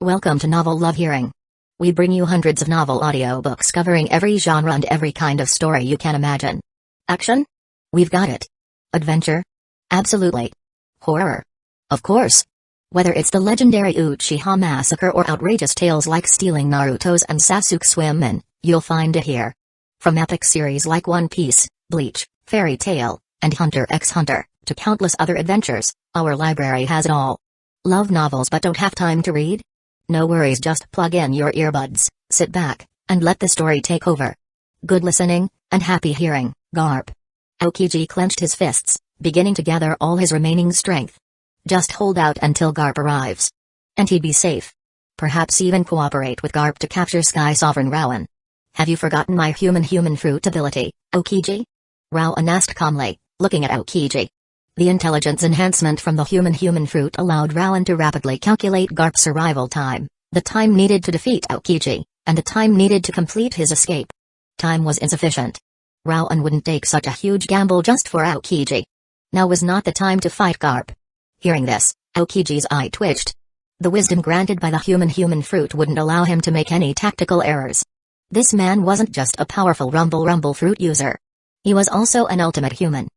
Welcome to Novel Love Hearing. We bring you hundreds of novel audiobooks covering every genre and every kind of story you can imagine. Action? We've got it. Adventure? Absolutely. Horror? Of course. Whether it's the legendary Uchiha Massacre or outrageous tales like stealing Naruto's and Sasuke's women, you'll find it here. From epic series like One Piece, Bleach, Fairy Tail, and Hunter x Hunter, to countless other adventures, our library has it all. Love novels but don't have time to read? No worries, just plug in your earbuds, sit back, and let the story take over. Good listening, and happy hearing, Garp. Aokiji clenched his fists, beginning to gather all his remaining strength. Just hold out until Garp arrives. And he'd be safe. Perhaps even cooperate with Garp to capture Sky Sovereign Rowan. Have you forgotten my human fruit ability, Aokiji? Rowan asked calmly, looking at Aokiji. The intelligence enhancement from the human fruit allowed Rowan to rapidly calculate Garp's arrival time, the time needed to defeat Aokiji, and the time needed to complete his escape. Time was insufficient. Rowan wouldn't take such a huge gamble just for Aokiji. Now was not the time to fight Garp. Hearing this, Aokiji's eye twitched. The wisdom granted by the human fruit wouldn't allow him to make any tactical errors. This man wasn't just a powerful rumble fruit user. He was also an ultimate human.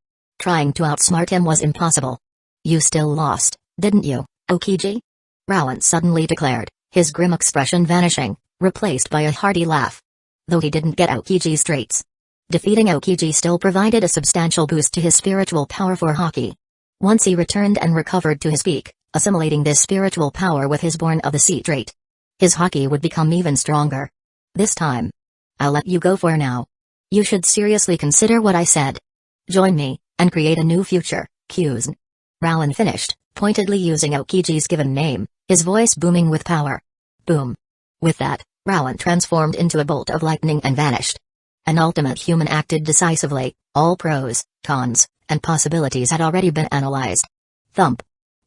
Trying to outsmart him was impossible. You still lost, didn't you, Aokiji? Rowan suddenly declared, his grim expression vanishing, replaced by a hearty laugh. Though he didn't get Aokiji's traits. Defeating Aokiji still provided a substantial boost to his spiritual power for Haki. Once he returned and recovered to his peak, assimilating this spiritual power with his Born of the Sea trait, his Haki would become even stronger. This time. I'll let you go for now. You should seriously consider what I said. Join me, and create a new future, Kyuzn. Rowan finished, pointedly using Aokiji's given name, his voice booming with power. Boom. With that, Rowan transformed into a bolt of lightning and vanished. An ultimate human acted decisively, all pros, cons, and possibilities had already been analyzed. Thump.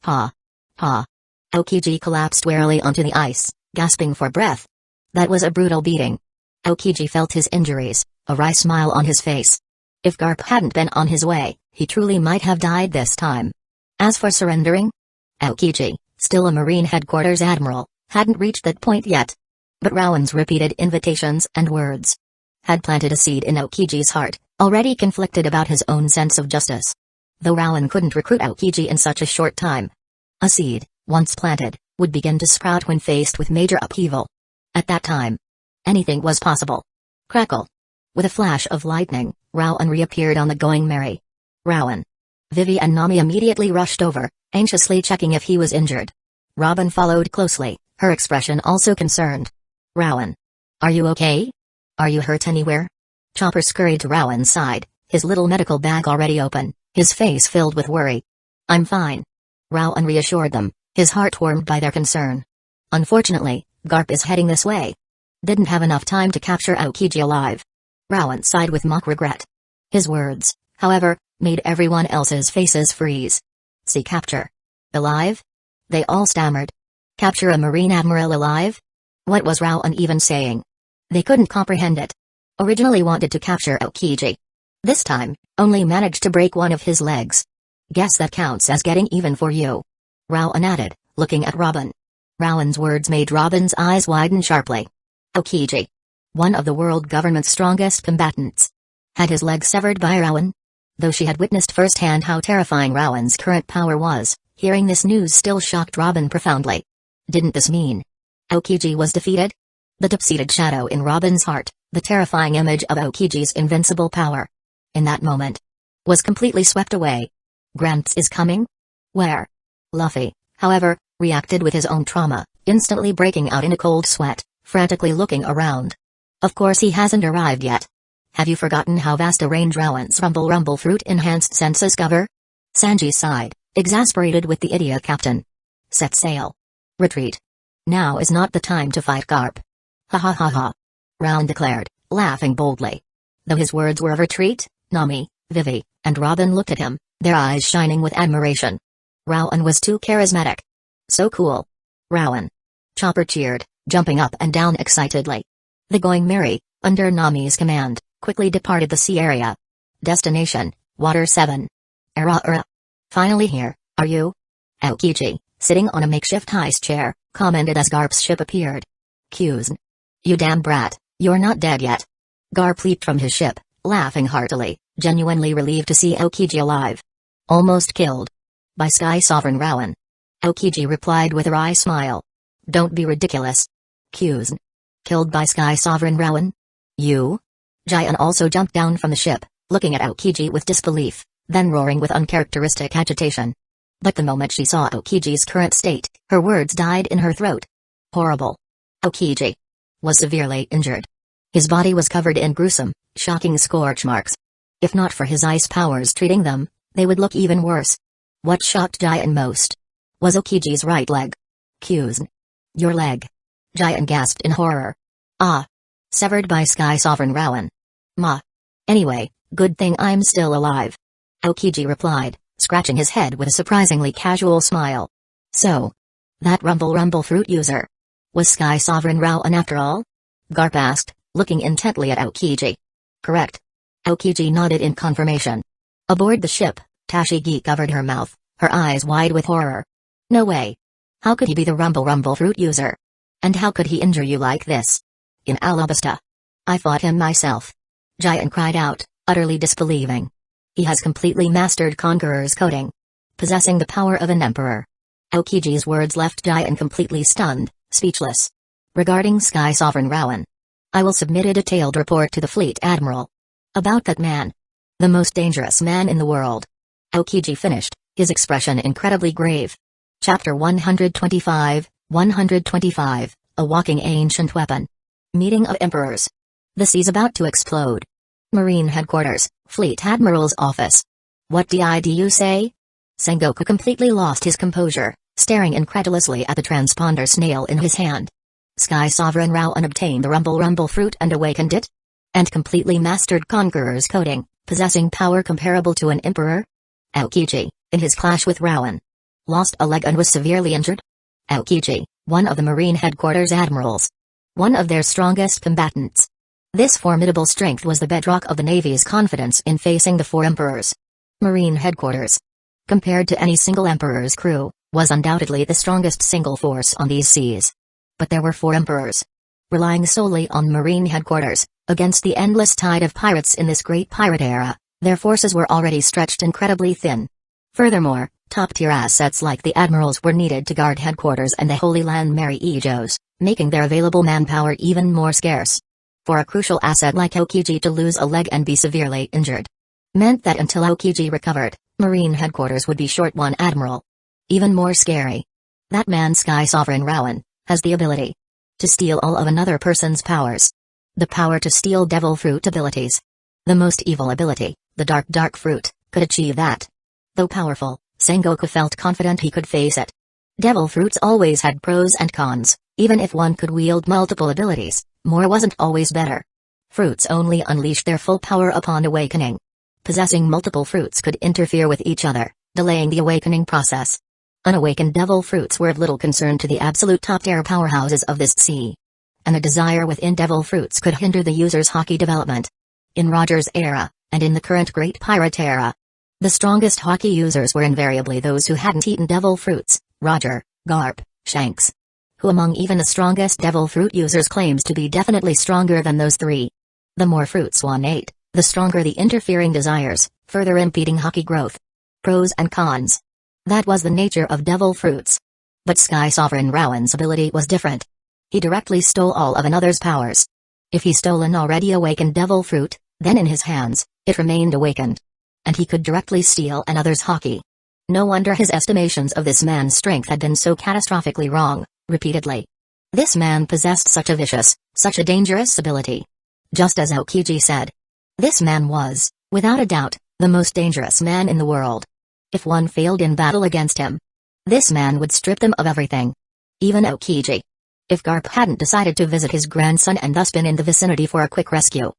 Ha. Ha. Aokiji collapsed wearily onto the ice, gasping for breath. That was a brutal beating. Aokiji felt his injuries, a wry smile on his face. If Garp hadn't been on his way, he truly might have died this time. As for surrendering? Aokiji, still a Marine Headquarters Admiral, hadn't reached that point yet. But Rowan's repeated invitations and words had planted a seed in Aokiji's heart, already conflicted about his own sense of justice. Though Rowan couldn't recruit Aokiji in such a short time. A seed, once planted, would begin to sprout when faced with major upheaval. At that time, anything was possible. Crackle. With a flash of lightning, Rowan reappeared on the Going Merry. Rowan. Vivi and Nami immediately rushed over, anxiously checking if he was injured. Robin followed closely, her expression also concerned. Rowan. Are you okay? Are you hurt anywhere? Chopper scurried to Rowan's side, his little medical bag already open, his face filled with worry. I'm fine. Rowan reassured them, his heart warmed by their concern. Unfortunately, Garp is heading this way. Didn't have enough time to capture Aokiji alive. Rowan sighed with mock regret. His words, however, made everyone else's faces freeze. See capture. Alive? They all stammered. Capture a Marine Admiral alive? What was Rowan even saying? They couldn't comprehend it. Originally wanted to capture Aokiji. This time, only managed to break one of his legs. Guess that counts as getting even for you. Rowan added, looking at Robin. Rowan's words made Robin's eyes widen sharply. Aokiji. One of the world government's strongest combatants. Had his leg severed by Rowan? Though she had witnessed firsthand how terrifying Rowan's current power was, hearing this news still shocked Robin profoundly. Didn't this mean Aokiji was defeated? The deep-seated shadow in Robin's heart, the terrifying image of Aokiji's invincible power, in that moment, was completely swept away. Gramps is coming? Where? Luffy, however, reacted with his own trauma, instantly breaking out in a cold sweat, frantically looking around. Of course he hasn't arrived yet. Have you forgotten how vast a range Rowan's rumble fruit enhanced senses cover? Sanji sighed, exasperated with the idiot captain. Set sail. Retreat. Now is not the time to fight Garp. Ha ha ha ha. Rowan declared, laughing boldly. Though his words were of retreat, Nami, Vivi, and Robin looked at him, their eyes shining with admiration. Rowan was too charismatic. So cool. Rowan. Chopper cheered, jumping up and down excitedly. The Going Merry, under Nami's command, quickly departed the sea area. Destination, Water 7. Finally here, are you? Aokiji, sitting on a makeshift ice chair, commented as Garp's ship appeared. "Cues. You damn brat, you're not dead yet." Garp leaped from his ship, laughing heartily, genuinely relieved to see Aokiji alive. "Almost killed. By Sky Sovereign Rowan." Aokiji replied with a wry smile. "Don't be ridiculous." "Cues. Killed by Sky Sovereign Rowan? You?" Jian also jumped down from the ship, looking at Aokiji with disbelief, then roaring with uncharacteristic agitation. But the moment she saw Aokiji's current state, her words died in her throat. Horrible. Aokiji was severely injured. His body was covered in gruesome, shocking scorch marks. If not for his ice powers treating them, they would look even worse. What shocked Jian most was Aokiji's right leg. "Cues. Your leg." Jian gasped in horror. "Ah. Severed by Sky Sovereign Rowan. Ma. Anyway, good thing I'm still alive." Aokiji replied, scratching his head with a surprisingly casual smile. "So, that Rumble fruit user was Sky Sovereign Rowan after all?" Garp asked, looking intently at Aokiji. "Correct." Aokiji nodded in confirmation. Aboard the ship, Tashigi covered her mouth, her eyes wide with horror. "No way. How could he be the Rumble fruit user? And how could he injure you like this? In Alabasta. I fought him myself." Jian cried out, utterly disbelieving. "He has completely mastered Conqueror's coding, possessing the power of an emperor." Aokiji's words left Jian completely stunned, speechless. "Regarding Sky Sovereign Rowan, I will submit a detailed report to the Fleet Admiral. About that man. The most dangerous man in the world." Aokiji finished, his expression incredibly grave. Chapter 125, 125, A Walking Ancient Weapon. Meeting of Emperors. The sea's about to explode. Marine Headquarters, Fleet Admiral's Office. "What did you say?" Sengoku completely lost his composure, staring incredulously at the transponder snail in his hand. Sky Sovereign Rowan obtained the Rumble fruit and awakened it? And completely mastered Conqueror's coding, possessing power comparable to an emperor? Aokiji, in his clash with Rowan, lost a leg and was severely injured? Aokiji, one of the Marine Headquarters admirals. One of their strongest combatants. This formidable strength was the bedrock of the Navy's confidence in facing the four emperors. Marine Headquarters, compared to any single emperor's crew, was undoubtedly the strongest single force on these seas. But there were four emperors. Relying solely on Marine Headquarters, against the endless tide of pirates in this great pirate era, their forces were already stretched incredibly thin. Furthermore, top-tier assets like the admirals were needed to guard headquarters and the Holy Land Mary Ejos, making their available manpower even more scarce. For a crucial asset like Aokiji to lose a leg and be severely injured meant that until Aokiji recovered, Marine Headquarters would be short one admiral. Even more scary. That man Sky Sovereign Rowan has the ability to steal all of another person's powers. The power to steal devil fruit abilities. The most evil ability, the dark fruit, could achieve that. Though powerful, Sengoku felt confident he could face it. Devil fruits always had pros and cons, even if one could wield multiple abilities, more wasn't always better. Fruits only unleashed their full power upon awakening. Possessing multiple fruits could interfere with each other, delaying the awakening process. Unawakened devil fruits were of little concern to the absolute top-tier powerhouses of this sea. And a desire within devil fruits could hinder the user's hockey development. In Roger's era, and in the current Great Pirate era, the strongest hockey users were invariably those who hadn't eaten devil fruits, Roger, Garp, Shanks. Who among even the strongest devil fruit users claims to be definitely stronger than those three. The more fruits one ate, the stronger the interfering desires, further impeding hockey growth. Pros and cons. That was the nature of devil fruits. But Sky Sovereign Rowan's ability was different. He directly stole all of another's powers. If he stole an already awakened devil fruit, then in his hands, it remained awakened. And he could directly steal another's hockey. No wonder his estimations of this man's strength had been so catastrophically wrong, repeatedly. This man possessed such a vicious, such a dangerous ability. Just as Aokiji said. This man was, without a doubt, the most dangerous man in the world. If one failed in battle against him, this man would strip them of everything. Even Aokiji. If Garp hadn't decided to visit his grandson and thus been in the vicinity for a quick rescue,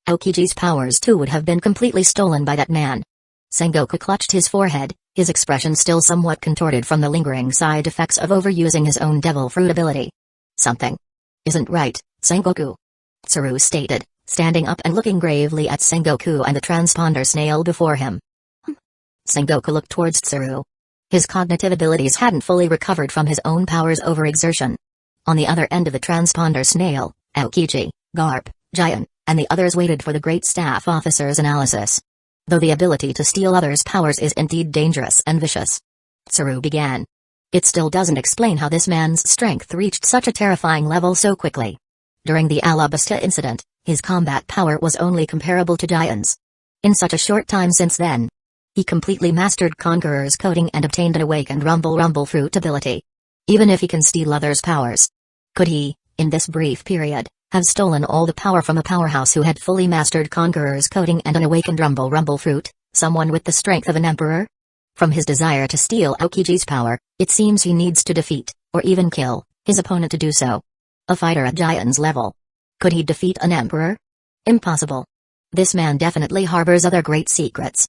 Aokiji's powers too would have been completely stolen by that man. Sengoku clutched his forehead, his expression still somewhat contorted from the lingering side effects of overusing his own devil fruit ability. Something isn't right, Sengoku, Tsuru stated, standing up and looking gravely at Sengoku and the transponder snail before him. Sengoku looked towards Tsuru. His cognitive abilities hadn't fully recovered from his own power's overexertion. On the other end of the transponder snail, Aokiji, Garp, Giant, and the others waited for the great staff officer's analysis. Though the ability to steal others' powers is indeed dangerous and vicious, Tsaru began, it still doesn't explain how this man's strength reached such a terrifying level so quickly. During the Alabasta incident, his combat power was only comparable to Giant's. In such a short time since then, he completely mastered Conqueror's coding and obtained an awakened rumble fruit ability. Even if he can steal others' powers, could he, in this brief period, have stolen all the power from a powerhouse who had fully mastered Conqueror's coding and an awakened rumble fruit, someone with the strength of an emperor? From his desire to steal Aokiji's power, it seems he needs to defeat, or even kill, his opponent to do so. A fighter at Giant's level. Could he defeat an emperor? Impossible. This man definitely harbors other great secrets.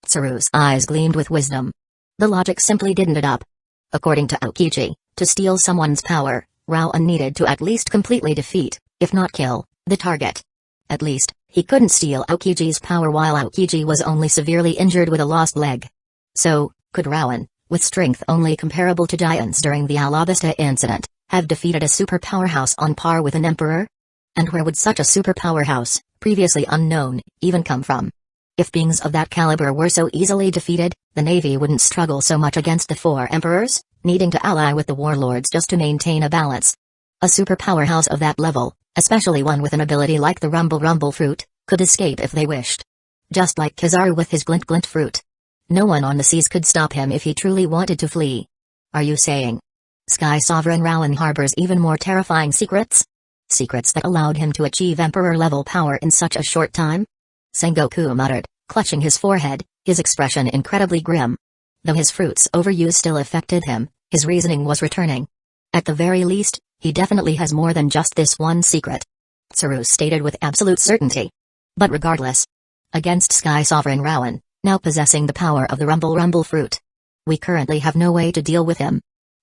Tsaru's eyes gleamed with wisdom. The logic simply didn't add up. According to Aokiji, to steal someone's power, Rowan needed to at least completely defeat, if not kill, the target. At least, he couldn't steal Aokiji's power while Aokiji was only severely injured with a lost leg. So, could Rowan, with strength only comparable to Giant's during the Alabasta incident, have defeated a super powerhouse on par with an emperor? And where would such a super powerhouse, previously unknown, even come from? If beings of that caliber were so easily defeated, the Navy wouldn't struggle so much against the four emperors, needing to ally with the warlords just to maintain a balance. A super powerhouse of that level, especially one with an ability like the rumble fruit, could escape if they wished. Just like Kizaru with his glint fruit. No one on the seas could stop him if he truly wanted to flee. Are you saying Sky Sovereign Rowan harbors even more terrifying secrets? Secrets that allowed him to achieve emperor-level power in such a short time? Sengoku muttered, clutching his forehead, his expression incredibly grim. Though his fruit's overuse still affected him, his reasoning was returning. At the very least, he definitely has more than just this one secret. Tsaru stated with absolute certainty. But regardless, against Sky Sovereign Rowan, now possessing the power of the rumble fruit, we currently have no way to deal with him.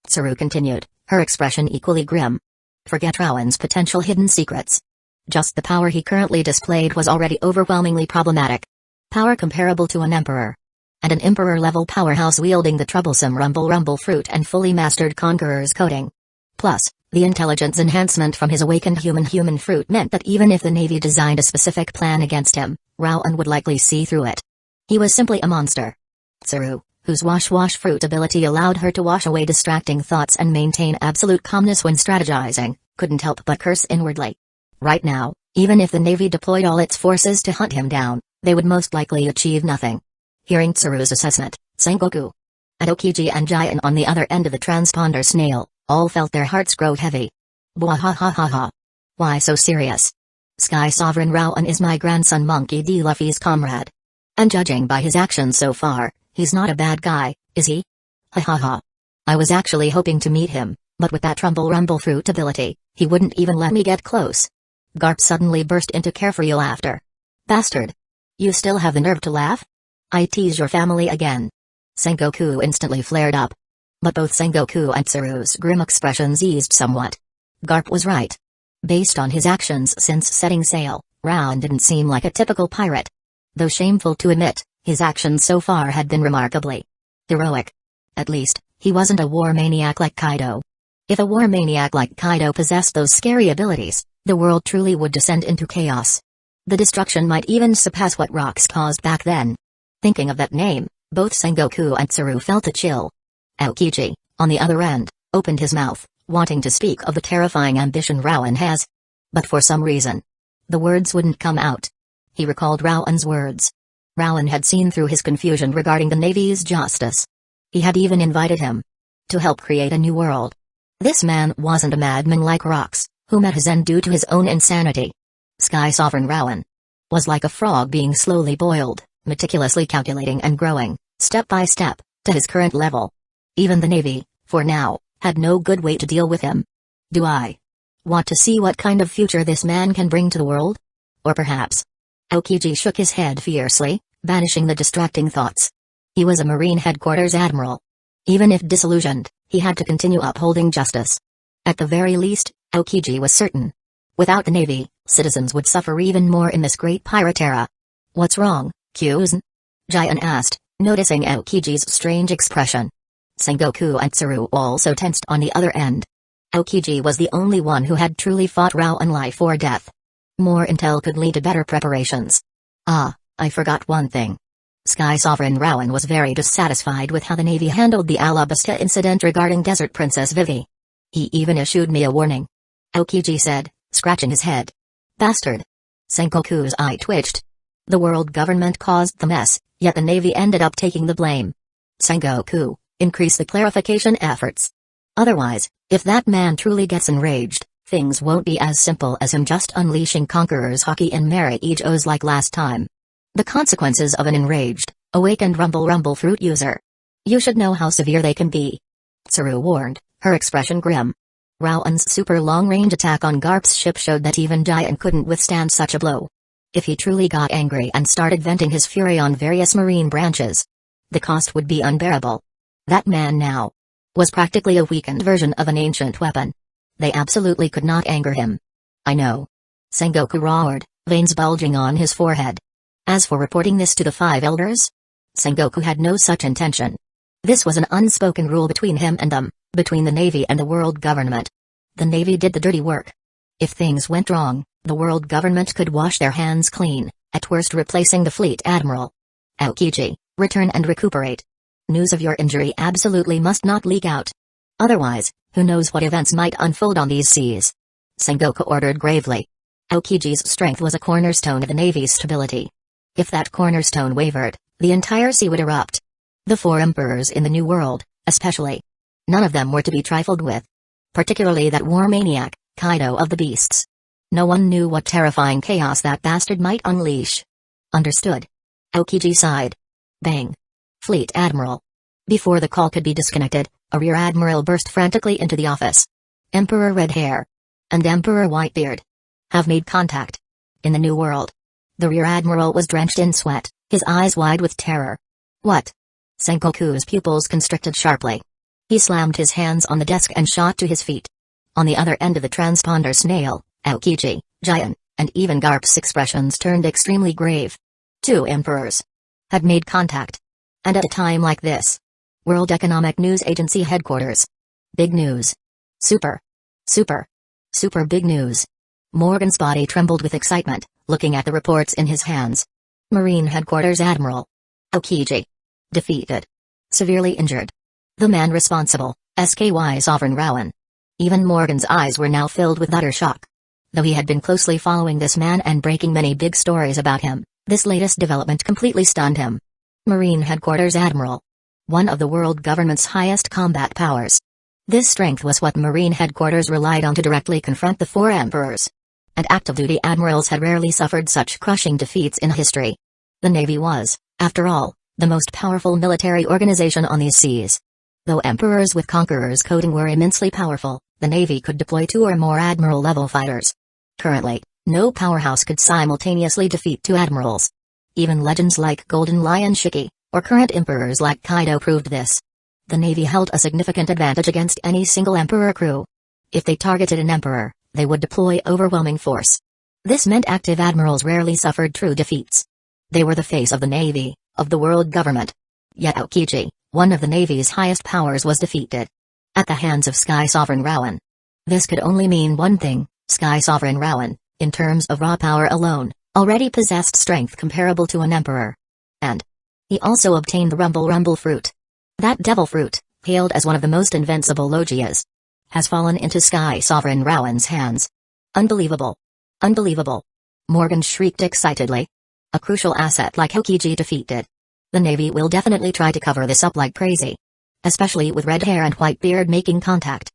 Tsaru continued, her expression equally grim. Forget Rowan's potential hidden secrets. Just the power he currently displayed was already overwhelmingly problematic. Power comparable to an emperor. And an emperor-level powerhouse wielding the troublesome rumble fruit and fully mastered Conqueror's coding. Plus, the intelligence enhancement from his awakened human fruit meant that even if the Navy designed a specific plan against him, Rowan would likely see through it. He was simply a monster. Tsaru, whose wash fruit ability allowed her to wash away distracting thoughts and maintain absolute calmness when strategizing, couldn't help but curse inwardly. Right now, even if the Navy deployed all its forces to hunt him down, they would most likely achieve nothing. Hearing Tsaru's assessment, Sengoku, Aokiji and Giant on the other end of the transponder snail, all felt their hearts grow heavy. Bwahahaha. Why so serious? Sky Sovereign Rowan is my grandson Monkey D. Luffy's comrade. And judging by his actions so far, he's not a bad guy, is he? Ha ha ha. I was actually hoping to meet him, but with that rumble fruit ability, he wouldn't even let me get close. Garp suddenly burst into carefree laughter. Bastard. You still have the nerve to laugh? I tease your family again. Sengoku instantly flared up. But both Sengoku and Tsaru's grim expressions eased somewhat. Garp was right. Based on his actions since setting sail, Rowan didn't seem like a typical pirate. Though shameful to admit, his actions so far had been remarkably heroic. At least, he wasn't a war maniac like Kaido. If a war maniac like Kaido possessed those scary abilities, the world truly would descend into chaos. The destruction might even surpass what rocks caused back then. Thinking of that name, both Sengoku and Tsaru felt a chill. Aokiji, on the other end, opened his mouth, wanting to speak of the terrifying ambition Rowan has. But for some reason, the words wouldn't come out. He recalled Rowan's words. Rowan had seen through his confusion regarding the Navy's justice. He had even invited him to help create a new world. This man wasn't a madman like Rocks, who met his end due to his own insanity. Sky Sovereign Rowan was like a frog being slowly boiled, meticulously calculating and growing, step by step, to his current level. Even the Navy, for now, had no good way to deal with him. Do I want to see what kind of future this man can bring to the world? Or perhaps... Aokiji shook his head fiercely, banishing the distracting thoughts. He was a Marine Headquarters Admiral. Even if disillusioned, he had to continue upholding justice. At the very least, Aokiji was certain. Without the Navy, citizens would suffer even more in this great pirate era. What's wrong, Kyuzen? Giant asked, noticing Aokiji's strange expression. Sengoku and Tsuru also tensed on the other end. Aokiji was the only one who had truly fought Rowan life or death. More intel could lead to better preparations. Ah, I forgot one thing. Sky Sovereign Rowan was very dissatisfied with how the Navy handled the Alabasta incident regarding Desert Princess Vivi. He even issued me a warning. Aokiji said, scratching his head. Bastard. Sengoku's eye twitched. The world government caused the mess, yet the Navy ended up taking the blame. Sengoku, increase the clarification efforts. Otherwise, if that man truly gets enraged, things won't be as simple as him just unleashing Conqueror's Haki in Mary Ijos like last time. The consequences of an enraged, awakened Rumble fruit user. You should know how severe they can be. Tsuru warned, her expression grim. Rowan's super long-range attack on Garp's ship showed that even Giant couldn't withstand such a blow. If he truly got angry and started venting his fury on various marine branches, the cost would be unbearable. That man now was practically a weakened version of an ancient weapon. They absolutely could not anger him. I know. Sengoku roared, veins bulging on his forehead. As for reporting this to the 5 elders, Sengoku had no such intention. This was an unspoken rule between him and them, between the Navy and the world government. The Navy did the dirty work. If things went wrong, the world government could wash their hands clean, at worst replacing the fleet admiral. Aokiji, return and recuperate. News of your injury absolutely must not leak out. Otherwise, who knows what events might unfold on these seas. Sengoku ordered gravely. Aokiji's strength was a cornerstone of the Navy's stability. If that cornerstone wavered, the entire sea would erupt. The 4 emperors in the New World, especially. None of them were to be trifled with. Particularly that war maniac, Kaido of the Beasts. No one knew what terrifying chaos that bastard might unleash. Understood. Aokiji sighed. Bang. Fleet Admiral. Before the call could be disconnected, a Rear Admiral burst frantically into the office. Emperor Redhair and Emperor Whitebeard have made contact. In the New World. The Rear Admiral was drenched in sweat, his eyes wide with terror. What? Sengoku's pupils constricted sharply. He slammed his hands on the desk and shot to his feet. On the other end of the transponder snail, Aokiji, Giant, and even Garp's expressions turned extremely grave. 2 emperors had made contact. And at a time like this. World Economic News Agency headquarters. Big news. Super big news. Morgan's body trembled with excitement, looking at the reports in his hands. Marine Headquarters Admiral Aokiji. Defeated. Severely injured. The man responsible, Sky Sovereign Rowan. Even Morgan's eyes were now filled with utter shock. Though he had been closely following this man and breaking many big stories about him, this latest development completely stunned him. Marine Headquarters Admiral. One of the world government's highest combat powers. This strength was what Marine Headquarters relied on to directly confront the 4 emperors. And active-duty admirals had rarely suffered such crushing defeats in history. The Navy was, after all, the most powerful military organization on these seas. Though emperors with conquerors coding were immensely powerful, the Navy could deploy 2 or more admiral-level fighters. Currently, no powerhouse could simultaneously defeat 2 admirals. Even legends like Golden Lion Shiki, or current emperors like Kaido proved this. The Navy held a significant advantage against any single emperor crew. If they targeted an emperor, they would deploy overwhelming force. This meant active admirals rarely suffered true defeats. They were the face of the Navy, of the world government. Yet Aokiji, one of the Navy's highest powers, was defeated. At the hands of Sky Sovereign Rowan. This could only mean one thing: Sky Sovereign Rowan, in terms of raw power alone, already possessed strength comparable to an emperor. And he also obtained the Rumble fruit. That devil fruit, hailed as one of the most invincible logias, has fallen into Sky Sovereign Rowan's hands. Unbelievable. Unbelievable. Morgan shrieked excitedly. A crucial asset like Aokiji defeated. The Navy will definitely try to cover this up like crazy. Especially with Redhair and Whitebeard making contact.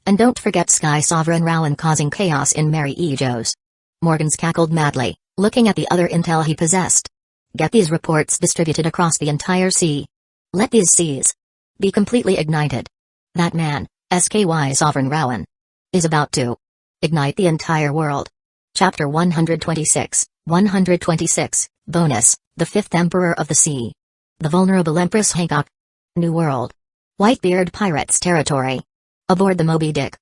And don't forget Sky Sovereign Rowan causing chaos in Mary Ijos. Morgan's cackled madly, looking at the other intel he possessed. Get these reports distributed across the entire sea. Let these seas be completely ignited. That man, Sky Sovereign Rowan, is about to ignite the entire world. Chapter 126, Bonus, the 5th Emperor of the Sea. The Vulnerable Empress Hancock. New World. Whitebeard Pirates Territory. Aboard the Moby Dick.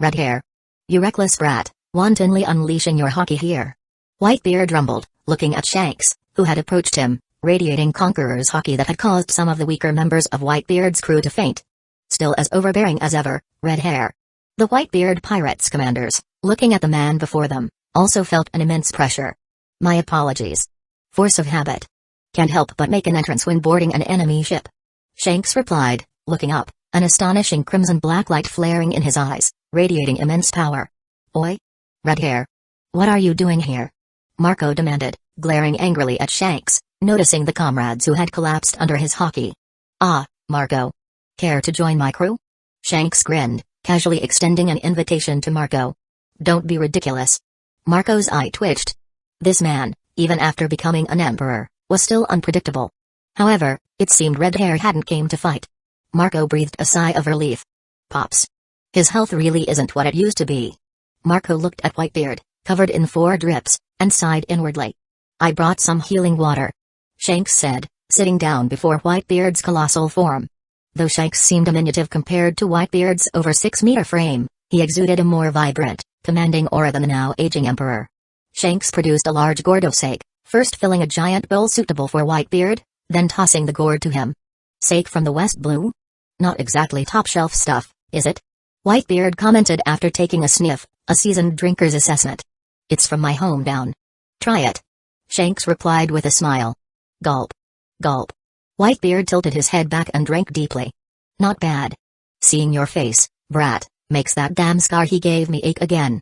Redhair. You reckless brat, wantonly unleashing your Haki here. Whitebeard rumbled, looking at Shanks, who had approached him, radiating Conqueror's Haki that had caused some of the weaker members of Whitebeard's crew to faint. still as overbearing as ever, red hair. The Whitebeard pirates commanders, looking at the man before them, also felt an immense pressure. My apologies. Force of habit. Can't help but make an entrance when boarding an enemy ship. Shanks replied, looking up, an astonishing crimson-black light flaring in his eyes, radiating immense power. Oi? Red hair. What are you doing here? Marco demanded, glaring angrily at Shanks, noticing the comrades who had collapsed under his hockey. Ah, Marco. Care to join my crew? Shanks grinned, casually extending an invitation to Marco. Don't be ridiculous. Marco's eye twitched. This man, even after becoming an emperor, was still unpredictable. However, it seemed Red Hair hadn't came to fight. Marco breathed a sigh of relief. Pops. His health really isn't what it used to be. Marco looked at Whitebeard, covered in 4 drips, and sighed inwardly. I brought some healing water. Shanks said, sitting down before Whitebeard's colossal form. Though Shanks seemed diminutive compared to Whitebeard's over 6-meter frame, he exuded a more vibrant, commanding aura than the now aging emperor. Shanks produced a large gourd of sake, first filling a giant bowl suitable for Whitebeard, then tossing the gourd to him. Sake from the West Blue? Not exactly top-shelf stuff, is it? Whitebeard commented after taking a sniff, a seasoned drinker's assessment. It's from my hometown. Try it. Shanks replied with a smile. Gulp. Gulp. Whitebeard tilted his head back and drank deeply. Not bad. Seeing your face, brat, makes that damn scar he gave me ache again.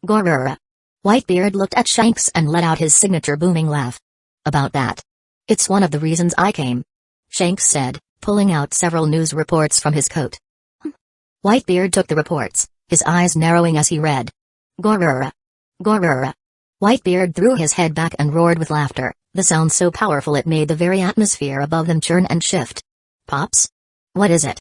Gorrrra. Whitebeard looked at Shanks and let out his signature booming laugh. About that. It's one of the reasons I came. Shanks said, pulling out several news reports from his coat. Whitebeard took the reports, his eyes narrowing as he read. Gorrrra. Gorrrra. Whitebeard threw his head back and roared with laughter, the sound so powerful it made the very atmosphere above them churn and shift. Pops? What is it?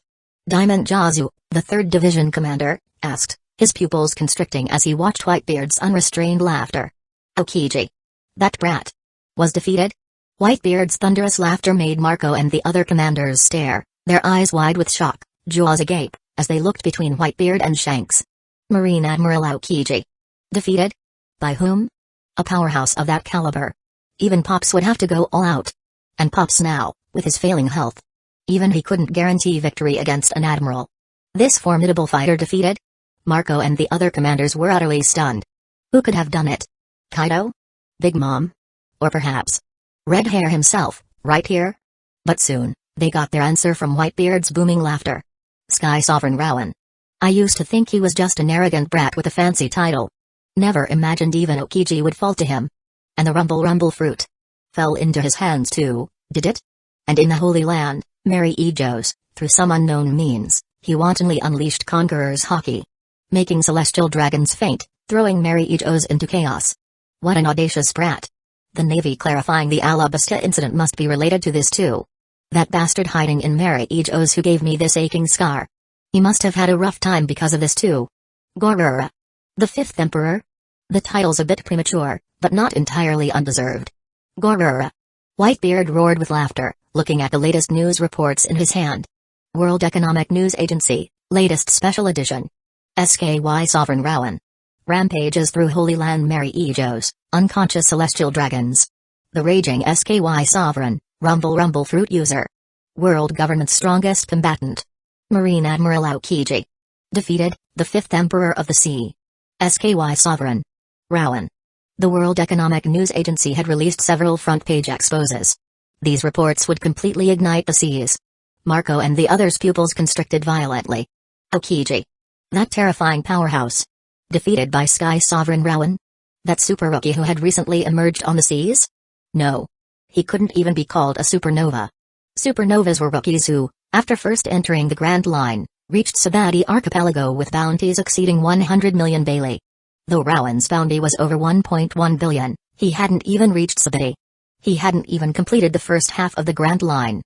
Diamond Jazu, the 3rd Division commander, asked, his pupils constricting as he watched Whitebeard's unrestrained laughter. Aokiji. That brat. Was defeated? Whitebeard's thunderous laughter made Marco and the other commanders stare, their eyes wide with shock, jaws agape, as they looked between Whitebeard and Shanks. Marine Admiral Aokiji. Defeated? By whom? A powerhouse of that caliber. Even Pops would have to go all out. And Pops now, with his failing health. Even he couldn't guarantee victory against an admiral. This formidable fighter defeated? Marco and the other commanders were utterly stunned. Who could have done it? Kaido? Big Mom? Or perhaps Red Hair himself, right here? But soon, they got their answer from Whitebeard's booming laughter. Sky Sovereign Rowan. I used to think he was just an arrogant brat with a fancy title. Never imagined even Aokiji would fall to him. And the rumble fruit fell into his hands too, did it? And in the Holy Land, Mary Ijos, through some unknown means, he wantonly unleashed Conqueror's Haki. Making celestial dragons faint, throwing Mary Ijos into chaos. What an audacious brat. The Navy clarifying the Alabasta incident must be related to this too. That bastard hiding in Mary Ijos who gave me this aching scar. He must have had a rough time because of this too. Gorrrra. The 5th Emperor? The title's a bit premature, but not entirely undeserved. Gorrrra. Whitebeard roared with laughter, looking at the latest news reports in his hand. World Economic News Agency, latest special edition. SKY Sovereign Rowan. Rampages through Holy Land Mary Ijos, unconscious celestial dragons. The raging SKY Sovereign, rumble fruit user. World government's strongest combatant. Marine Admiral Aokiji. Defeated, the 5th Emperor of the Sea. SKY Sovereign. Rowan. The World Economic News Agency had released several front-page exposes. These reports would completely ignite the seas. Marco and the others' pupils constricted violently. Aokiji. That terrifying powerhouse. Defeated by Sky Sovereign Rowan? That super rookie who had recently emerged on the seas? No. He couldn't even be called a supernova. Supernovas were rookies who, after first entering the Grand Line, reached Sabati Archipelago with bounties exceeding 100 million Bailey. Though Rowan's bounty was over 1.1 billion, he hadn't even reached Sabati. He hadn't even completed the first half of the Grand Line.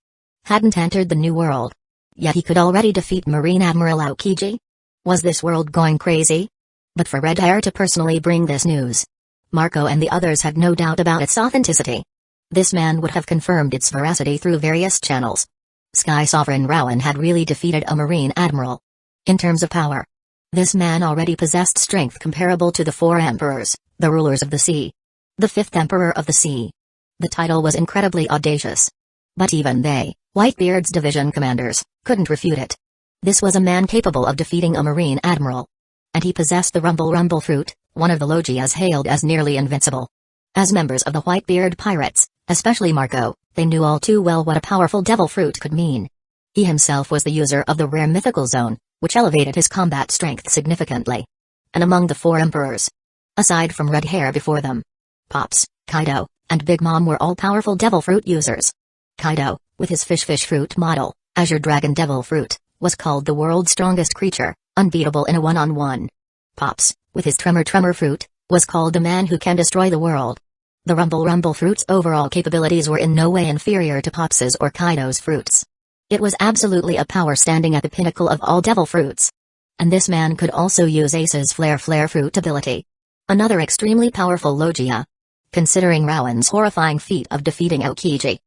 Hadn't entered the New World. Yet he could already defeat Marine Admiral Aokiji? Was this world going crazy? But for Red Hair to personally bring this news, Marco and the others had no doubt about its authenticity. This man would have confirmed its veracity through various channels. Sky Sovereign Rowan had really defeated a Marine Admiral. In terms of power, this man already possessed strength comparable to the 4 emperors, the rulers of the sea. The 5th Emperor of the Sea. The title was incredibly audacious. But even they, Whitebeard's division commanders, couldn't refute it. This was a man capable of defeating a marine admiral. And he possessed the rumble fruit, one of the logias hailed as nearly invincible. As members of the Whitebeard pirates, especially Marco, they knew all too well what a powerful devil fruit could mean. He himself was the user of the rare mythical zone, which elevated his combat strength significantly. And among the four emperors, aside from red hair before them, Pops, Kaido, and Big Mom were all powerful devil fruit users. Kaido, with his fish fruit model, Azure Dragon Devil Fruit, was called the world's strongest creature, unbeatable in a one-on-one. Pops, with his Tremor Fruit, was called the man who can destroy the world. The Rumble Fruit's overall capabilities were in no way inferior to Pops's or Kaido's fruits. It was absolutely a power standing at the pinnacle of all devil fruits. And this man could also use Ace's Flare Fruit ability. Another extremely powerful logia. Considering Rowan's horrifying feat of defeating Aokiji.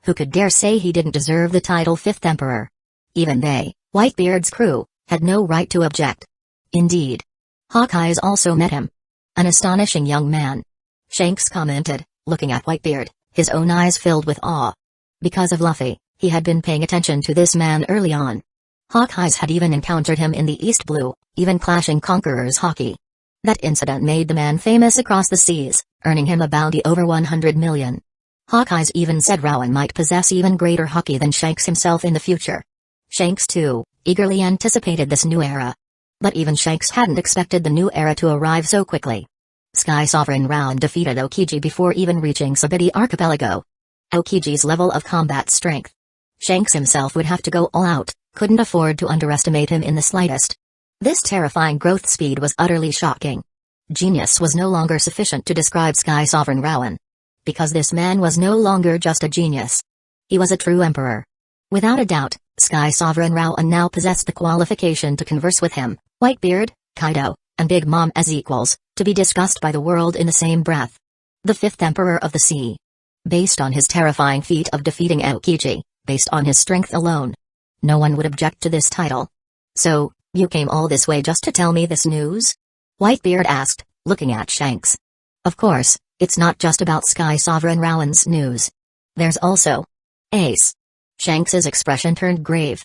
Who could dare say he didn't deserve the title Fifth Emperor? Even they, Whitebeard's crew, had no right to object. Indeed. Hawkeyes also met him. An astonishing young man. Shanks commented, looking at Whitebeard, his own eyes filled with awe. Because of Luffy, he had been paying attention to this man early on. Hawkeyes had even encountered him in the East Blue, even clashing Conqueror's hockey. That incident made the man famous across the seas, earning him a bounty over 100 million. Hawkeyes even said Rowan might possess even greater hockey than Shanks himself in the future. Shanks too, eagerly anticipated this new era. But even Shanks hadn't expected the new era to arrive so quickly. Sky Sovereign Rowan defeated Aokiji before even reaching Sabiti Archipelago. Aokiji's level of combat strength. Shanks himself would have to go all out, couldn't afford to underestimate him in the slightest. This terrifying growth speed was utterly shocking. Genius was no longer sufficient to describe Sky Sovereign Rowan. Because this man was no longer just a genius. He was a true emperor. Without a doubt, Sky Sovereign Rowan now possessed the qualification to converse with him, Whitebeard, Kaido, and Big Mom as equals, to be discussed by the world in the same breath. The fifth emperor of the sea. Based on his terrifying feat of defeating Aokiji, based on his strength alone. No one would object to this title. So, you came all this way just to tell me this news? Whitebeard asked, looking at Shanks. Of course, it's not just about Sky Sovereign Rowan's news. There's also Ace. Shanks's expression turned grave.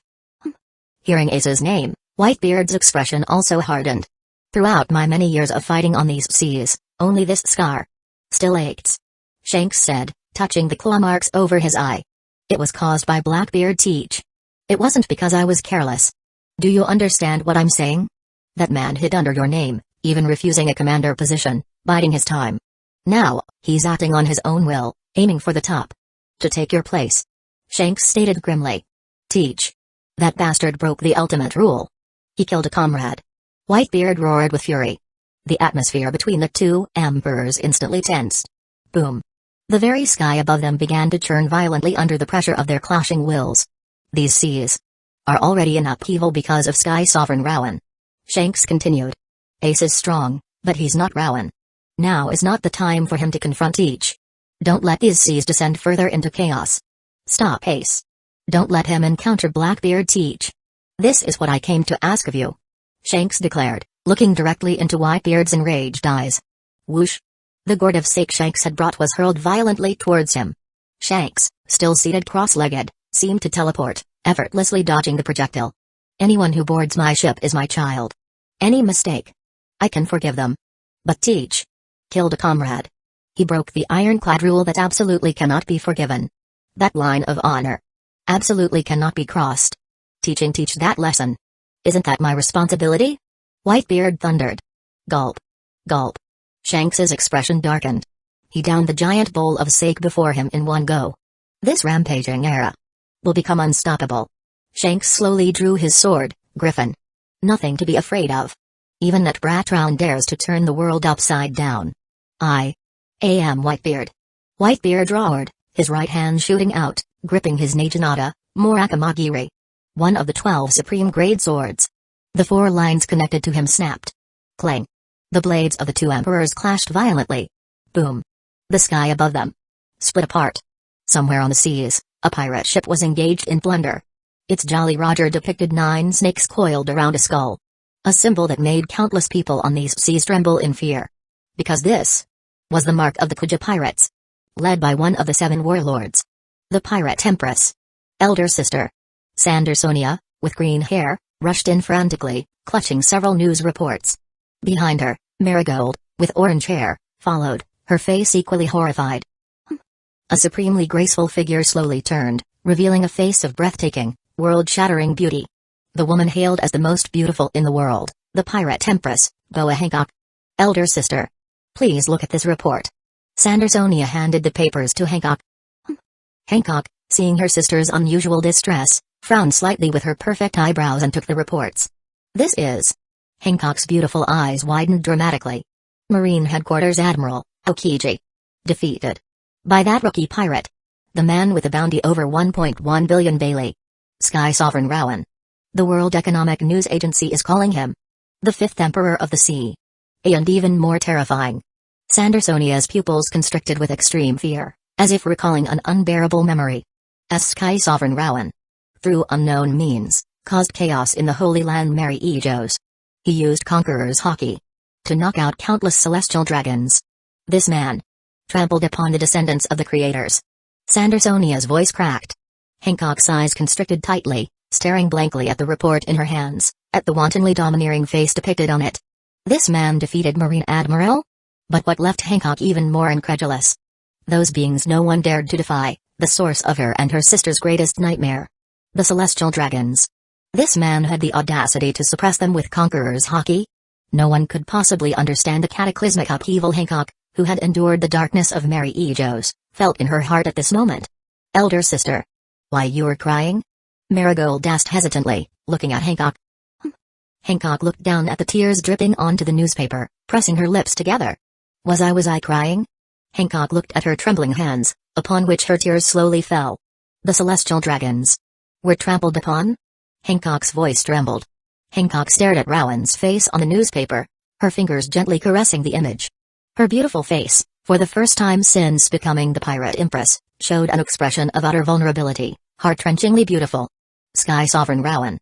Hearing Ace's name, Whitebeard's expression also hardened. Throughout my many years of fighting on these seas, only this scar still aches. Shanks said, touching the claw marks over his eye. It was caused by Blackbeard Teach. It wasn't because I was careless. Do you understand what I'm saying? That man hid under your name, even refusing a commander position, biding his time. Now, he's acting on his own will, aiming for the top. To take your place. Shanks stated grimly. Teach. That bastard broke the ultimate rule. He killed a comrade. Whitebeard roared with fury. The atmosphere between the two emperors instantly tensed. Boom. The very sky above them began to churn violently under the pressure of their clashing wills. These seas are already in upheaval because of Sky Sovereign Rowan. Shanks continued. Ace is strong, but he's not Rowan. Now is not the time for him to confront each. Don't let these seas descend further into chaos. Stop Ace. Don't let him encounter Blackbeard Teach. This is what I came to ask of you. Shanks declared, looking directly into Whitebeard's enraged eyes. Whoosh. The gourd of sake Shanks had brought was hurled violently towards him. Shanks, still seated cross-legged, seemed to teleport, effortlessly dodging the projectile. Anyone who boards my ship is my child. Any mistake, I can forgive them. But Teach killed a comrade. He broke the ironclad rule that absolutely cannot be forgiven. That line of honor absolutely cannot be crossed. Teach that lesson. Isn't that my responsibility? Whitebeard thundered. Gulp. Gulp. Shanks's expression darkened. He downed the giant bowl of sake before him in one go. This rampaging era will become unstoppable. Shanks slowly drew his sword, Griffin. Nothing to be afraid of. Even that brat Round dares to turn the world upside down. I am Whitebeard. Whitebeard roared, his right hand shooting out, gripping his Naginata, Murakamagiri. One of the 12 supreme grade swords. The 4 lines connected to him snapped. Clang. The blades of the 2 emperors clashed violently. Boom. The sky above them split apart. Somewhere on the seas, a pirate ship was engaged in plunder. Its Jolly Roger depicted 9 snakes coiled around a skull. A symbol that made countless people on these seas tremble in fear. Because this was the mark of the Kuja pirates. Led by one of the 7 warlords. The Pirate Empress. Elder sister. Sandersonia, with green hair, rushed in frantically, clutching several news reports. Behind her, Marigold, with orange hair, followed, her face equally horrified. A supremely graceful figure slowly turned, revealing a face of breathtaking, world-shattering beauty. The woman hailed as the most beautiful in the world, the pirate empress, Boa Hancock. Elder sister. Please look at this report. Sandersonia handed the papers to Hancock. Hancock, seeing her sister's unusual distress, frowned slightly with her perfect eyebrows and took the reports. This is... Hancock's beautiful eyes widened dramatically. Marine Headquarters Admiral, Aokiji. Defeated. By that rookie pirate. The man with a bounty over 1.1 billion Bailey. Sky Sovereign Rowan. The World Economic News Agency is calling him the fifth Emperor of the Sea. And even more terrifying. Sandersonia's pupils constricted with extreme fear, as if recalling an unbearable memory. Sky Sovereign Rowan, through unknown means, caused chaos in the Holy Land Mary Ejos. He used Conqueror's Hockey to knock out countless celestial dragons. This man trampled upon the descendants of the creators. Sandersonia's voice cracked. Hancock's eyes constricted tightly, staring blankly at the report in her hands, at the wantonly domineering face depicted on it. This man defeated Marine Admiral? But what left Hancock even more incredulous? Those beings no one dared to defy, the source of her and her sister's greatest nightmare. The celestial dragons. This man had the audacity to suppress them with Conqueror's Hockey? No one could possibly understand the cataclysmic upheaval Hancock, who had endured the darkness of Mary Ejos, felt in her heart at this moment. Elder sister. Why you're crying? Marigold asked hesitantly, looking at Hancock. Hancock looked down at the tears dripping onto the newspaper, pressing her lips together. Was I crying? Hancock looked at her trembling hands, upon which her tears slowly fell. The celestial dragons were trampled upon? Hancock's voice trembled. Hancock stared at Rowan's face on the newspaper, her fingers gently caressing the image. Her beautiful face, for the first time since becoming the pirate empress, showed an expression of utter vulnerability, heart-wrenchingly beautiful. Sky Sovereign Rowan.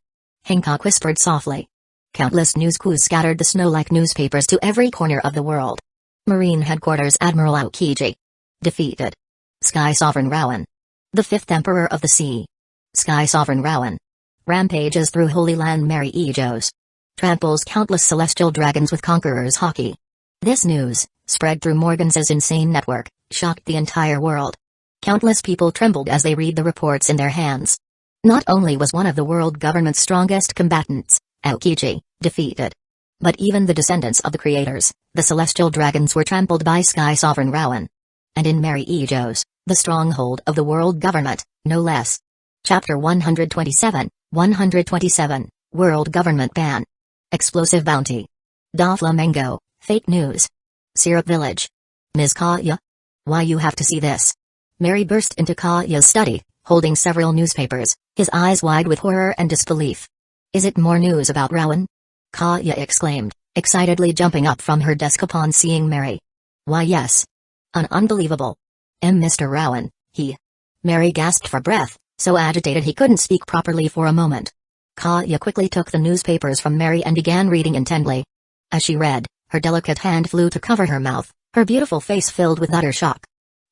Hancock whispered softly. Countless news crews scattered the snow-like newspapers to every corner of the world. Marine Headquarters Admiral Aokiji. Defeated. Sky Sovereign Rowan. The fifth Emperor of the Sea. Sky Sovereign Rowan. Rampages through Holy Land Mary Ejos. Tramples countless celestial dragons with Conqueror's Hockey. This news, spread through Morgan's insane network, shocked the entire world. Countless people trembled as they read the reports in their hands. Not only was one of the world government's strongest combatants, Aokiji, defeated, but even the descendants of the creators, the celestial dragons, were trampled by Sky Sovereign Rowan. And in Mary Ejos, the stronghold of the world government, no less. Chapter 127, 127, World Government Ban. Explosive Bounty. Da Flamengo, Fake News. Syrup Village. Ms. Kaya? Why you have to see this? Mary burst into Kaya's study, holding several newspapers, his eyes wide with horror and disbelief. Is it more news about Rowan? Kaya exclaimed, excitedly jumping up from her desk upon seeing Mary. Why yes. Unbelievable. Mr. Rowan, he. Mary gasped for breath, so agitated he couldn't speak properly for a moment. Kaya quickly took the newspapers from Mary and began reading intently. As she read, her delicate hand flew to cover her mouth, her beautiful face filled with utter shock.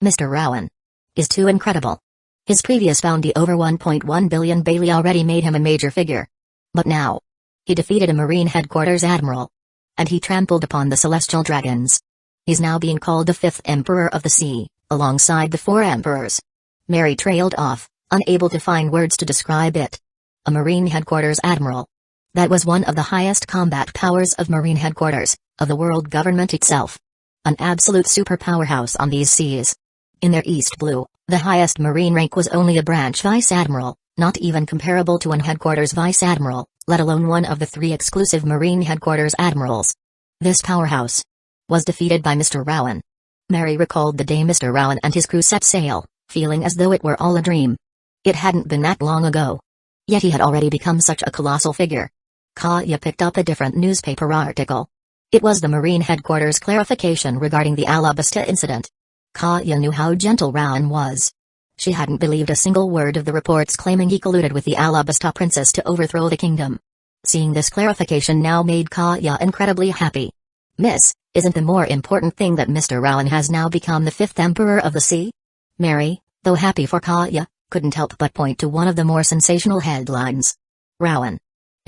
Mr. Rowan is too incredible. His previous bounty over 1.1 billion Bailey already made him a major figure. But now, he defeated a Marine Headquarters Admiral. And he trampled upon the celestial dragons. He's now being called the fifth Emperor of the Sea, alongside the four emperors. Mary trailed off, unable to find words to describe it. A Marine Headquarters Admiral. That was one of the highest combat powers of Marine Headquarters, of the world government itself. An absolute superpowerhouse on these seas. In their East Blue, the highest Marine rank was only a branch Vice Admiral, not even comparable to an Headquarters Vice Admiral, let alone one of the three exclusive Marine Headquarters Admirals. This powerhouse was defeated by Mr. Rowan. Mary recalled the day Mr. Rowan and his crew set sail, feeling as though it were all a dream. It hadn't been that long ago. Yet he had already become such a colossal figure. Kaya picked up a different newspaper article. It was the Marine Headquarters clarification regarding the Alabasta incident. Kaya knew how gentle Rowan was. She hadn't believed a single word of the reports claiming he colluded with the Alabasta princess to overthrow the kingdom. Seeing this clarification now made Kaya incredibly happy. Miss, isn't the more important thing that Mr. Rowan has now become the fifth Emperor of the Sea? Mary, though happy for Kaya, couldn't help but point to one of the more sensational headlines. Rowan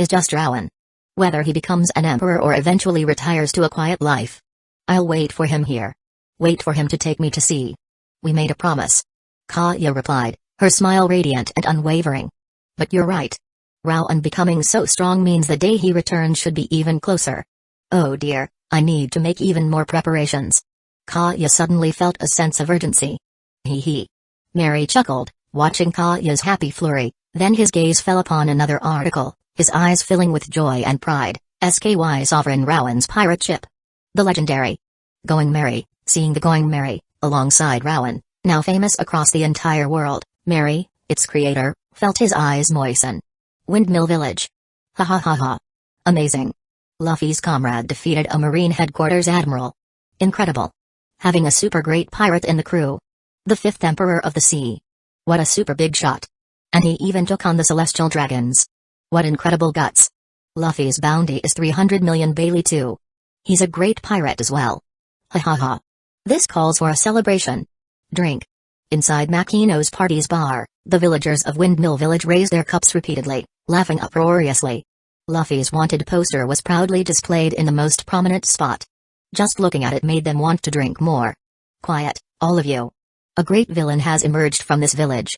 is just Rowan. Whether he becomes an emperor or eventually retires to a quiet life. I'll wait for him here. Wait for him to take me to sea. We made a promise. Kaya replied, her smile radiant and unwavering. But you're right. Rowan becoming so strong means the day he returns should be even closer. Oh dear, I need to make even more preparations. Kaya suddenly felt a sense of urgency. Hee. Mary chuckled, watching Kaya's happy flurry, then his gaze fell upon another article, his eyes filling with joy and pride. SKY Sovereign Rowan's pirate ship. The legendary Going Merry, seeing the Going Merry, alongside Rowan, now famous across the entire world, Merry, its creator, felt his eyes moisten. Windmill Village. Ha ha ha ha. Amazing. Luffy's comrade defeated a Marine Headquarters Admiral. Incredible. Having a super great pirate in the crew. The 5th Emperor of the Sea. What a super big shot. And he even took on the Celestial Dragons. What incredible guts. Luffy's bounty is 300 million Bailey too. He's a great pirate as well. Ha ha ha. This calls for a celebration. Drink. Inside Makino's party's bar, the villagers of Windmill Village raised their cups repeatedly, laughing uproariously. Luffy's wanted poster was proudly displayed in the most prominent spot. Just looking at it made them want to drink more. Quiet, all of you. A great villain has emerged from this village.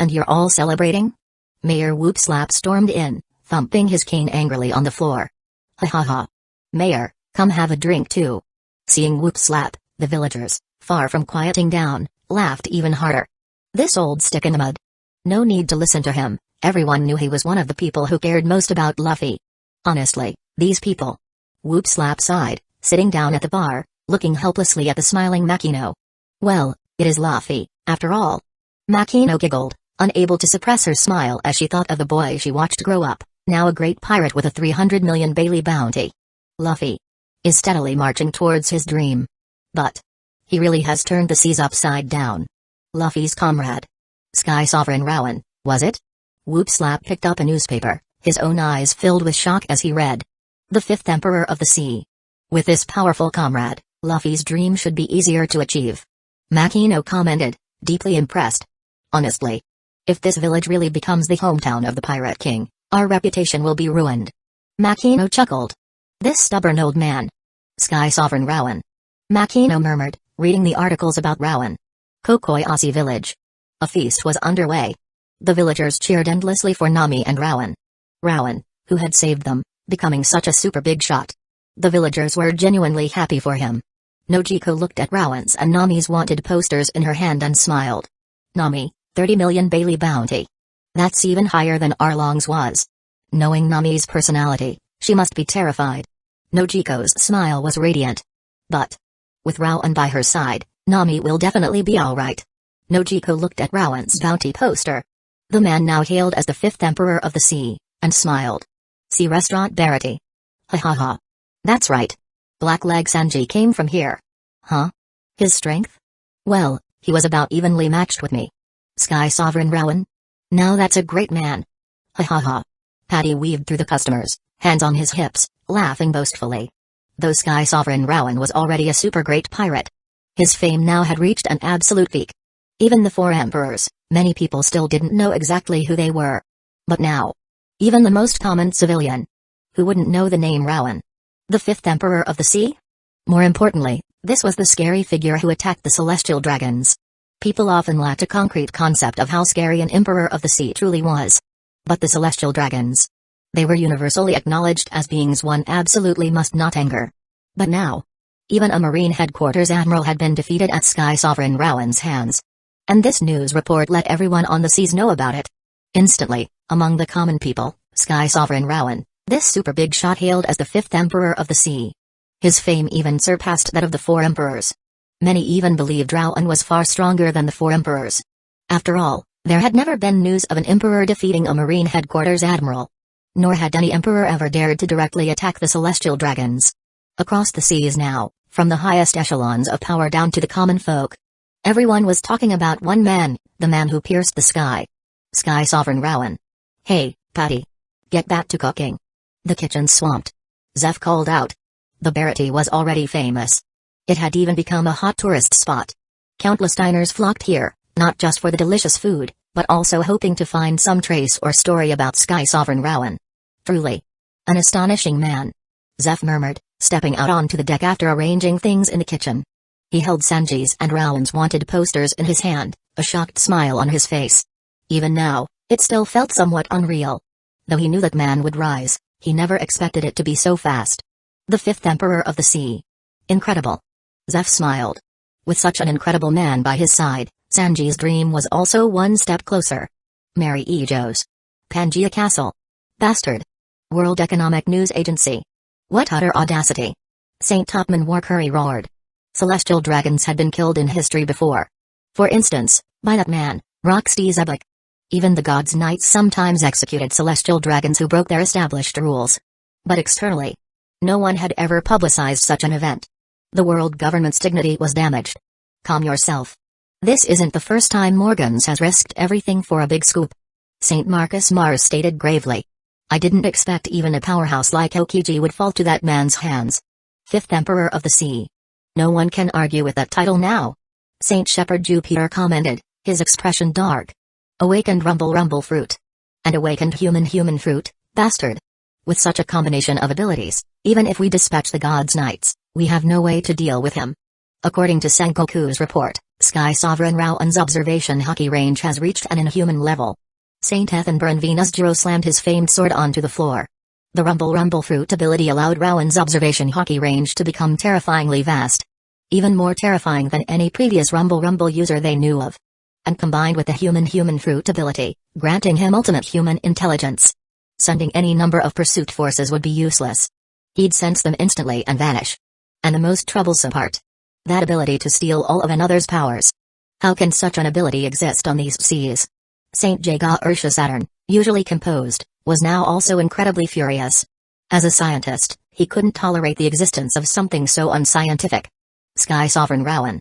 And you're all celebrating? Mayor Whoopslap stormed in, thumping his cane angrily on the floor. Ha ha ha. Mayor, come have a drink too. Seeing Whoopslap, the villagers, far from quieting down, laughed even harder. This old stick in the mud. No need to listen to him, everyone knew he was one of the people who cared most about Luffy. Honestly, these people. Whoopslap sighed, sitting down at the bar, looking helplessly at the smiling Makino. Well, it is Luffy, after all. Makino giggled, unable to suppress her smile as she thought of the boy she watched grow up, now a great pirate with a 300 million Bailey bounty. Luffy is steadily marching towards his dream. But he really has turned the seas upside down. Luffy's comrade. Sky Sovereign Rowan, was it? Whoopslap picked up a newspaper, his own eyes filled with shock as he read. The 5th Emperor of the Sea. With this powerful comrade, Luffy's dream should be easier to achieve. Makino commented, deeply impressed. Honestly, if this village really becomes the hometown of the Pirate King, our reputation will be ruined. Makino chuckled. This stubborn old man. Sky Sovereign Rowan. Makino murmured, reading the articles about Rowan. Kokoyasi Village. A feast was underway. The villagers cheered endlessly for Nami and Rowan. Rowan, who had saved them, becoming such a super big shot. The villagers were genuinely happy for him. Nojiko looked at Rowan's and Nami's wanted posters in her hand and smiled. Nami, 30 million Bailey bounty. That's even higher than Arlong's was. Knowing Nami's personality, she must be terrified. Nojiko's smile was radiant. But with Rowan by her side, Nami will definitely be alright. Nojiko looked at Rowan's bounty poster. The man now hailed as the 5th Emperor of the Sea, and smiled. See Restaurant Barity. Ha ha ha. That's right. Blackleg Sanji came from here. Huh? His strength? Well, he was about evenly matched with me. Sky Sovereign Rowan? Now that's a great man. Ha ha ha. Paddy weaved through the customers, hands on his hips, laughing boastfully. Though Sky Sovereign Rowan was already a super great pirate, his fame now had reached an absolute peak. Even the 4 emperors, many people still didn't know exactly who they were. But now, even the most common civilian, who wouldn't know the name Rowan? The 5th Emperor of the Sea? More importantly, this was the scary figure who attacked the Celestial Dragons. People often lacked a concrete concept of how scary an Emperor of the Sea truly was. But the Celestial Dragons, they were universally acknowledged as beings one absolutely must not anger. But now, even a Marine Headquarters Admiral had been defeated at Sky Sovereign Rowan's hands. And this news report let everyone on the seas know about it. Instantly, among the common people, Sky Sovereign Rowan, this super big shot hailed as the 5th Emperor of the Sea. His fame even surpassed that of the 4 emperors. Many even believed Rowan was far stronger than the 4 emperors. After all, there had never been news of an emperor defeating a Marine Headquarters Admiral. Nor had any emperor ever dared to directly attack the Celestial Dragons. Across the seas now, from the highest echelons of power down to the common folk, everyone was talking about one man, the man who pierced the sky. Sky Sovereign Rowan. Hey, Patty. Get back to cooking. The kitchen's swamped. Zeph called out. The Barity was already famous. It had even become a hot tourist spot. Countless diners flocked here, not just for the delicious food, but also hoping to find some trace or story about Sky Sovereign Rowan. Truly. An astonishing man. Zeph murmured, stepping out onto the deck after arranging things in the kitchen. He held Sanji's and Rowan's wanted posters in his hand, a shocked smile on his face. Even now, it still felt somewhat unreal. Though he knew that man would rise, he never expected it to be so fast. The fifth Emperor of the Sea. Incredible. Zeph smiled. With such an incredible man by his side, Sanji's dream was also one step closer. Mary Ejos. Pangaea Castle. Bastard. World Economic News Agency. What utter audacity. Saint Topman Warcurry roared. Celestial dragons had been killed in history before. For instance, by that man, Roxty Zebek. Even the gods' knights sometimes executed celestial dragons who broke their established rules. But externally, no one had ever publicized such an event. The world government's dignity was damaged. Calm yourself. This isn't the first time Morgans has risked everything for a big scoop. St. Marcus Mars stated gravely. I didn't expect even a powerhouse like Aokiji would fall to that man's hands. Fifth Emperor of the Sea. No one can argue with that title now. Saint Shepherd Jupiter commented, his expression dark. Awakened rumble fruit. And awakened human fruit, bastard. With such a combination of abilities, even if we dispatch the gods' knights, we have no way to deal with him. According to Sengoku's report, Sky Sovereign Rowan's observation hockey range has reached an inhuman level. Saint Ethenburn Venus Jiro slammed his famed sword onto the floor. The rumble fruit ability allowed Rowan's observation hockey range to become terrifyingly vast. Even more terrifying than any previous rumble user they knew of. And combined with the human fruit ability, granting him ultimate human intelligence. Sending any number of pursuit forces would be useless. He'd sense them instantly and vanish. And the most troublesome part. That ability to steal all of another's powers. How can such an ability exist on these seas? Saint Jaga Ursha Saturn, usually composed, was now also incredibly furious. As a scientist, he couldn't tolerate the existence of something so unscientific. Sky Sovereign Rowan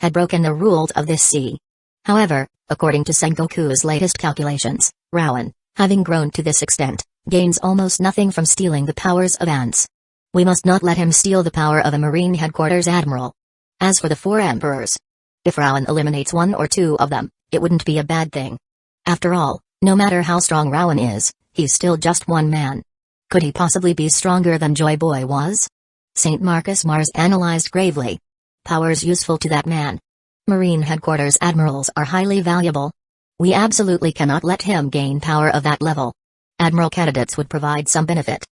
had broken the rules of this sea. However, according to Sengoku's latest calculations, Rowan, having grown to this extent, gains almost nothing from stealing the powers of ants. We must not let him steal the power of a Marine Headquarters Admiral. As for the four emperors, if Rowan eliminates one or two of them, it wouldn't be a bad thing. After all, no matter how strong Rowan is, he's still just one man. Could he possibly be stronger than Joy Boy was? St. Marcus Mars analyzed gravely. Powers useful to that man. Marine Headquarters Admirals are highly valuable. We absolutely cannot let him gain power of that level. Admiral candidates would provide some benefit.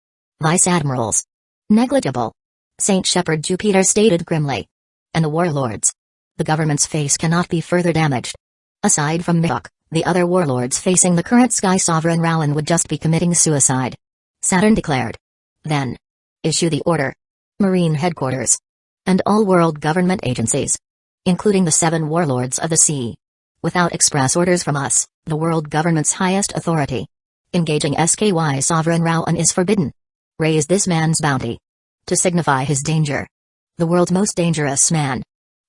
Vice Admirals. Negligible. Saint Shepherd Jupiter stated grimly. And the warlords. The government's face cannot be further damaged. Aside from Mihawk, the other warlords facing the current Sky Sovereign Rowan would just be committing suicide. Saturn declared. Then. Issue the order. Marine Headquarters. And all world government agencies. Including the 7 warlords of the sea. Without express orders from us, the world government's highest authority. Engaging Sky Sovereign Rowan is forbidden. Raise this man's bounty. To signify his danger. The world's most dangerous man.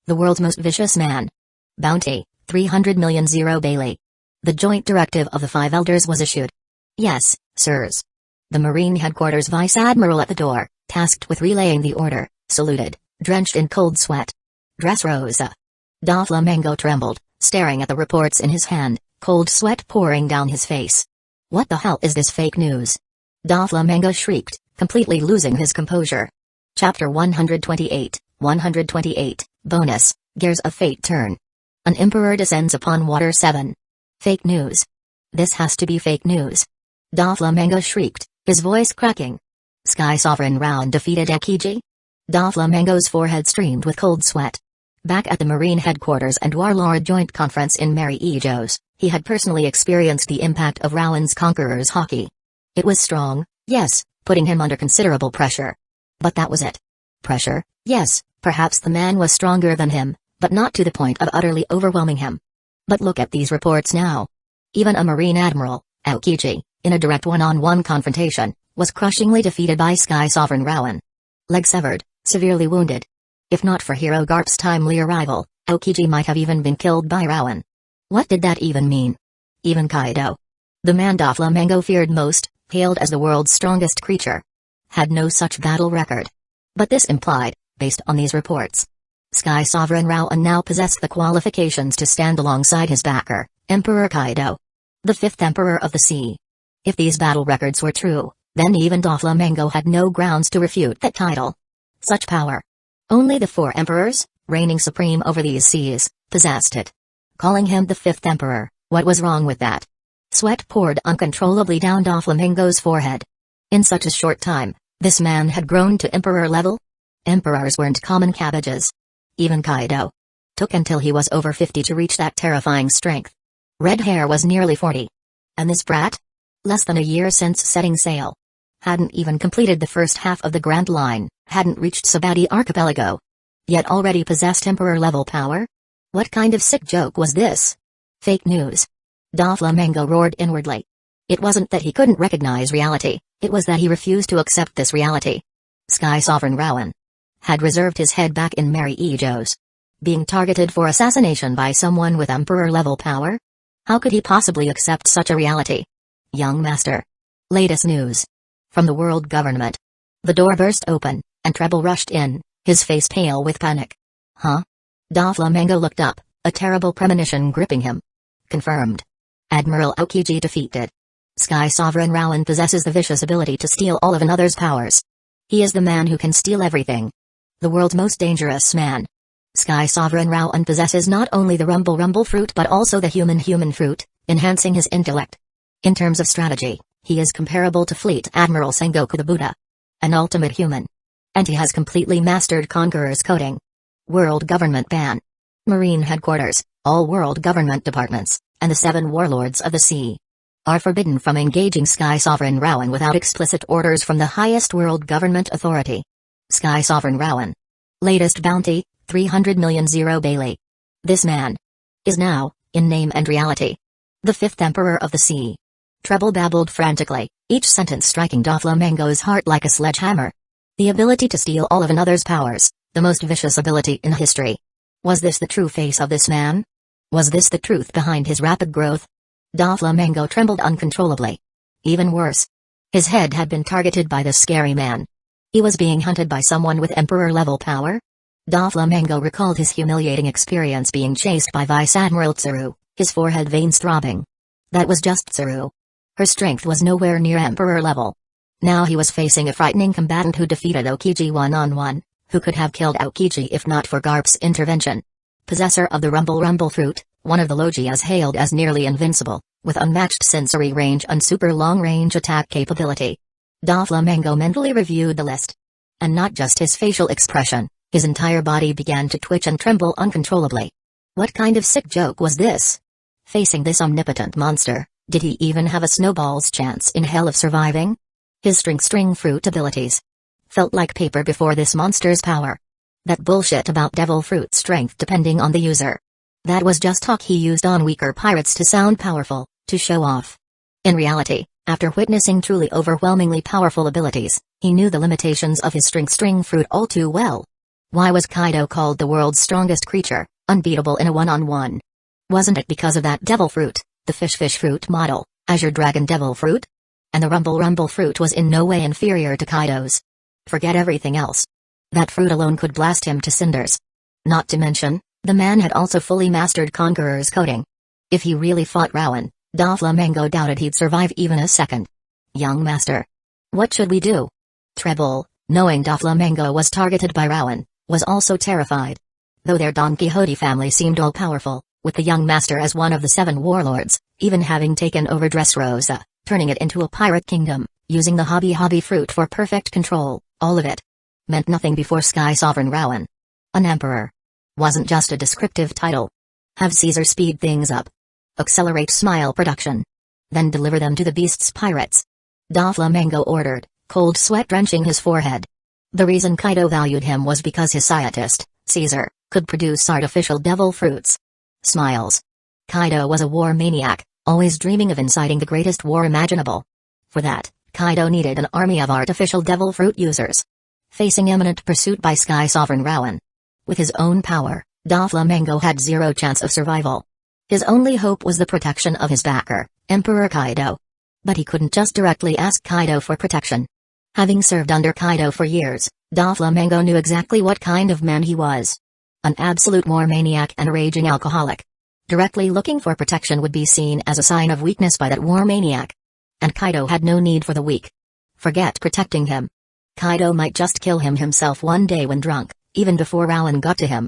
The world's most vicious man. Bounty, 300 million Bailey. The joint directive of the 5 elders was issued. Yes, sirs. The Marine Headquarters Vice Admiral at the door, tasked with relaying the order, saluted, drenched in cold sweat. Dressrosa. Doflamingo trembled, staring at the reports in his hand, cold sweat pouring down his face. What the hell is this fake news? Doflamingo shrieked, completely losing his composure. Chapter 128, Bonus, Gears of Fate turn. An Emperor descends upon Water 7. Fake news. This has to be fake news. Doflamingo shrieked, his voice cracking. Sky Sovereign Rowan defeated Aokiji? Doflamingo's forehead streamed with cold sweat. Back at the Marine Headquarters and Warlord Joint Conference in Mary Ejos, he had personally experienced the impact of Rowan's Conqueror's hockey. It was strong, yes, putting him under considerable pressure. But that was it. Pressure, yes, perhaps the man was stronger than him, but not to the point of utterly overwhelming him. But look at these reports now. Even a Marine Admiral, Aokiji, in a direct one-on-one confrontation, was crushingly defeated by Sky Sovereign Rowan. Leg severed, severely wounded. If not for Hero Garp's timely arrival, Aokiji might have even been killed by Rowan. What did that even mean? Even Kaido, the man Doflamingo feared most, hailed as the world's strongest creature, had no such battle record. But this implied, based on these reports, Sky Sovereign Rowan now possessed the qualifications to stand alongside his backer, Emperor Kaido, the 5th Emperor of the Sea. If these battle records were true, Then even Doflamingo had no grounds to refute that title. Such power. Only the 4 emperors, reigning supreme over these seas, possessed it. Calling him the 5th emperor, what was wrong with that? Sweat poured uncontrollably down Doflamingo's forehead. In such a short time, this man had grown to emperor level? Emperors weren't common cabbages. Even Kaido. Took until he was over 50 to reach that terrifying strength. Red hair was nearly 40. And this brat? Less than a year since setting sail. Hadn't even completed the first half of the Grand Line, hadn't reached Sabati Archipelago. Yet already possessed emperor-level power? What kind of sick joke was this? Fake news. Doflamingo roared inwardly. It wasn't that he couldn't recognize reality, it was that he refused to accept this reality. Sky Sovereign Rowan had reserved his head back in Mary Ejo's. Being targeted for assassination by someone with emperor-level power? How could he possibly accept such a reality? Young master. Latest news. From the world government. The door burst open, and Treble rushed in, his face pale with panic. Huh? Doflamingo looked up, a terrible premonition gripping him. Confirmed. Admiral Aokiji defeated. Sky Sovereign Rowan possesses the vicious ability to steal all of another's powers. He is the man who can steal everything. The world's most dangerous man. Sky Sovereign Rowan possesses not only the Rumble fruit but also the human fruit, enhancing his intellect. In terms of strategy, he is comparable to Fleet Admiral Sengoku the Buddha. An ultimate human. And he has completely mastered Conqueror's coding. World Government Ban. Marine Headquarters, all world government departments, and the 7 warlords of the sea are forbidden from engaging Sky Sovereign Rowan without explicit orders from the highest world government authority. Sky Sovereign Rowan. Latest bounty, 300 million zero Bailey. This man is now, in name and reality, the 5th Emperor of the Sea. Treble babbled frantically, each sentence striking Doflamingo's heart like a sledgehammer. The ability to steal all of another's powers, the most vicious ability in history. Was this the true face of this man? Was this the truth behind his rapid growth? Doflamingo trembled uncontrollably. Even worse. His head had been targeted by this scary man. He was being hunted by someone with emperor-level power? Doflamingo recalled his humiliating experience being chased by Vice Admiral Tsuru, his forehead veins throbbing. That was just Tsuru. Her strength was nowhere near emperor level. Now he was facing a frightening combatant who defeated Aokiji one-on-one, who could have killed Aokiji if not for Garp's intervention. Possessor of the Rumble fruit, one of the Logias hailed as nearly invincible, with unmatched sensory range and super long-range attack capability. Doflamingo mentally reviewed the list. And not just his facial expression, his entire body began to twitch and tremble uncontrollably. What kind of sick joke was this? Facing this omnipotent monster, did he even have a snowball's chance in hell of surviving? His string fruit abilities felt like paper before this monster's power. That bullshit about devil fruit strength depending on the user. That was just talk he used on weaker pirates to sound powerful, to show off. In reality, after witnessing truly overwhelmingly powerful abilities, he knew the limitations of his string fruit all too well. Why was Kaido called the world's strongest creature, unbeatable in a one-on-one? Wasn't it because of that devil fruit, the fish fruit model, Azure Dragon devil fruit? And the Rumble fruit was in no way inferior to Kaido's. Forget everything else. That fruit alone could blast him to cinders. Not to mention, the man had also fully mastered Conqueror's coding. If he really fought Rowan, Doflamingo doubted he'd survive even a second. Young master. What should we do? Treble, knowing Doflamingo was targeted by Rowan, was also terrified. Though their Don Quixote family seemed all-powerful, with the young master as one of the 7 warlords, even having taken over Dressrosa, turning it into a pirate kingdom, using the hobby fruit for perfect control, all of it meant nothing before Sky Sovereign Rowan. An emperor wasn't just a descriptive title. Have Caesar speed things up. Accelerate Smile production. Then deliver them to the beast's pirates. Doflamingo ordered, cold sweat drenching his forehead. The reason Kaido valued him was because his scientist, Caesar, could produce artificial devil fruits. Smiles. Kaido was a war maniac, always dreaming of inciting the greatest war imaginable. For that, Kaido needed an army of artificial devil fruit users. Facing imminent pursuit by Sky Sovereign Rowan. With his own power, Doflamingo had zero chance of survival. His only hope was the protection of his backer, Emperor Kaido. But he couldn't just directly ask Kaido for protection. Having served under Kaido for years, Doflamingo knew exactly what kind of man he was. An absolute war maniac and a raging alcoholic. Directly looking for protection would be seen as a sign of weakness by that war maniac. And Kaido had no need for the weak. Forget protecting him. Kaido might just kill him himself one day when drunk, even before Rowan got to him.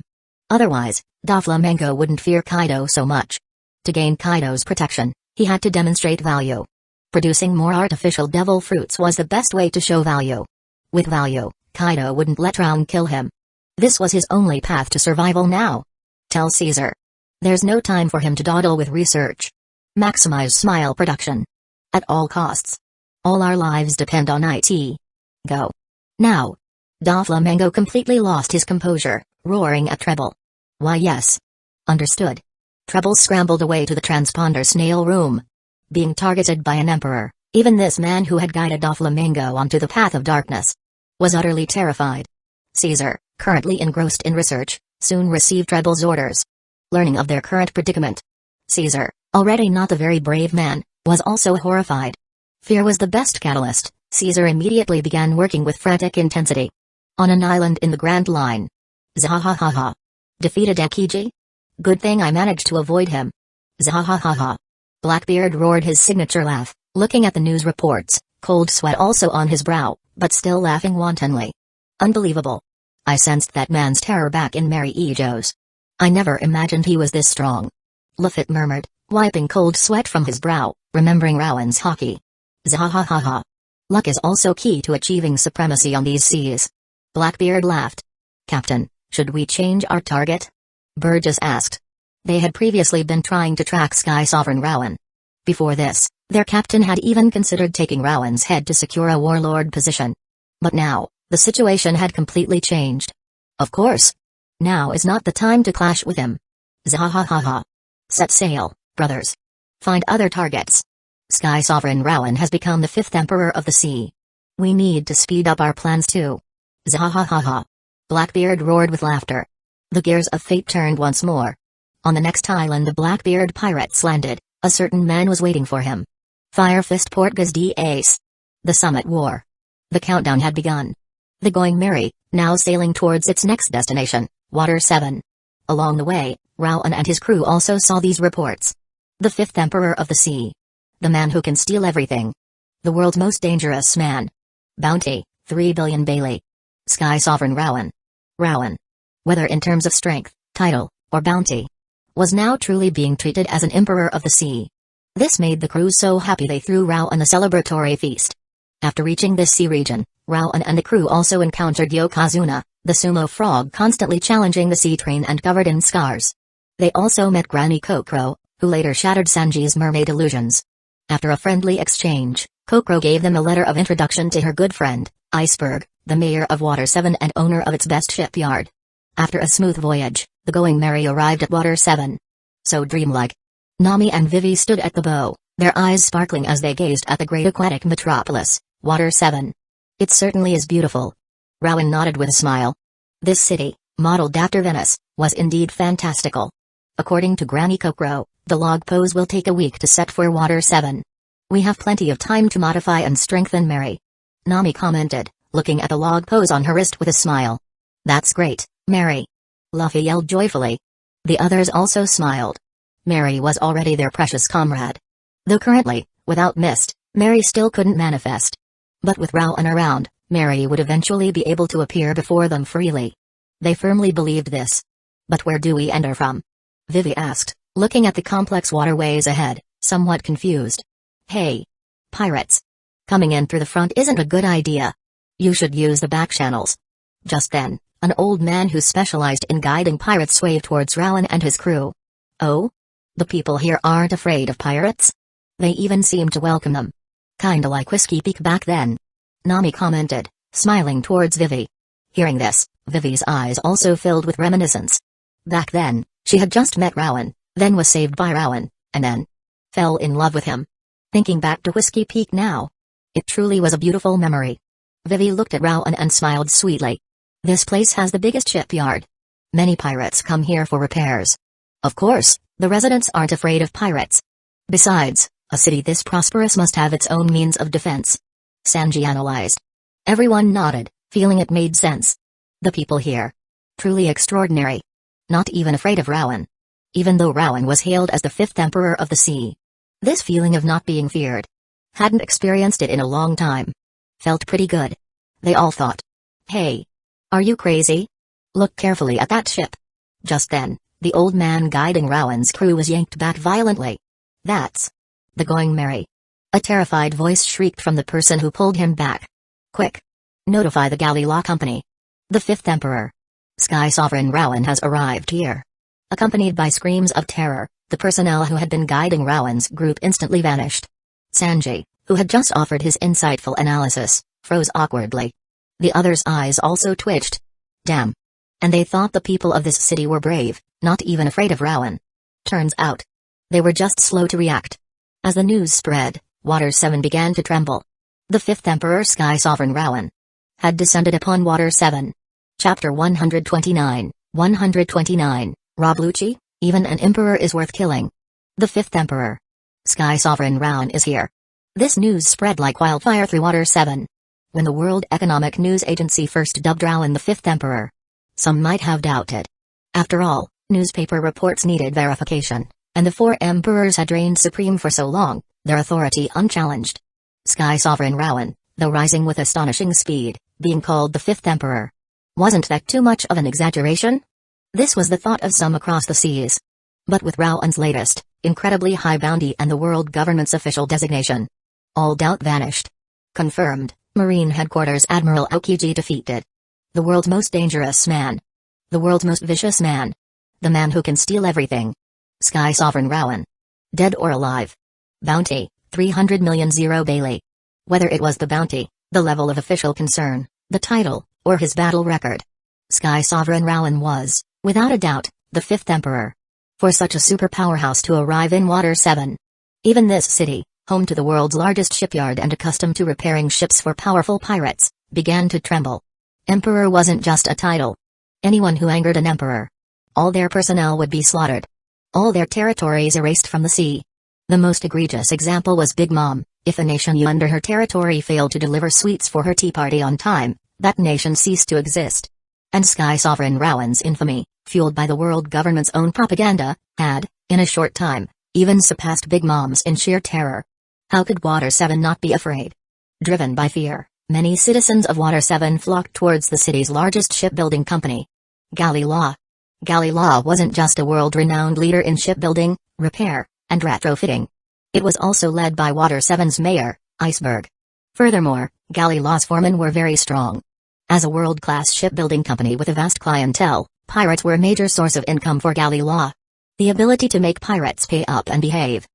Otherwise, Doflamingo wouldn't fear Kaido so much. To gain Kaido's protection, he had to demonstrate value. Producing more artificial devil fruits was the best way to show value. With value, Kaido wouldn't let Rowan kill him. This was his only path to survival now. Tell Caesar. There's no time for him to dawdle with research. Maximize smile production. At all costs. All our lives depend on it. Go. Now. Doflamingo completely lost his composure, roaring at Treble. Why yes. Understood. Treble scrambled away to the transponder snail room. Being targeted by an emperor, even this man who had guided Doflamingo onto the path of darkness, was utterly terrified. Caesar, currently engrossed in research, soon received Treble's orders. Learning of their current predicament, Caesar, already not a very brave man, was also horrified. Fear was the best catalyst. Caesar immediately began working with frantic intensity. On an island in the Grand Line. Zahahaha. Defeated Ekiji? Good thing I managed to avoid him. Zahahaha. Blackbeard roared his signature laugh, looking at the news reports, cold sweat also on his brow, but still laughing wantonly. Unbelievable. I sensed that man's terror back in Mary Ejo's. I never imagined he was this strong. Luffy murmured, wiping cold sweat from his brow, remembering Rowan's hockey. Zahahaha. Luck is also key to achieving supremacy on these seas. Blackbeard laughed. Captain, should we change our target? Burgess asked. They had previously been trying to track Sky Sovereign Rowan. Before this, their captain had even considered taking Rowan's head to secure a warlord position. But now, the situation had completely changed. Of course. Now is not the time to clash with him. Zahahaha. Set sail, brothers. Find other targets. Sky Sovereign Rowan has become the 5th Emperor of the Sea. We need to speed up our plans too. Zahahaha. Blackbeard roared with laughter. The gears of fate turned once more. On the next island the Blackbeard pirates landed, a certain man was waiting for him. Fire Fist Portgas d'Ace. The summit war. The countdown had begun. The Going Merry, now sailing towards its next destination, Water 7. Along the way, Rowan and his crew also saw these reports. The 5th Emperor of the Sea. The man who can steal everything. The world's most dangerous man. Bounty, 3 billion Bailey. Sky Sovereign Rowan. Rowan. Whether in terms of strength, title, or bounty, was now truly being treated as an Emperor of the Sea. This made the crew so happy they threw Rowan a celebratory feast. After reaching this sea region, Rowan and the crew also encountered Yokozuna, the sumo frog constantly challenging the sea train and covered in scars. They also met Granny Kokoro, who later shattered Sanji's mermaid illusions. After a friendly exchange, Kokoro gave them a letter of introduction to her good friend, Iceberg, the mayor of Water 7 and owner of its best shipyard. After a smooth voyage, the Going Merry arrived at Water 7. So dreamlike. Nami and Vivi stood at the bow, their eyes sparkling as they gazed at the great aquatic metropolis, Water 7. It certainly is beautiful. Rowan nodded with a smile. This city, modeled after Venice, was indeed fantastical. According to Granny Kokoro, the log pose will take a week to set for Water 7. We have plenty of time to modify and strengthen Mary. Nami commented, looking at the log pose on her wrist with a smile. That's great, Mary. Luffy yelled joyfully. The others also smiled. Mary was already their precious comrade. Though currently, without Mist, Mary still couldn't manifest. But with Rowan around, Mary would eventually be able to appear before them freely. They firmly believed this. But where do we enter from? Vivi asked, looking at the complex waterways ahead, somewhat confused. Hey! Pirates! Coming in through the front isn't a good idea. You should use the back channels. Just then, an old man who specialized in guiding pirates swayed towards Rowan and his crew. Oh? The people here aren't afraid of pirates? They even seem to welcome them. Kinda like Whiskey Peak back then. Nami commented, smiling towards Vivi. Hearing this, Vivi's eyes also filled with reminiscence. Back then, she had just met Rowan, then was saved by Rowan, and then fell in love with him. Thinking back to Whiskey Peak now, it truly was a beautiful memory. Vivi looked at Rowan and smiled sweetly. This place has the biggest shipyard. Many pirates come here for repairs. Of course, the residents aren't afraid of pirates. Besides, a city this prosperous must have its own means of defense. Sanji analyzed. Everyone nodded, feeling it made sense. The people here. Truly extraordinary. Not even afraid of Rowan. Even though Rowan was hailed as the 5th Emperor of the Sea. This feeling of not being feared. Hadn't experienced it in a long time. Felt pretty good. They all thought. Hey. Are you crazy? Look carefully at that ship. Just then, the old man guiding Rowan's crew was yanked back violently. That's the Going Merry. A terrified voice shrieked from the person who pulled him back. Quick. Notify the Galley Law Company. The Fifth Emperor. Sky Sovereign Rowan has arrived here. Accompanied by screams of terror, the personnel who had been guiding Rowan's group instantly vanished. Sanji, who had just offered his insightful analysis, froze awkwardly. The others' eyes also twitched. Damn. And they thought the people of this city were brave, not even afraid of Rowan. Turns out, they were just slow to react. As the news spread, Water 7 began to tremble. The Fifth Emperor Sky Sovereign Rowan had descended upon Water 7. Chapter 129, 129, Rob Lucci, even an emperor is worth killing. The Fifth Emperor Sky Sovereign Rowan is here. This news spread like wildfire through Water 7. When the World Economic News Agency first dubbed Rowan the Fifth Emperor, some might have doubted. After all, newspaper reports needed verification, and the four emperors had reigned supreme for so long, their authority unchallenged. Sky Sovereign Rowan, though rising with astonishing speed, being called the Fifth Emperor. Wasn't that too much of an exaggeration? This was the thought of some across the seas. But with Rowan's latest, incredibly high bounty and the world government's official designation, all doubt vanished. Confirmed, Marine Headquarters Admiral Aokiji defeated. The world's most dangerous man. The world's most vicious man. The man who can steal everything. Sky Sovereign Rowan. Dead or alive. Bounty, 300 million zero Bailey. Whether it was the bounty, the level of official concern, the title, or his battle record, Sky Sovereign Rowan was, without a doubt, the Fifth Emperor. For such a super powerhouse to arrive in Water 7. Even this city, home to the world's largest shipyard and accustomed to repairing ships for powerful pirates, began to tremble. Emperor wasn't just a title. Anyone who angered an emperor, all their personnel would be slaughtered. All their territories erased from the sea. The most egregious example was Big Mom. If a nation under her territory failed to deliver sweets for her tea party on time, that nation ceased to exist. And Sky Sovereign Rowan's infamy, fueled by the world government's own propaganda, had, in a short time, even surpassed Big Mom's in sheer terror. How could Water 7 not be afraid? Driven by fear, many citizens of Water 7 flocked towards the city's largest shipbuilding company. Galley Law. Galley Law wasn't just a world-renowned leader in shipbuilding, repair, and retrofitting. It was also led by Water 7's mayor, Iceberg. Furthermore, Galley Law's foremen were very strong. As a world-class shipbuilding company with a vast clientele, pirates were a major source of income for Galley Law. The ability to make pirates pay up and behave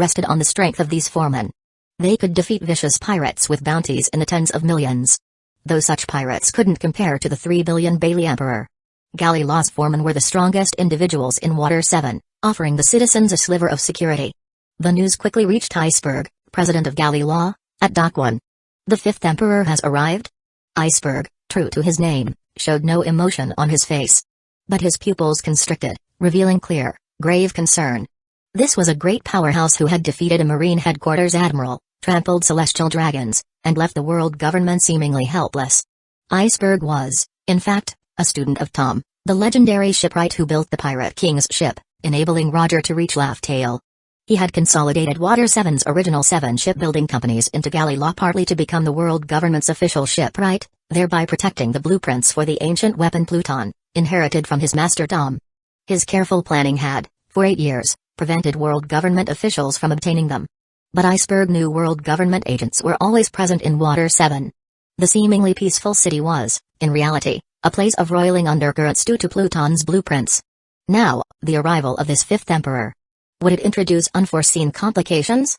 rested on the strength of these foremen. They could defeat vicious pirates with bounties in the tens of millions. Though such pirates couldn't compare to the 3 billion Bailey Emperor. Galley Law's foremen were the strongest individuals in Water 7, offering the citizens a sliver of security. The news quickly reached Iceberg, president of Galley Law, at Dock 1. The Fifth Emperor has arrived? Iceberg, true to his name, showed no emotion on his face. But his pupils constricted, revealing clear, grave concern. This was a great powerhouse who had defeated a Marine Headquarters Admiral, trampled celestial dragons, and left the world government seemingly helpless. Iceberg was, in fact, a student of Tom, the legendary shipwright who built the Pirate King's ship, enabling Roger to reach Laugh Tale. He had consolidated Water 7's original 7 shipbuilding companies into Galley Law partly to become the world government's official shipwright, thereby protecting the blueprints for the ancient weapon Pluton, inherited from his master Tom. His careful planning had, for 8 years, prevented world government officials from obtaining them. But Iceberg knew world government agents were always present in Water 7. The seemingly peaceful city was, in reality, a place of roiling undercurrents due to Pluton's blueprints. Now, the arrival of this Fifth Emperor. Would it introduce unforeseen complications?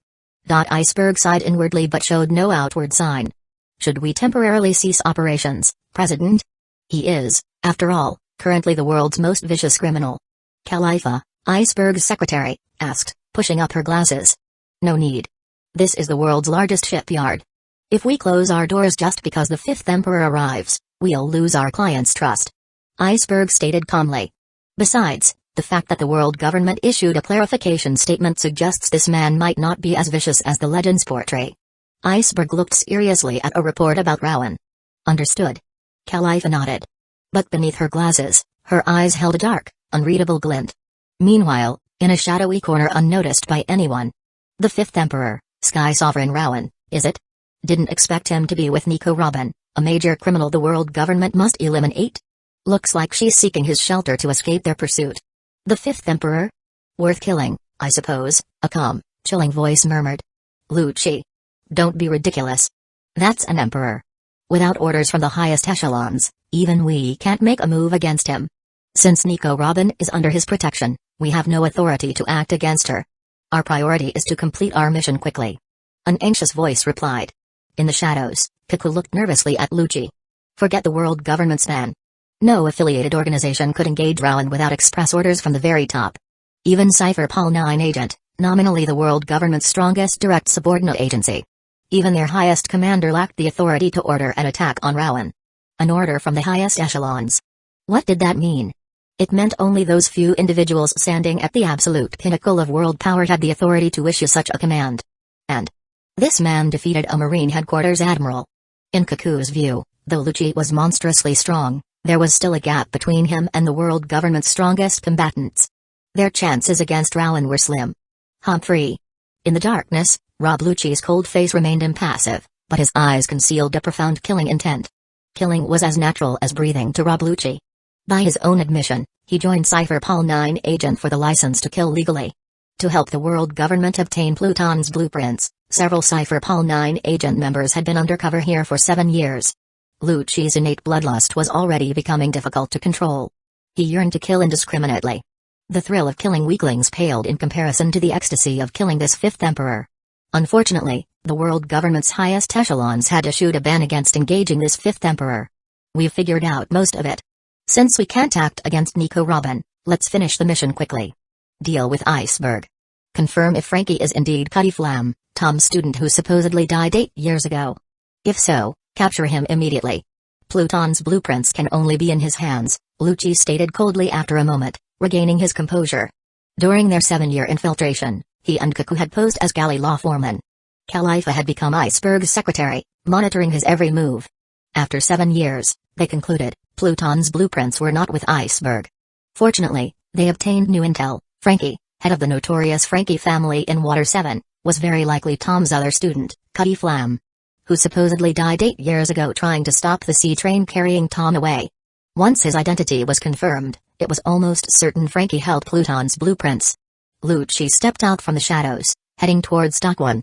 Iceberg sighed inwardly but showed no outward sign. Should we temporarily cease operations, President? He is, after all, currently the world's most vicious criminal. Khalifa, Iceberg's secretary, asked, pushing up her glasses. No need. This is the world's largest shipyard. If we close our doors just because the Fifth Emperor arrives, we'll lose our clients' trust. Iceberg stated calmly. Besides, the fact that the world government issued a clarification statement suggests this man might not be as vicious as the legends portray. Iceberg looked seriously at a report about Rowan. Understood. Khalifa nodded. But beneath her glasses, her eyes held a dark, unreadable glint. Meanwhile, in a shadowy corner unnoticed by anyone. The Fifth Emperor, Sky Sovereign Rowan, is it? Didn't expect him to be with Nico Robin, a major criminal the world government must eliminate? Looks like she's seeking his shelter to escape their pursuit. The fifth emperor? Worth killing, I suppose, a calm, chilling voice murmured. Lucci. Don't be ridiculous. That's an emperor. Without orders from the highest echelons, even we can't make a move against him. Since Nico Robin is under his protection, we have no authority to act against her. Our priority is to complete our mission quickly. An anxious voice replied. In the shadows, Kiku looked nervously at Lucci. Forget the world government's ban. No affiliated organization could engage Rowan without express orders from the very top. Even Cypher Pol 9 agent, nominally the world government's strongest direct subordinate agency. Even their highest commander lacked the authority to order an attack on Rowan. An order from the highest echelons. What did that mean? It meant only those few individuals standing at the absolute pinnacle of world power had the authority to issue such a command. And this man defeated a Marine headquarters admiral. In Kiku's view, though Lucci was monstrously strong, there was still a gap between him and the world government's strongest combatants. Their chances against Rowan were slim. Humphrey. In the darkness, Rob Lucci's cold face remained impassive, but his eyes concealed a profound killing intent. Killing was as natural as breathing to Rob Lucci. By his own admission, he joined Cypher Pol 9 agent for the license to kill legally. To help the world government obtain Pluton's blueprints, several Cypher Pol 9 agent members had been undercover here for 7 years. Lucci's innate bloodlust was already becoming difficult to control. He yearned to kill indiscriminately. The thrill of killing weaklings paled in comparison to the ecstasy of killing this fifth emperor. Unfortunately, the world government's highest echelons had issued a ban against engaging this fifth emperor. We've figured out most of it. Since we can't act against Nico Robin, let's finish the mission quickly. Deal with Iceberg. Confirm if Frankie is indeed Cutty Flam, Tom's student who supposedly died 8 years ago. If so, capture him immediately. Pluton's blueprints can only be in his hands, Lucci stated coldly after a moment, regaining his composure. During their 7-year infiltration, he and Kiku had posed as galley law foremen. Khalifa had become Iceberg's secretary, monitoring his every move. After 7 years, they concluded, Pluton's blueprints were not with Iceberg. Fortunately, they obtained new intel. Frankie, head of the notorious Frankie family in Water 7, was very likely Tom's other student, Cutty Flam, who supposedly died 8 years ago trying to stop the sea train carrying Tom away. Once his identity was confirmed, it was almost certain Frankie held Pluton's blueprints. Lucci stepped out from the shadows, heading towards Stock 1.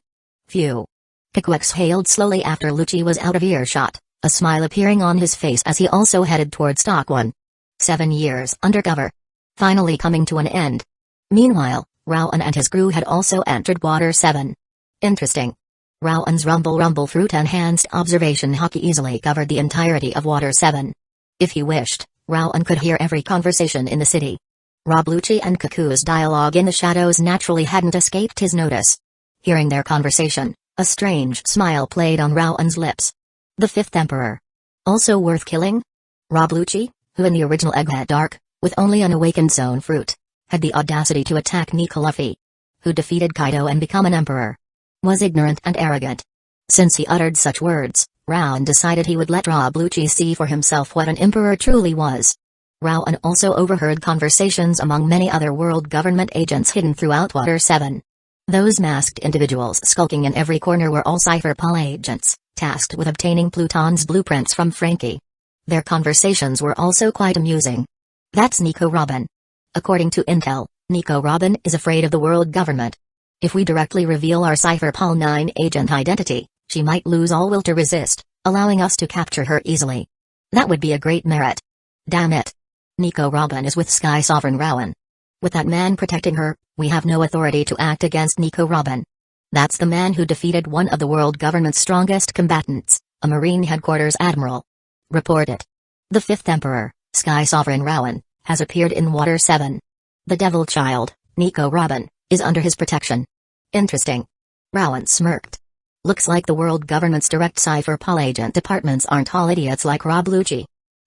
Phew. Kiku exhaled slowly after Lucci was out of earshot, a smile appearing on his face as he also headed towards Stock 1. 7 years undercover. Finally coming to an end. Meanwhile, Rowan and his crew had also entered Water 7. Interesting. Rowan's rumble fruit-enhanced observation hockey easily covered the entirety of Water 7. If he wished, Rowan could hear every conversation in the city. Rob Lucci and Kiku's dialogue in the shadows naturally hadn't escaped his notice. Hearing their conversation, a strange smile played on Rowan's lips. The fifth emperor. Also worth killing? Rob Lucci, who in the original Egghead arc, with only an awakened zone fruit, had the audacity to attack Nico Luffy, who defeated Kaido and become an emperor, was ignorant and arrogant. Since he uttered such words, Rowan decided he would let Rob Lucci see for himself what an emperor truly was. Rowan also overheard conversations among many other world government agents hidden throughout Water 7. Those masked individuals skulking in every corner were all Cypher Pol agents, tasked with obtaining Pluton's blueprints from Frankie. Their conversations were also quite amusing. That's Nico Robin. According to intel, Nico Robin is afraid of the world government. If we directly reveal our Cypher Pol 9 agent identity, she might lose all will to resist, allowing us to capture her easily. That would be a great merit. Damn it. Nico Robin is with Sky Sovereign Rowan. With that man protecting her, we have no authority to act against Nico Robin. That's the man who defeated one of the world government's strongest combatants, a Marine headquarters admiral. Report it. The fifth emperor, Sky Sovereign Rowan, has appeared in Water 7. The devil child, Nico Robin, is under his protection. Interesting. Rowan smirked. Looks like the world government's direct Cypher Pol agent departments aren't all idiots like Rob Lucci.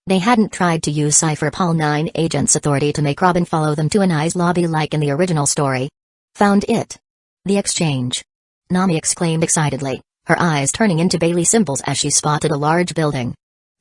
They hadn't tried to use Cypher Pol 9 agents' authority to make Robin follow them to an Ice lobby like in the original story. Found it. The exchange. Nami exclaimed excitedly, her eyes turning into Bailey symbols as she spotted a large building.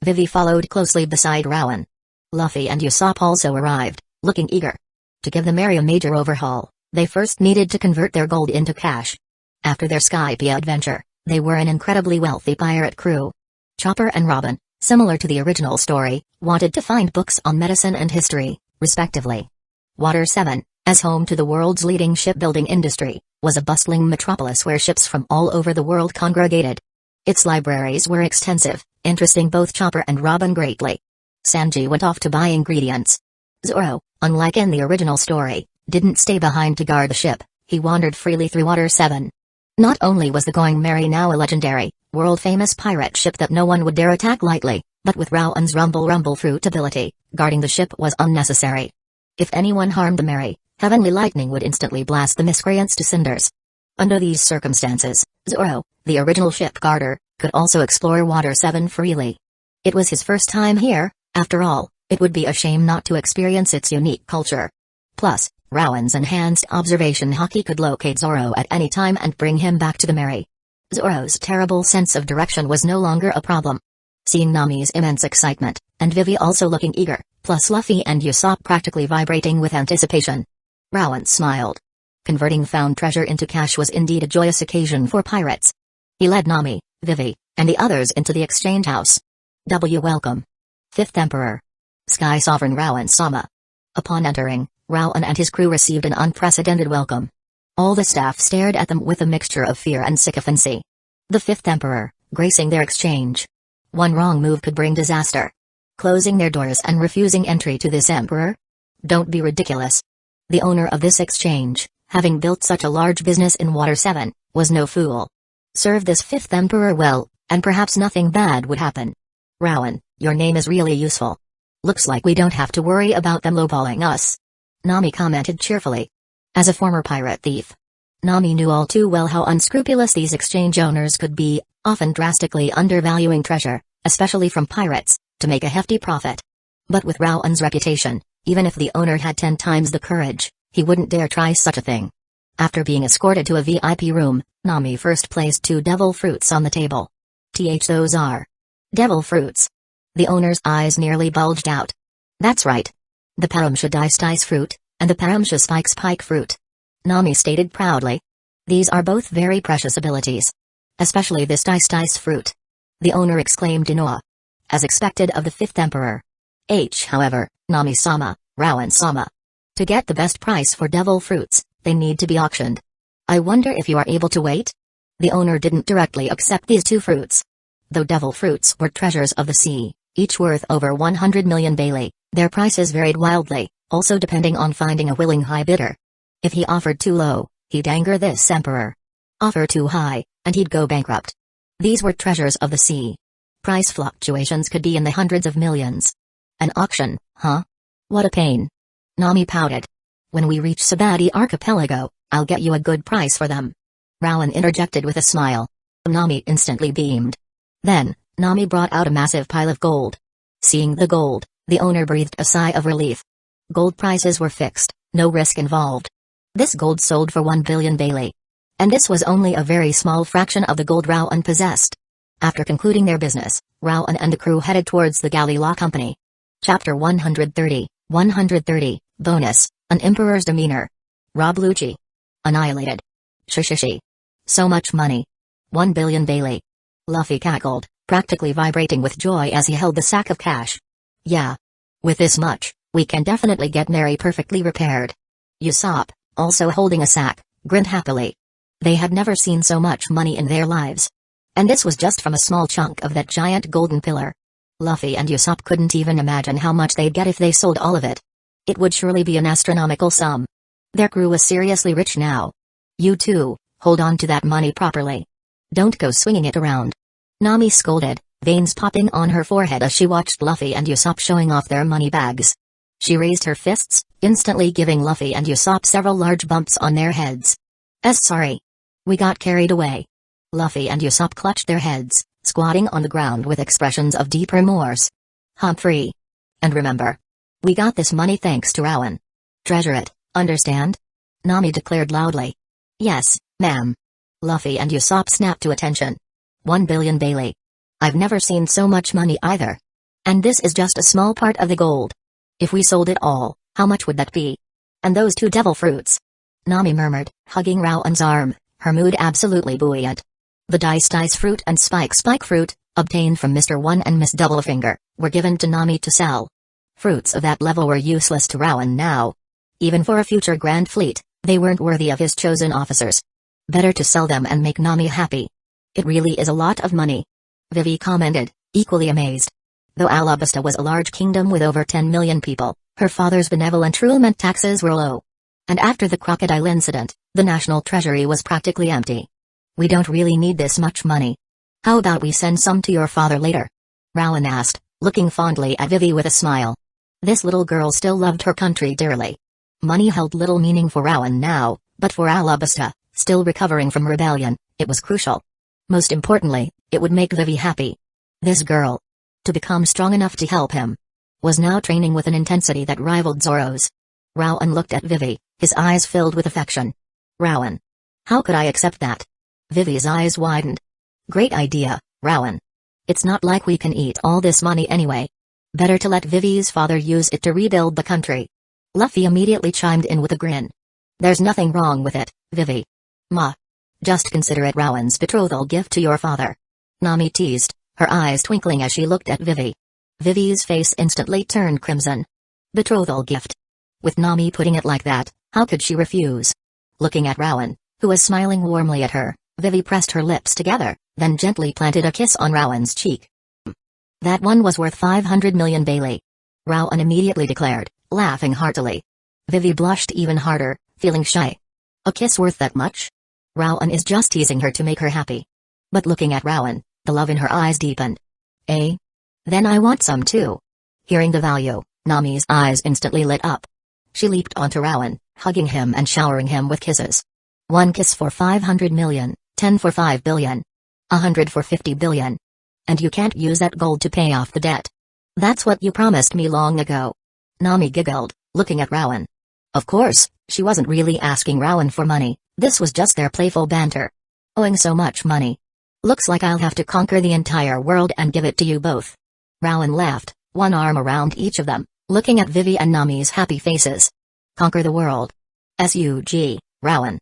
Vivi followed closely beside Rowan. Luffy and Usopp also arrived, looking eager. To give the area a major overhaul, they first needed to convert their gold into cash. After their Skypiea adventure, They were an incredibly wealthy pirate crew. Chopper and Robin, similar to the original story, wanted to find books on medicine and history, respectively. Water 7, as home to the world's leading shipbuilding industry, was a bustling metropolis where ships from all over the world congregated. Its libraries were extensive, interesting both Chopper and Robin greatly. Sanji went off to buy ingredients. Zoro, unlike in the original story, didn't stay behind to guard the ship. He wandered freely through Water 7. Not only was the Going Merry now a legendary, world-famous pirate ship that no one would dare attack lightly, but with Rowan's rumble fruit ability, guarding the ship was unnecessary. If anyone harmed the Merry, heavenly lightning would instantly blast the miscreants to cinders. Under these circumstances, Zoro, the original ship guarder, could also explore Water 7 freely. It was his first time here, after all, it would be a shame not to experience its unique culture. Plus, Rowan's enhanced observation haki could locate Zoro at any time and bring him back to the Merry. Zoro's terrible sense of direction was no longer a problem. Seeing Nami's immense excitement, and Vivi also looking eager, plus Luffy and Usopp practically vibrating with anticipation, Rowan smiled. Converting found treasure into cash was indeed a joyous occasion for pirates. He led Nami, Vivi, and the others into the exchange house. Welcome. Fifth Emperor. Sky Sovereign Rowan-sama. Upon entering, Rowan and his crew received an unprecedented welcome. All the staff stared at them with a mixture of fear and sycophancy. The Fifth Emperor, gracing their exchange. One wrong move could bring disaster. Closing their doors and refusing entry to this emperor? Don't be ridiculous. The owner of this exchange, having built such a large business in Water 7, was no fool. Serve this Fifth Emperor well, and perhaps nothing bad would happen. Rowan, your name is really useful. Looks like we don't have to worry about them lowballing us. Nami commented cheerfully. As a former pirate thief, Nami knew all too well how unscrupulous these exchange owners could be, often drastically undervaluing treasure, especially from pirates, to make a hefty profit. But with Rowan's reputation, even if the owner had 10 times the courage, he wouldn't dare try such a thing. After being escorted to a VIP room, Nami first placed 2 devil fruits on the table. Those are devil fruits. The owner's eyes nearly bulged out. That's right. The Paramsha dice fruit, and the Paramsha spike fruit. Nami stated proudly. These are both very precious abilities. Especially this dice fruit. The owner exclaimed in awe. As expected of the Fifth Emperor. However, Nami-sama, Rowan-sama. To get the best price for devil fruits, they need to be auctioned. I wonder if you are able to wait? The owner didn't directly accept these 2 fruits. Though devil fruits were treasures of the sea, each worth over 100 million Bailey, their prices varied wildly, also depending on finding a willing high bidder. If he offered too low, he'd anger this emperor. Offer too high, and he'd go bankrupt. These were treasures of the sea. Price fluctuations could be in the hundreds of millions. An auction, huh? What a pain. Nami pouted. When we reach Sabati Archipelago, I'll get you a good price for them. Rowan interjected with a smile. Nami instantly beamed. Then, Nami brought out a massive pile of gold. Seeing the gold, the owner breathed a sigh of relief. Gold prices were fixed, no risk involved. This gold sold for 1 billion Bailey. And this was only a very small fraction of the gold Rowan possessed. After concluding their business, Rowan and the crew headed towards the Galley Law Company. Chapter 130, Bonus, An Emperor's Demeanor. Rob Lucci. Annihilated. Shishishi. So much money. 1 billion Bailey. Luffy cackled, practically vibrating with joy as he held the sack of cash. Yeah. With this much, we can definitely get Merry perfectly repaired. Usopp, also holding a sack, grinned happily. They had never seen so much money in their lives. And this was just from a small chunk of that giant golden pillar. Luffy and Usopp couldn't even imagine how much they'd get if they sold all of it. It would surely be an astronomical sum. Their crew was seriously rich now. You too, hold on to that money properly. Don't go swinging it around. Nami scolded, veins popping on her forehead as she watched Luffy and Usopp showing off their money bags. She raised her fists, instantly giving Luffy and Usopp several large bumps on their heads. Sorry. We got carried away. Luffy and Usopp clutched their heads, squatting on the ground with expressions of deep remorse. Humphrey. And remember. We got this money thanks to Rowan. Treasure it, understand? Nami declared loudly. Yes, ma'am. Luffy and Usopp snapped to attention. 1 billion Bailey. I've never seen so much money either. And this is just a small part of the gold. If we sold it all, how much would that be? And those 2 devil fruits. Nami murmured, hugging Rowan's arm, her mood absolutely buoyant. The diced ice fruit and spike fruit, obtained from Mr. One and Miss Doublefinger, were given to Nami to sell. Fruits of that level were useless to Rowan now. Even for a future Grand Fleet, they weren't worthy of his chosen officers. Better to sell them and make Nami happy. It really is a lot of money. Vivi commented, equally amazed. Though Alabasta was a large kingdom with over 10 million people, her father's benevolent rule meant taxes were low. And after the crocodile incident, the national treasury was practically empty. We don't really need this much money. How about we send some to your father later? Rowan asked, looking fondly at Vivi with a smile. This little girl still loved her country dearly. Money held little meaning for Rowan now, but for Alabasta, still recovering from rebellion, it was crucial. Most importantly, it would make Vivi happy. This girl, to become strong enough to help him, was now training with an intensity that rivaled Zoro's. Rowan looked at Vivi, his eyes filled with affection. Rowan. How could I accept that? Vivi's eyes widened. Great idea, Rowan. It's not like we can eat all this money anyway. Better to let Vivi's father use it to rebuild the country. Luffy immediately chimed in with a grin. There's nothing wrong with it, Vivi. Ma. Just consider it Rowan's betrothal gift to your father. Nami teased, her eyes twinkling as she looked at Vivi. Vivi's face instantly turned crimson. Betrothal gift. With Nami putting it like that, how could she refuse? Looking at Rowan, who was smiling warmly at her, Vivi pressed her lips together, then gently planted a kiss on Rowan's cheek. That one was worth 500 million Bailey. Rowan immediately declared, laughing heartily. Vivi blushed even harder, feeling shy. A kiss worth that much? Rowan is just teasing her to make her happy. But looking at Rowan, the love in her eyes deepened. Eh? Then I want some too. Hearing the value, Nami's eyes instantly lit up. She leaped onto Rowan, hugging him and showering him with kisses. 1 kiss for 500 million, 10 for 5 billion. 100 for 50 billion. And you can't use that gold to pay off the debt. That's what you promised me long ago. Nami giggled, looking at Rowan. Of course, she wasn't really asking Rowan for money, this was just their playful banter. Owing so much money. Looks like I'll have to conquer the entire world and give it to you both. Rowan laughed, one arm around each of them, looking at Vivi and Nami's happy faces. Conquer the world. S.U.G., Rowan.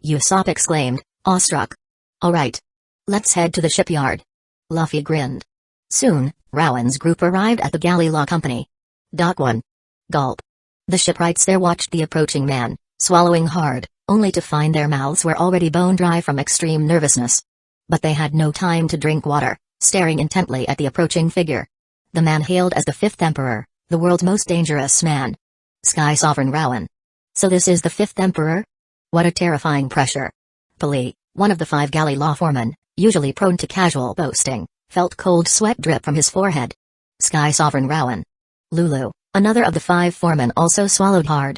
Usopp exclaimed, awestruck. Alright. Let's head to the shipyard. Luffy grinned. Soon, Rowan's group arrived at the Galley Law Company. Dock 1. Gulp. The shipwrights there watched the approaching man, swallowing hard, only to find their mouths were already bone dry from extreme nervousness. But they had no time to drink water, staring intently at the approaching figure. The man hailed as the 5th Emperor, the world's most dangerous man. Sky Sovereign Rowan. So this is the 5th Emperor? What a terrifying pressure. Pali, one of the 5 galley law foremen, usually prone to casual boasting, felt cold sweat drip from his forehead. Sky Sovereign Rowan. Lulu, another of the 5 foremen, also swallowed hard.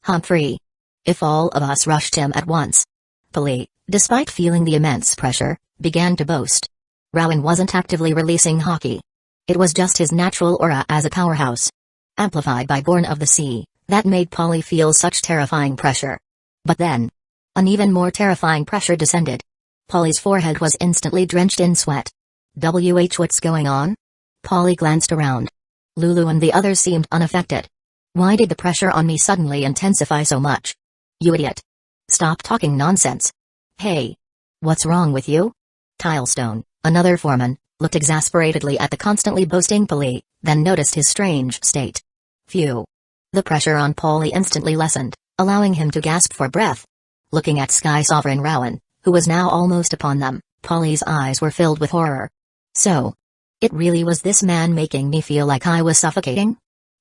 Humphrey. If all of us rushed him at once. Pali, despite feeling the immense pressure, began to boast. Rowan wasn't actively releasing haki. It was just his natural aura as a powerhouse. Amplified by Born of the Sea, that made Polly feel such terrifying pressure. But then, an even more terrifying pressure descended. Polly's forehead was instantly drenched in sweat. What's going on? Polly glanced around. Lulu and the others seemed unaffected. Why did the pressure on me suddenly intensify so much? You idiot. Stop talking nonsense. Hey. What's wrong with you? Tilestone, another foreman, looked exasperatedly at the constantly boasting Polly, then noticed his strange state. Phew. The pressure on Polly instantly lessened, allowing him to gasp for breath. Looking at Sky Sovereign Rowan, who was now almost upon them, Polly's eyes were filled with horror. So, it really was this man making me feel like I was suffocating?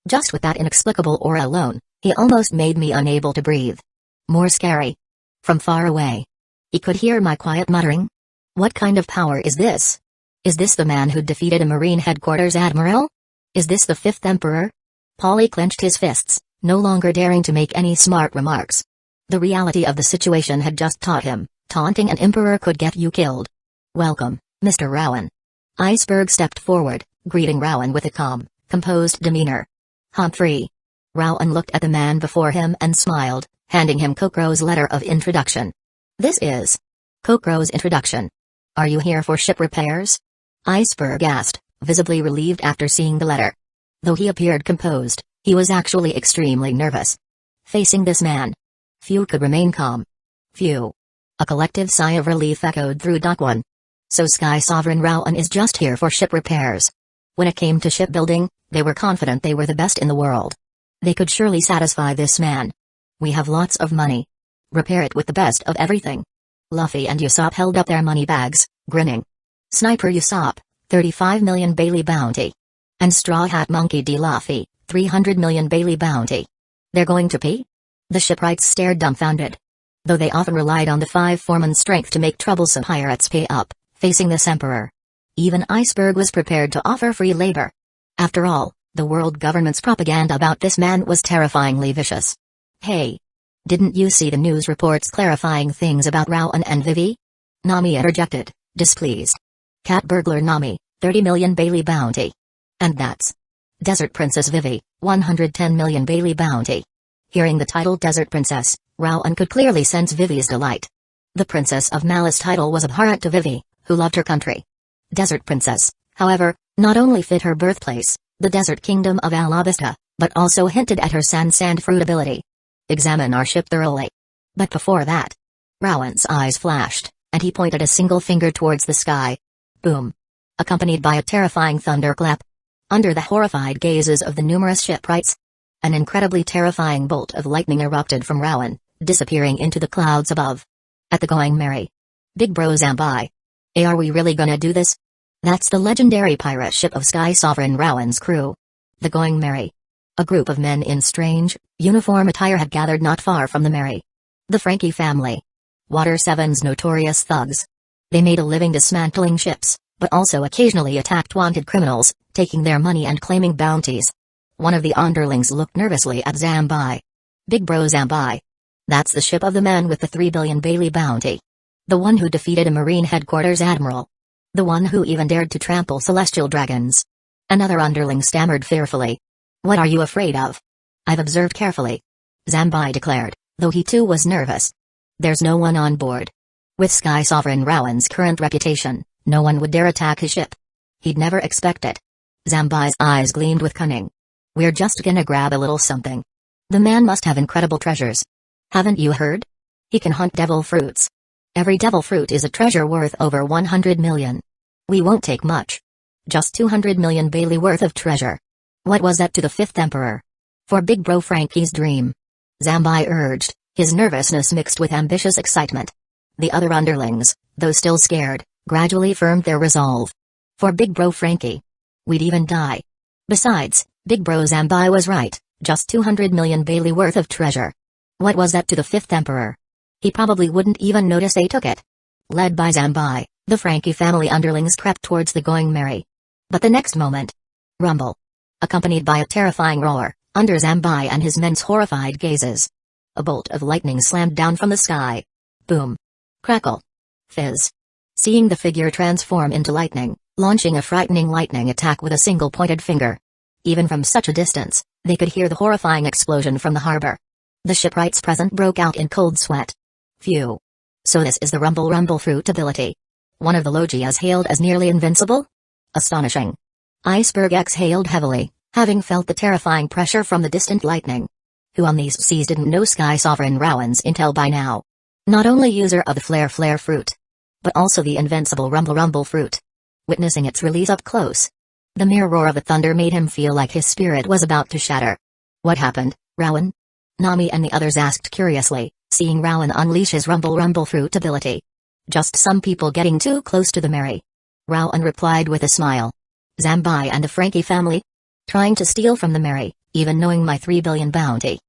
Just with that inexplicable aura alone, he almost made me unable to breathe. More scary. From far away, he could hear my quiet muttering. What kind of power is this? Is this the man who defeated a Marine headquarters admiral? Is this the 5th Emperor? Polly clenched his fists, no longer daring to make any smart remarks. The reality of the situation had just taught him, taunting an emperor could get you killed. Welcome, Mr. Rowan. Iceberg stepped forward, greeting Rowan with a calm, composed demeanor. Humphrey. Rowan looked at the man before him and smiled, handing him Kokoro's letter of introduction. This is Kokoro's introduction. Are you here for ship repairs? Iceberg asked, visibly relieved after seeing the letter. Though he appeared composed, he was actually extremely nervous. Facing this man, few could remain calm. Few. A collective sigh of relief echoed through Dock 1. So Sky Sovereign Rowan is just here for ship repairs. When it came to shipbuilding, they were confident they were the best in the world. They could surely satisfy this man. We have lots of money. Repair it with the best of everything. Luffy and Usopp held up their money bags, grinning. Sniper Usopp, 35 million Bailey bounty. And Straw Hat Monkey D. Luffy, 300 million Bailey bounty. They're going to pay? The shipwrights stared dumbfounded. Though they often relied on the five foremen's strength to make troublesome pirates pay up, facing this emperor. Even Iceberg was prepared to offer free labor. After all, the world government's propaganda about this man was terrifyingly vicious. Hey! Didn't you see the news reports clarifying things about Rowan and Vivi? Nami interjected, displeased. Cat burglar Nami, 30 million Bailey bounty. And that's Desert Princess Vivi, 110 million Bailey bounty. Hearing the title Desert Princess, Rowan could clearly sense Vivi's delight. The Princess of Malice title was abhorrent to Vivi, who loved her country. Desert Princess, however, not only fit her birthplace, the desert kingdom of Alabasta, but also hinted at her sand fruit ability. Examine our ship thoroughly. But before that, Rowan's eyes flashed, and he pointed a single finger towards the sky. Boom. Accompanied by a terrifying thunderclap. Under the horrified gazes of the numerous shipwrights, an incredibly terrifying bolt of lightning erupted from Rowan, disappearing into the clouds above. At the Going Merry. Big Bro Zambai. Hey, are we really gonna do this? That's the legendary pirate ship of Sky Sovereign Rowan's crew. The Going Merry. A group of men in strange, uniform attire had gathered not far from the Merry. The Frankie family. Water 7's notorious thugs. They made a living dismantling ships, but also occasionally attacked wanted criminals, taking their money and claiming bounties. One of the underlings looked nervously at Zambai. Big Bro Zambai. That's the ship of the man with the 3 billion Bailey bounty. The one who defeated a Marine headquarters admiral. The one who even dared to trample celestial dragons. Another underling stammered fearfully. What are you afraid of? I've observed carefully. Zambai declared, though he too was nervous. There's no one on board. With Sky Sovereign Rowan's current reputation, no one would dare attack his ship. He'd never expect it. Zambai's eyes gleamed with cunning. We're just gonna grab a little something. The man must have incredible treasures. Haven't you heard? He can hunt devil fruits. Every devil fruit is a treasure worth over 100 million. We won't take much. Just 200 million Bailey worth of treasure. What was that to the fifth emperor? For Big Bro Frankie's dream. Zambai urged, his nervousness mixed with ambitious excitement. The other underlings, though still scared, gradually firmed their resolve. For Big Bro Frankie. We'd even die. Besides, Big Bro Zambai was right, just 200 million Bailey worth of treasure. What was that to the fifth emperor? He probably wouldn't even notice they took it. Led by Zambai, the Frankie family underlings crept towards the Going Merry. But the next moment. Rumble. Accompanied by a terrifying roar, under Zambai and his men's horrified gazes. A bolt of lightning slammed down from the sky. Boom. Crackle. Fizz. Seeing the figure transform into lightning, launching a frightening lightning attack with a single pointed finger. Even from such a distance, they could hear the horrifying explosion from the harbor. The shipwrights present broke out in cold sweat. Phew. So this is the Rumble fruit ability. One of the Logias hailed as nearly invincible? Astonishing. Iceberg exhaled heavily, having felt the terrifying pressure from the distant lightning. Who on these seas didn't know Sky Sovereign Rowan's intel by now? Not only user of the Flare fruit, but also the invincible Rumble fruit. Witnessing its release up close, the mere roar of the thunder made him feel like his spirit was about to shatter. What happened, Rowan? Nami and the others asked curiously, seeing Rowan unleash his Rumble fruit ability. Just some people getting too close to the Merry. Rowan replied with a smile. Zambai and the Frankie family? Trying to steal from the Merry, even knowing my 3 billion bounty.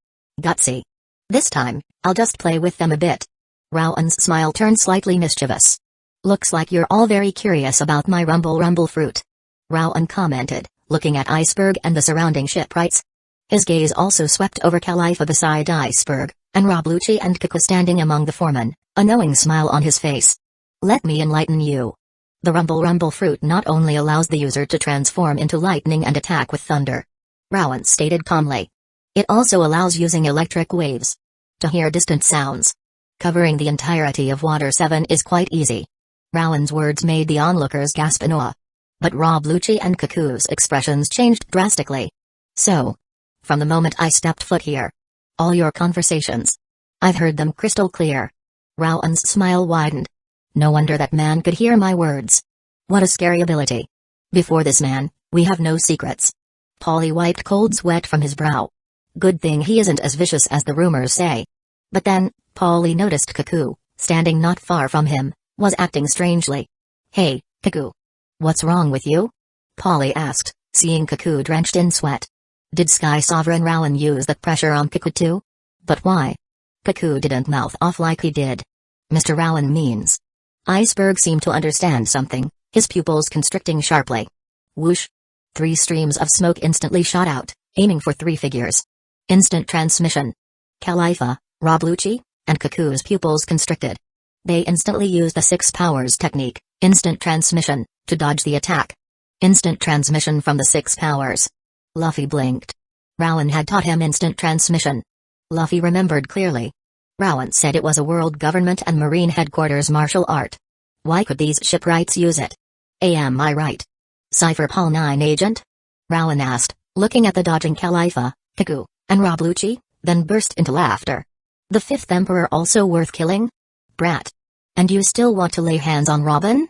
Gutsy. This time, I'll just play with them a bit. Rowan's smile turned slightly mischievous. Looks like you're all very curious about my Rumble fruit. Rowan commented, looking at Iceberg and the surrounding shipwrights. His gaze also swept over Khalifa beside Iceberg, and Rob Lucci and Kiko standing among the foremen, a knowing smile on his face. Let me enlighten you. The Rumble fruit not only allows the user to transform into lightning and attack with thunder. Rowan stated calmly. It also allows using electric waves to hear distant sounds. Covering the entirety of Water 7 is quite easy. Rowan's words made the onlookers gasp in awe. But Rob Lucci and Kiku's expressions changed drastically. So, from the moment I stepped foot here, all your conversations, I've heard them crystal clear. Rowan's smile widened. No wonder that man could hear my words. What a scary ability. Before this man, we have no secrets. Polly wiped cold sweat from his brow. Good thing he isn't as vicious as the rumors say. But then, Polly noticed Cuckoo, standing not far from him, was acting strangely. Hey, Cuckoo. What's wrong with you? Polly asked, seeing Cuckoo drenched in sweat. Did Sky Sovereign Rowan use that pressure on Cuckoo too? But why? Cuckoo didn't mouth off like he did. Mr. Rowan means. Iceberg seemed to understand something, his pupils constricting sharply. Whoosh! 3 streams of smoke instantly shot out, aiming for 3 figures. Instant transmission. Khalifa, Rob Lucci, and Cuckoo's pupils constricted. They instantly used the 6 powers technique, instant transmission, to dodge the attack. Instant transmission from the 6 powers. Luffy blinked. Rowan had taught him instant transmission. Luffy remembered clearly. Rowan said it was a world government and marine headquarters martial art. Why could these shipwrights use it? Am I right? Cypher Paul 9 agent? Rowan asked, looking at the dodging Khalifa, Cuckoo, and Rob Lucci, then burst into laughter. The 5th Emperor also worth killing? Brat. And you still want to lay hands on Robin?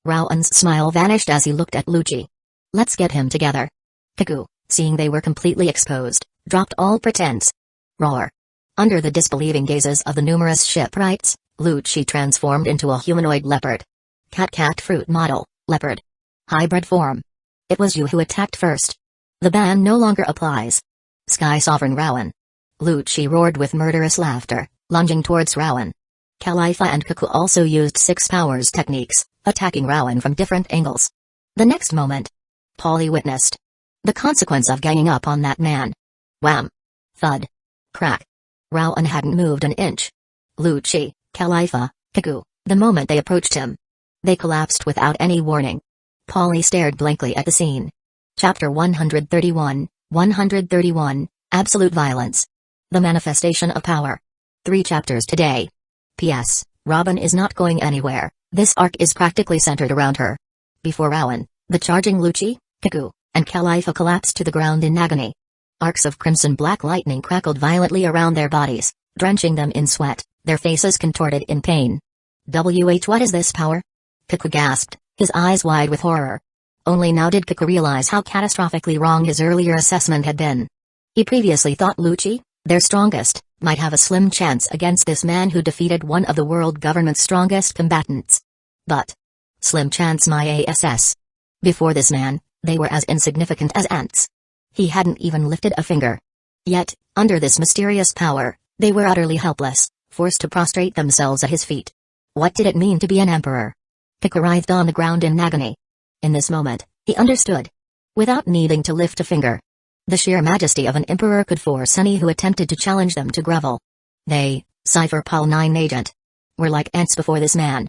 Rowan's smile vanished as he looked at Lucci. Let's get him together. Cuckoo, seeing they were completely exposed, dropped all pretense. Roar. Under the disbelieving gazes of the numerous shipwrights, Lucci transformed into a humanoid leopard. Cat fruit model, leopard. Hybrid form. It was you who attacked first. The ban no longer applies. Sky Sovereign Rowan. Lucci roared with murderous laughter, lunging towards Rowan. Khalifa and Cuckoo also used 6 powers techniques, attacking Rowan from different angles. The next moment, Polly witnessed the consequence of ganging up on that man. Wham! Thud! Crack! Rowan hadn't moved an inch. Lucci, Khalifa, Cuckoo, the moment they approached him, they collapsed without any warning. Polly stared blankly at the scene. Chapter 131, 131, Absolute Violence. The Manifestation of Power. 3 chapters today. P.S. Robin is not going anywhere, this arc is practically centered around her. Before Rowan, the charging Lucci, Cuckoo, and Khalifa collapsed to the ground in agony. Arcs of crimson black lightning crackled violently around their bodies, drenching them in sweat, their faces contorted in pain. What is this power? Cuckoo gasped, his eyes wide with horror. Only now did Cuckoo realize how catastrophically wrong his earlier assessment had been. He previously thought Lucci, their strongest, might have a slim chance against this man who defeated one of the world government's strongest combatants. But slim chance my ass. Before this man, they were as insignificant as ants. He hadn't even lifted a finger. Yet, under this mysterious power, they were utterly helpless, forced to prostrate themselves at his feet. What did it mean to be an emperor? Cuckoo writhed on the ground in agony. In this moment, he understood. Without needing to lift a finger. The sheer majesty of an emperor could force any who attempted to challenge them to grovel. They, Cypher Paul 9 agent, were like ants before this man.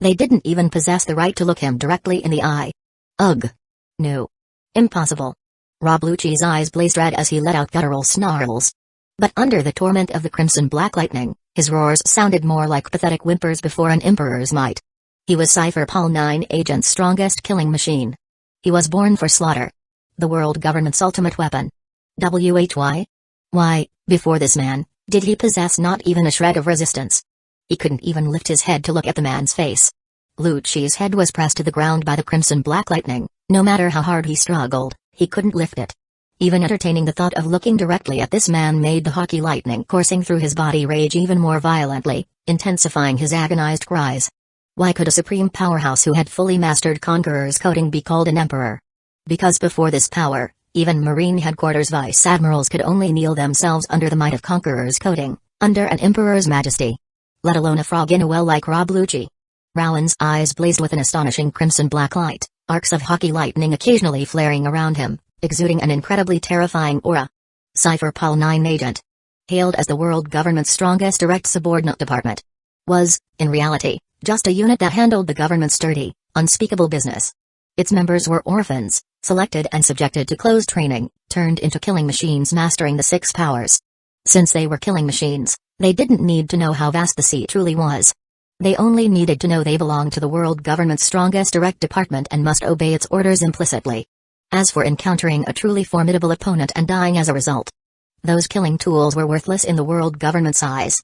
They didn't even possess the right to look him directly in the eye. Ugh. No. Impossible. Rob Lucci's eyes blazed red as he let out guttural snarls. But under the torment of the crimson black lightning, his roars sounded more like pathetic whimpers before an emperor's might. He was Cypher Paul 9 agent's strongest killing machine. He was born for slaughter. The world government's ultimate weapon. Why, before this man, did he possess not even a shred of resistance? He couldn't even lift his head to look at the man's face. Lucci's head was pressed to the ground by the crimson black lightning. No matter how hard he struggled, he couldn't lift it. Even entertaining the thought of looking directly at this man made the hockey lightning coursing through his body rage even more violently, intensifying his agonized cries. Why could a supreme powerhouse who had fully mastered Conqueror's coding be called an emperor? Because before this power, even Marine Headquarters Vice Admirals could only kneel themselves under the might of Conqueror's coding, under an emperor's majesty. Let alone a frog in a well like Rob Lucci. Rowan's eyes blazed with an astonishing crimson black light, arcs of hockey lightning occasionally flaring around him, exuding an incredibly terrifying aura. Cypher Paul 9 agent, hailed as the world government's strongest direct subordinate department, was, in reality, just a unit that handled the government's sturdy, unspeakable business. Its members were orphans, selected and subjected to closed training, turned into killing machines mastering the 6 powers. Since they were killing machines, they didn't need to know how vast the sea truly was. They only needed to know they belonged to the world government's strongest direct department and must obey its orders implicitly. As for encountering a truly formidable opponent and dying as a result, those killing tools were worthless in the world government's eyes.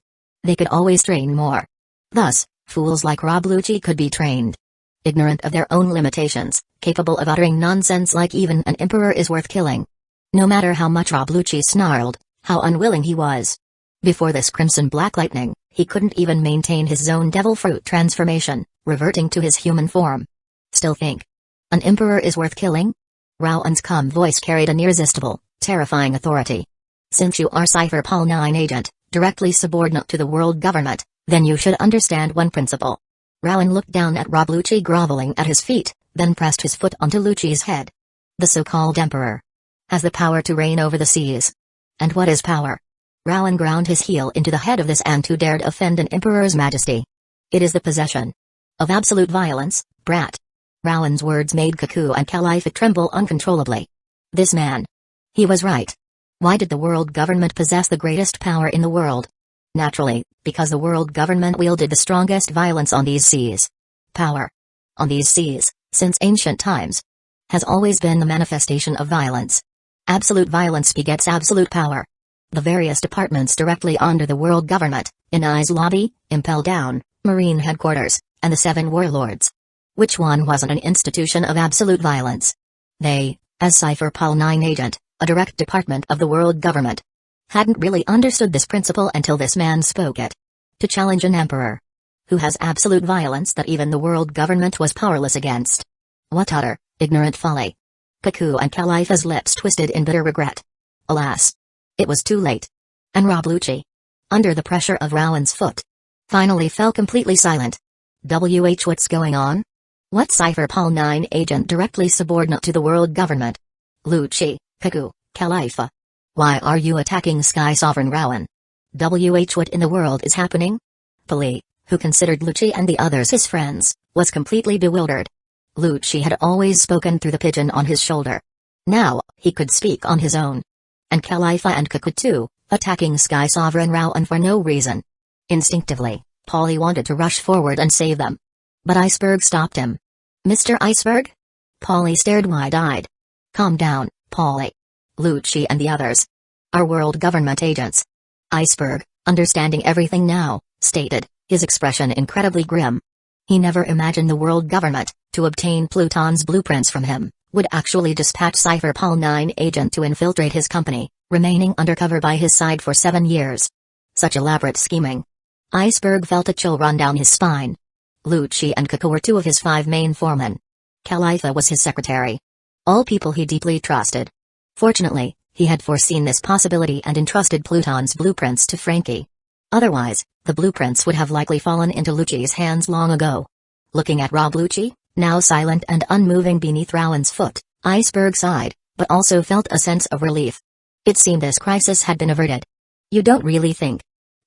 They could always train more. Thus, Fools like Rabluchi could be trained. Ignorant of their own limitations, capable of uttering nonsense like even an emperor is worth killing. No matter how much Rabluchi snarled, how unwilling he was. Before this crimson black lightning, he couldn't even maintain his zone devil fruit transformation, reverting to his human form. Still think. An emperor is worth killing? Rowan's calm voice carried an irresistible, terrifying authority. Since you are Cypher Pol 9 agent, directly subordinate to the world government, then you should understand one principle. Rowan looked down at Rabluchi groveling at his feet, then pressed his foot onto Lucci's head. The so-called emperor has the power to reign over the seas. And what is power? Rowan ground his heel into the head of this ant who dared offend an emperor's majesty. It is the possession of absolute violence, brat. Rowan's words made Cuckoo and Califa tremble uncontrollably. This man. He was right. Why did the world government possess the greatest power in the world? Naturally, because the world government wielded the strongest violence on these seas. Power on these seas, since ancient times, has always been the manifestation of violence. Absolute violence begets absolute power. The various departments directly under the world government, Inai's lobby, Impel Down, Marine headquarters, and the 7 warlords. Which one wasn't an institution of absolute violence? They, as Cypher Pol 9 agent, a direct department of the world government, hadn't really understood this principle until this man spoke it. To challenge an emperor who has absolute violence that even the world government was powerless against. What utter, ignorant folly. Cuckoo and Califa's lips twisted in bitter regret. Alas. It was too late. And Rabluchi, under the pressure of Rowan's foot, finally fell completely silent. What's going on? What Cypher Pol 9 agent directly subordinate to the world government? Lucci, Cuckoo, Califa. Why are you attacking Sky Sovereign Rowan? What in the world is happening? Pali, who considered Lucci and the others his friends, was completely bewildered. Lucci had always spoken through the pigeon on his shoulder. Now, he could speak on his own. And Califa and Cuckoo too, attacking Sky Sovereign Rowan for no reason. Instinctively, Polly wanted to rush forward and save them. But Iceberg stopped him. Mr. Iceberg? Polly stared wide-eyed. Calm down, Polly. Lucci and the others are world government agents. Iceberg, understanding everything now, stated, his expression incredibly grim. He never imagined the world government, to obtain Pluton's blueprints from him, would actually dispatch Cypher Pol 9 agent to infiltrate his company, remaining undercover by his side for 7 years. Such elaborate scheming. Iceberg felt a chill run down his spine. Lucci and Cuckoo were 2 of his 5 main foremen. Califa was his secretary. All people he deeply trusted. Fortunately, he had foreseen this possibility and entrusted Pluton's blueprints to Frankie. Otherwise, the blueprints would have likely fallen into Lucci's hands long ago. Looking at Rabluchi, now silent and unmoving beneath Rowan's foot, Iceberg sighed, but also felt a sense of relief. It seemed this crisis had been averted. You don't really think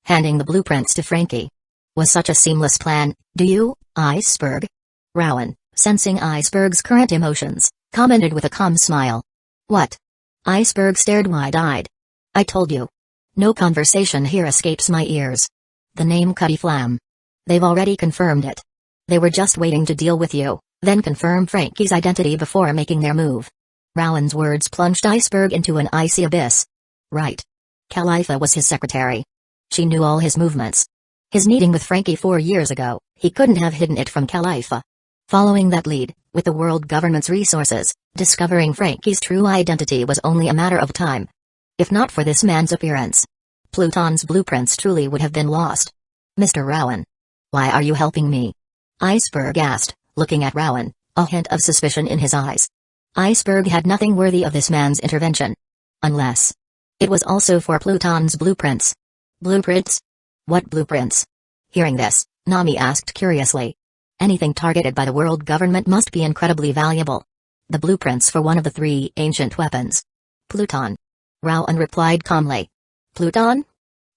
handing the blueprints to Frankie was such a seamless plan, do you, Iceberg? Rowan, sensing Iceberg's current emotions, commented with a calm smile. What? Iceberg stared wide-eyed. I told you. No conversation here escapes my ears. The name Cutty Flam. They've already confirmed it. They were just waiting to deal with you, then confirm Frankie's identity before making their move. Rowan's words plunged Iceberg into an icy abyss. Right. Califa was his secretary. She knew all his movements. His meeting with Frankie 4 years ago, he couldn't have hidden it from Califa. Following that lead, with the world government's resources, discovering Frankie's true identity was only a matter of time. If not for this man's appearance, Pluton's blueprints truly would have been lost. Mr. Rowan. Why are you helping me? Iceberg asked, looking at Rowan, a hint of suspicion in his eyes. Iceberg had nothing worthy of this man's intervention. Unless it was also for Pluton's blueprints. Blueprints? What blueprints? Hearing this, Nami asked curiously. Anything targeted by the world government must be incredibly valuable. The blueprints for one of the 3 ancient weapons. Pluton. Rowan replied calmly. Pluton?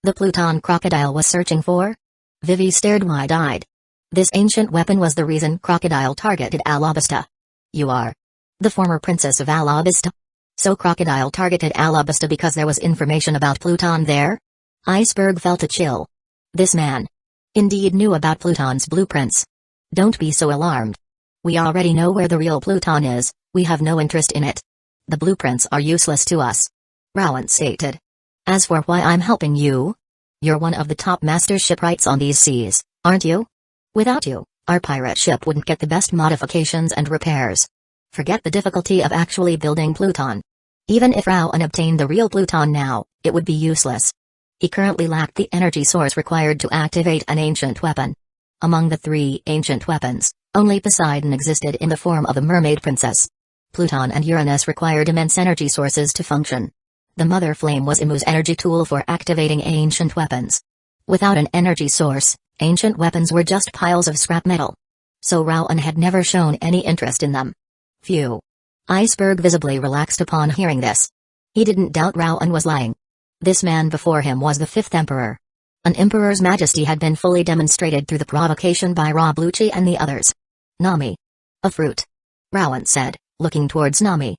The Pluton Crocodile was searching for? Vivi stared wide-eyed. This ancient weapon was the reason Crocodile targeted Alabasta. You are the former princess of Alabasta? So Crocodile targeted Alabasta because there was information about Pluton there? Iceberg felt a chill. This man indeed knew about Pluton's blueprints. Don't be so alarmed. We already know where the real Pluton is, we have no interest in it. The blueprints are useless to us. Rowan stated. As for why I'm helping you? You're one of the top master shipwrights on these seas, aren't you? Without you, our pirate ship wouldn't get the best modifications and repairs. Forget the difficulty of actually building Pluton. Even if Rowan obtained the real Pluton now, it would be useless. He currently lacked the energy source required to activate an ancient weapon. Among the 3 ancient weapons, only Poseidon existed in the form of a mermaid princess. Pluton and Uranus required immense energy sources to function. The Mother Flame was Imu's energy tool for activating ancient weapons. Without an energy source, ancient weapons were just piles of scrap metal. So Rowan had never shown any interest in them. Phew. Iceberg visibly relaxed upon hearing this. He didn't doubt Rowan was lying. This man before him was the 5th Emperor. An emperor's majesty had been fully demonstrated through the provocation by Rabluchi and the others. Nami. A fruit. Rowan said, looking towards Nami.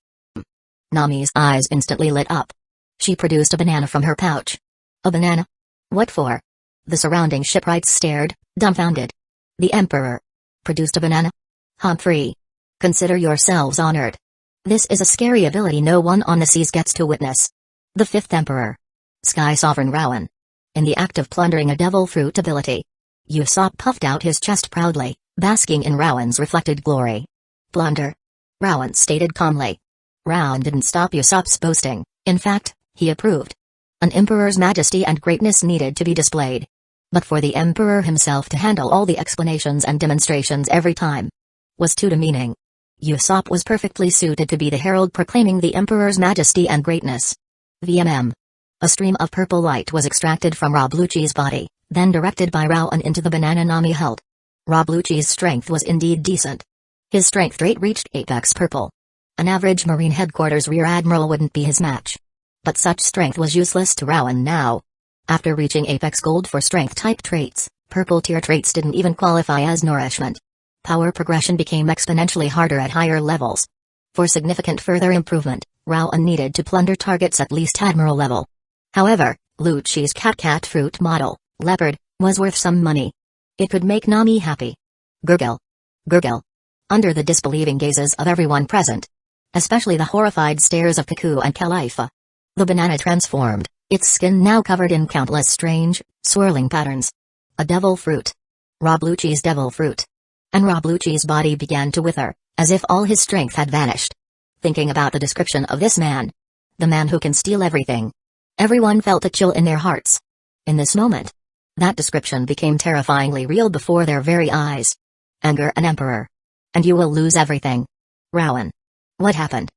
Nami's eyes instantly lit up. She produced a banana from her pouch. A banana? What for? The surrounding shipwrights stared, dumbfounded. The emperor produced a banana? Humphrey. Consider yourselves honored. This is a scary ability no one on the seas gets to witness. The 5th Emperor. Sky Sovereign Rowan. In the act of plundering a devil fruit ability. Usopp puffed out his chest proudly, basking in Rowan's reflected glory. Plunder. Rowan stated calmly. Rowan didn't stop Usopp's boasting, in fact, he approved. An emperor's majesty and greatness needed to be displayed. But for the emperor himself to handle all the explanations and demonstrations every time was too demeaning. Usopp was perfectly suited to be the herald proclaiming the emperor's majesty and greatness. VMM. A stream of purple light was extracted from Rabluchi's body, then directed by Rowan into the banana Nami held. Rabluchi's strength was indeed decent. His strength rate reached apex purple. An average Marine Headquarters Rear Admiral wouldn't be his match. But such strength was useless to Rowan now. After reaching apex gold for strength-type traits, purple tier traits didn't even qualify as nourishment. Power progression became exponentially harder at higher levels. For significant further improvement, Rowan needed to plunder targets at least Admiral level. However, Lucci's cat fruit model, Leopard, was worth some money. It could make Nami happy. Gurgle. Gurgle. Under the disbelieving gazes of everyone present. Especially the horrified stares of Kaku and Khalifa. The banana transformed, its skin now covered in countless strange, swirling patterns. A devil fruit. Rabluchi's devil fruit. And Rabluchi's body began to wither, as if all his strength had vanished. Thinking about the description of this man. The man who can steal everything. Everyone felt a chill in their hearts. In this moment, that description became terrifyingly real before their very eyes. Anger an emperor. And you will lose everything. Rowan. What happened?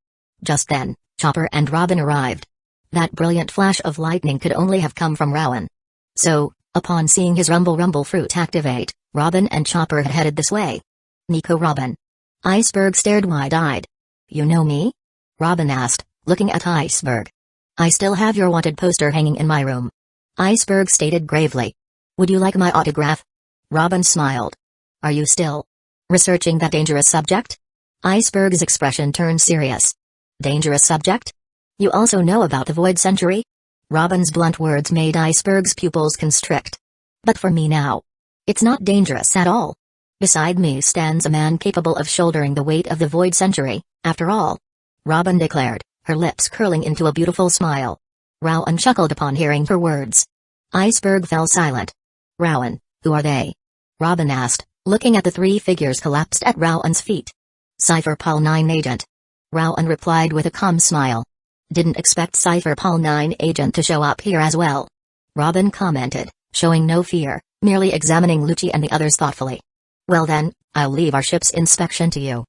Just then, Chopper and Robin arrived. That brilliant flash of lightning could only have come from Rowan. So, upon seeing his rumble fruit activate, Robin and Chopper had headed this way. Nico Robin. Iceberg stared wide-eyed. You know me? Robin asked, looking at Iceberg. I still have your wanted poster hanging in my room. Iceberg stated gravely. Would you like my autograph? Robin smiled. Are you still researching that dangerous subject? Iceberg's expression turned serious. Dangerous subject? You also know about the Void Century? Robin's blunt words made Iceberg's pupils constrict. But for me now, it's not dangerous at all. Beside me stands a man capable of shouldering the weight of the Void Century, after all. Robin declared, her lips curling into a beautiful smile. Rowan chuckled upon hearing her words. Iceberg fell silent. Rowan, who are they? Robin asked, looking at the 3 figures collapsed at Rowan's feet. Cypher Pal 9 agent. Rowan replied with a calm smile. Didn't expect Cypher Pal 9 agent to show up here as well. Robin commented, showing no fear, merely examining Lucci and the others thoughtfully. Well then, I'll leave our ship's inspection to you.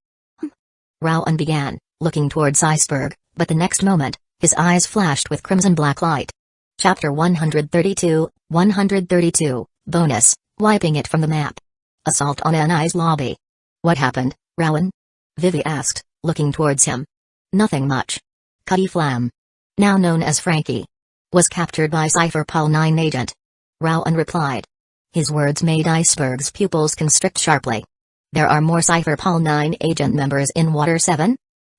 Rowan began, looking towards Iceberg, but the next moment, his eyes flashed with crimson black light. Chapter 132, Bonus, wiping it from the map. Assault on Anai's lobby. What happened, Rowan? Vivi asked, looking towards him. Nothing much. Cuddy Flam, now known as Frankie, was captured by Cypher Pal 9 agent. Rowan replied. His words made Iceberg's pupils constrict sharply. There are more Cypher Pal 9 agent members in Water 7?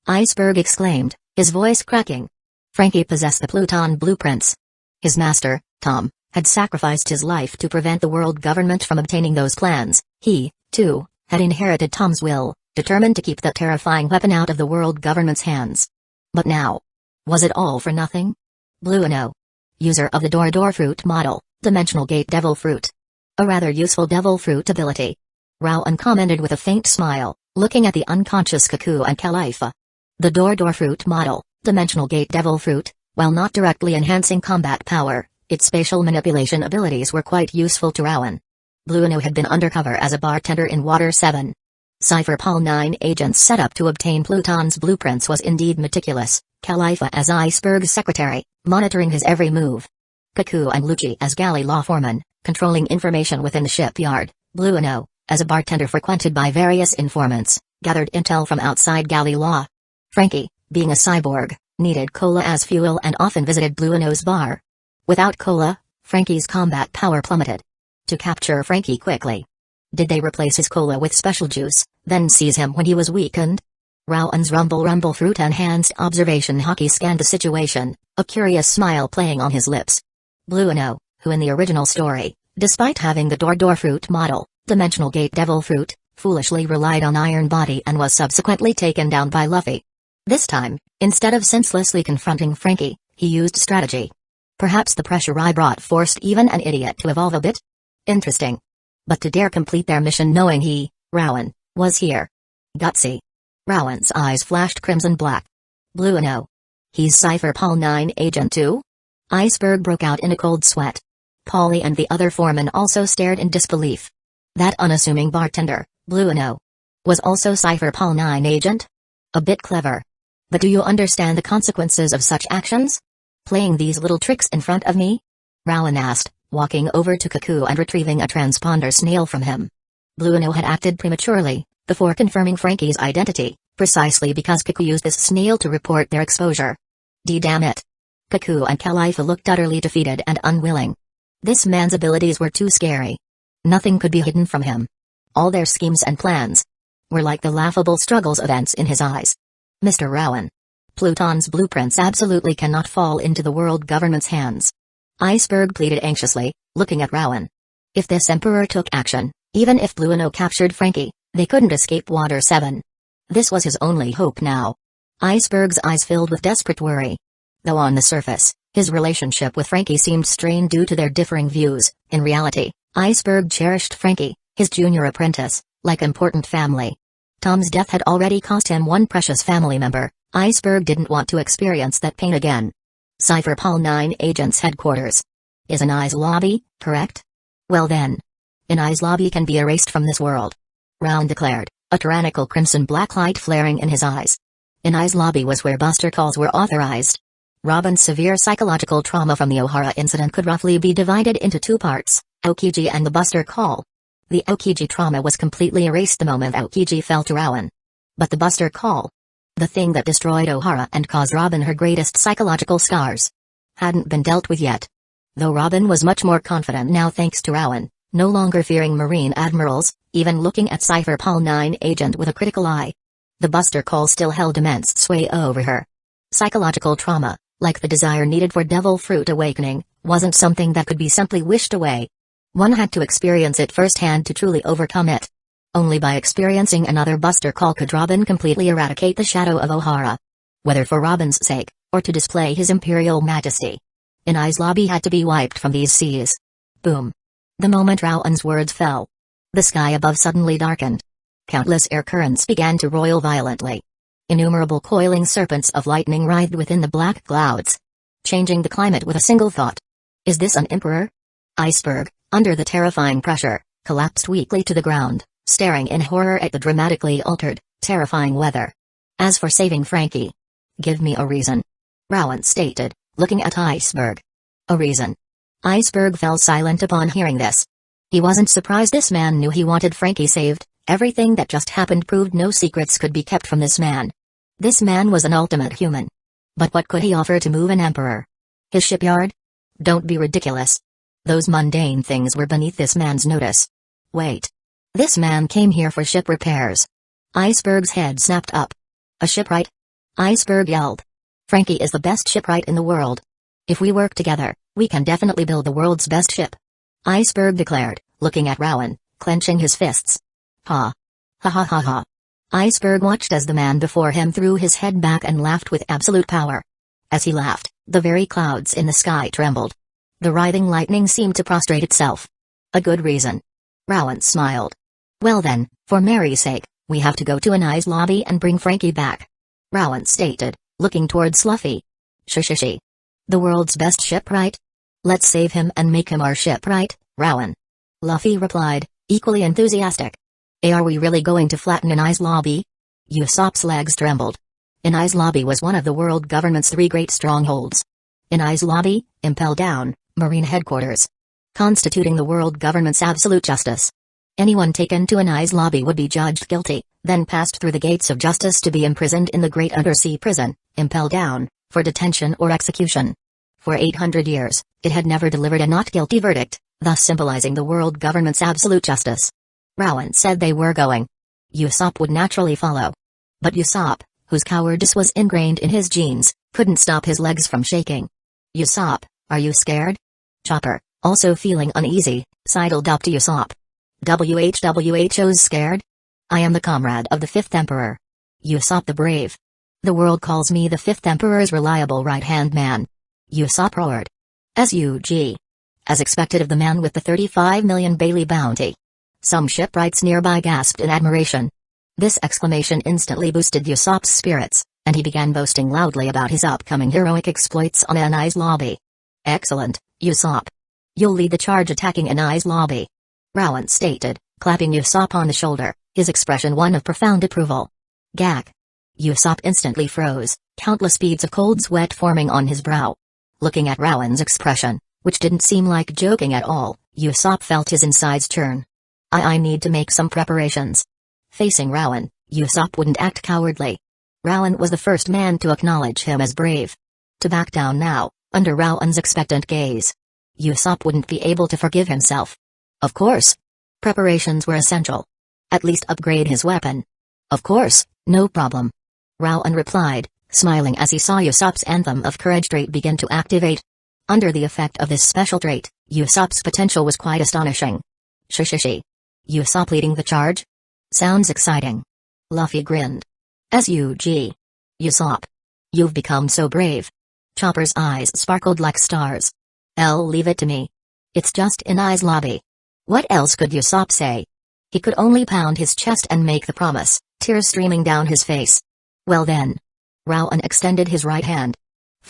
Iceberg exclaimed, his voice cracking. Frankie possessed the Pluton blueprints. His master, Tom, had sacrificed his life to prevent the world government from obtaining those plans. He, too, had inherited Tom's will, determined to keep that terrifying weapon out of the world government's hands. But now, was it all for nothing? Blueno. User of the Door fruit model, Dimensional Gate Devil Fruit. A rather useful devil fruit ability. Rowan commented with a faint smile, looking at the unconscious Cuckoo and Khalifa. The door fruit model, dimensional gate devil fruit, while not directly enhancing combat power, its spatial manipulation abilities were quite useful to Rowan. Blueno had been undercover as a bartender in Water 7. Cypher Pol 9 agent's setup to obtain Pluton's blueprints was indeed meticulous, Khalifa as Iceberg's secretary, monitoring his every move. Cuckoo and Lucci as galley law foreman, controlling information within the shipyard. Blueno, as a bartender frequented by various informants, gathered intel from outside galley law. Frankie, being a cyborg, needed cola as fuel and often visited Blueno's bar. Without cola, Frankie's combat power plummeted. To capture Frankie quickly. Did they replace his cola with special juice, then seize him when he was weakened? Rowan's rumble fruit enhanced observation hockey scanned the situation, a curious smile playing on his lips. Blueno, who in the original story, despite having the door fruit model, dimensional gate devil fruit, foolishly relied on Iron Body and was subsequently taken down by Luffy. This time, instead of senselessly confronting Frankie, he used strategy. Perhaps the pressure I brought forced even an idiot to evolve a bit? Interesting. But to dare complete their mission knowing he, Rowan, was here. Gutsy. Rowan's eyes flashed crimson black. Blueno. He's Cypher Pol 9 agent too? Iceberg broke out in a cold sweat. Polly and the other foreman also stared in disbelief. That unassuming bartender, Blueno, was also Cypher Pol 9 agent? A bit clever. But do you understand the consequences of such actions? Playing these little tricks in front of me? Rowan asked, walking over to Cuckoo and retrieving a transponder snail from him. Blueno had acted prematurely, before confirming Frankie's identity, precisely because Cuckoo used this snail to report their exposure. Damn it. Cuckoo and Khalifa looked utterly defeated and unwilling. This man's abilities were too scary. Nothing could be hidden from him. All their schemes and plans were like the laughable struggles events in his eyes. Mr. Rowan. Pluton's blueprints absolutely cannot fall into the world government's hands. Iceberg pleaded anxiously, looking at Rowan. If this Emperor took action, even if Blueno captured Frankie, they couldn't escape Water 7. This was his only hope now. Iceberg's eyes filled with desperate worry. Though on the surface, his relationship with Frankie seemed strained due to their differing views, in reality, Iceberg cherished Frankie, his junior apprentice, like important family. Tom's death had already cost him one precious family member. Iceberg didn't want to experience that pain again. Cypher Pol 9 agent's headquarters is Inai's lobby, correct? Well then. Inai's lobby can be erased from this world. Rowan declared, a tyrannical crimson black light flaring in his eyes. Inai's lobby was where buster calls were authorized. Robin's severe psychological trauma from the Ohara incident could roughly be divided into two parts, Aokiji and the buster call. The Aokiji trauma was completely erased the moment Aokiji fell to Rowan. But the buster call, the thing that destroyed Ohara and caused Robin her greatest psychological scars, hadn't been dealt with yet. Though Robin was much more confident now thanks to Rowan, no longer fearing Marine admirals, even looking at Cypher Pol 9 agent with a critical eye. The buster call still held immense sway over her. Psychological trauma, like the desire needed for devil fruit awakening, wasn't something that could be simply wished away. One had to experience it firsthand to truly overcome it. Only by experiencing another buster call could Robin completely eradicate the shadow of Ohara. Whether for Robin's sake, or to display his imperial majesty. Inai's lobby had to be wiped from these seas. Boom. The moment Rowan's words fell, the sky above suddenly darkened. Countless air currents began to roil violently. Innumerable coiling serpents of lightning writhed within the black clouds, changing the climate with a single thought. Is this an emperor? Iceberg, under the terrifying pressure, collapsed weakly to the ground, staring in horror at the dramatically altered, terrifying weather. As for saving Frankie, give me a reason. Rowan stated, looking at Iceberg. A reason. Iceberg fell silent upon hearing this. He wasn't surprised this man knew he wanted Frankie saved. Everything that just happened proved no secrets could be kept from this man. This man was an ultimate human. But what could he offer to move an emperor? His shipyard? Don't be ridiculous. Those mundane things were beneath this man's notice. Wait. This man came here for ship repairs. Iceberg's head snapped up. A shipwright? Iceberg yelled. Frankie is the best shipwright in the world. If we work together, we can definitely build the world's best ship. Iceberg declared, looking at Rowan, clenching his fists. Ha. Ha ha ha ha. Iceberg watched as the man before him threw his head back and laughed with absolute power. As he laughed, the very clouds in the sky trembled. The writhing lightning seemed to prostrate itself. A good reason. Rowan smiled. Well then, for Mary's sake, we have to go to Anai's lobby and bring Frankie back. Rowan stated, looking towards Luffy. Shishishi. The world's best shipwright? Let's save him and make him our shipwright, Rowan. Luffy replied, equally enthusiastic. Are we really going to flatten Anai's lobby? Usopp's legs trembled. Anai's lobby was one of the world government's 3 great strongholds. Anai's lobby, Impel Down, Marine Headquarters. Constituting the world government's absolute justice. Anyone taken to Anai's lobby would be judged guilty, then passed through the gates of justice to be imprisoned in the great undersea prison, Impel Down, for detention or execution. For 800 years, it had never delivered a not guilty verdict, thus symbolizing the world government's absolute justice. Rowan said they were going. Usopp would naturally follow. But Usopp, whose cowardice was ingrained in his genes, couldn't stop his legs from shaking. Usopp, are you scared? Chopper, also feeling uneasy, sidled up to Usopp. WHWHO's scared? I am the comrade of the 5th Emperor. Usopp the Brave. The world calls me the 5th Emperor's reliable right-hand man. Usopp roared. SUG. As expected of the man with the 35 million Bailey bounty. Some shipwrights nearby gasped in admiration. This exclamation instantly boosted Usopp's spirits, and he began boasting loudly about his upcoming heroic exploits on Anai's lobby. Excellent, Usopp. You'll lead the charge attacking Anai's lobby. Rowan stated, clapping Usopp on the shoulder, his expression one of profound approval. Gag. Usopp instantly froze, countless beads of cold sweat forming on his brow. Looking at Rowan's expression, which didn't seem like joking at all, Usopp felt his insides churn. I need to make some preparations. Facing Rowan, Usopp wouldn't act cowardly. Rowan was the first man to acknowledge him as brave. To back down now, under Rowan's expectant gaze, Usopp wouldn't be able to forgive himself. Of course. Preparations were essential. At least upgrade his weapon. Of course, no problem. Rowan replied, smiling as he saw Usopp's Anthem of Courage trait begin to activate. Under the effect of this special trait, Usopp's potential was quite astonishing. Shishishi. Usopp leading the charge? Sounds exciting. Luffy grinned. SUG. Usopp. You've become so brave. Chopper's eyes sparkled like stars. Leave it to me. It's just Anai's lobby. What else could Usopp say? He could only pound his chest and make the promise, tears streaming down his face. Well then. Rowan extended his right hand.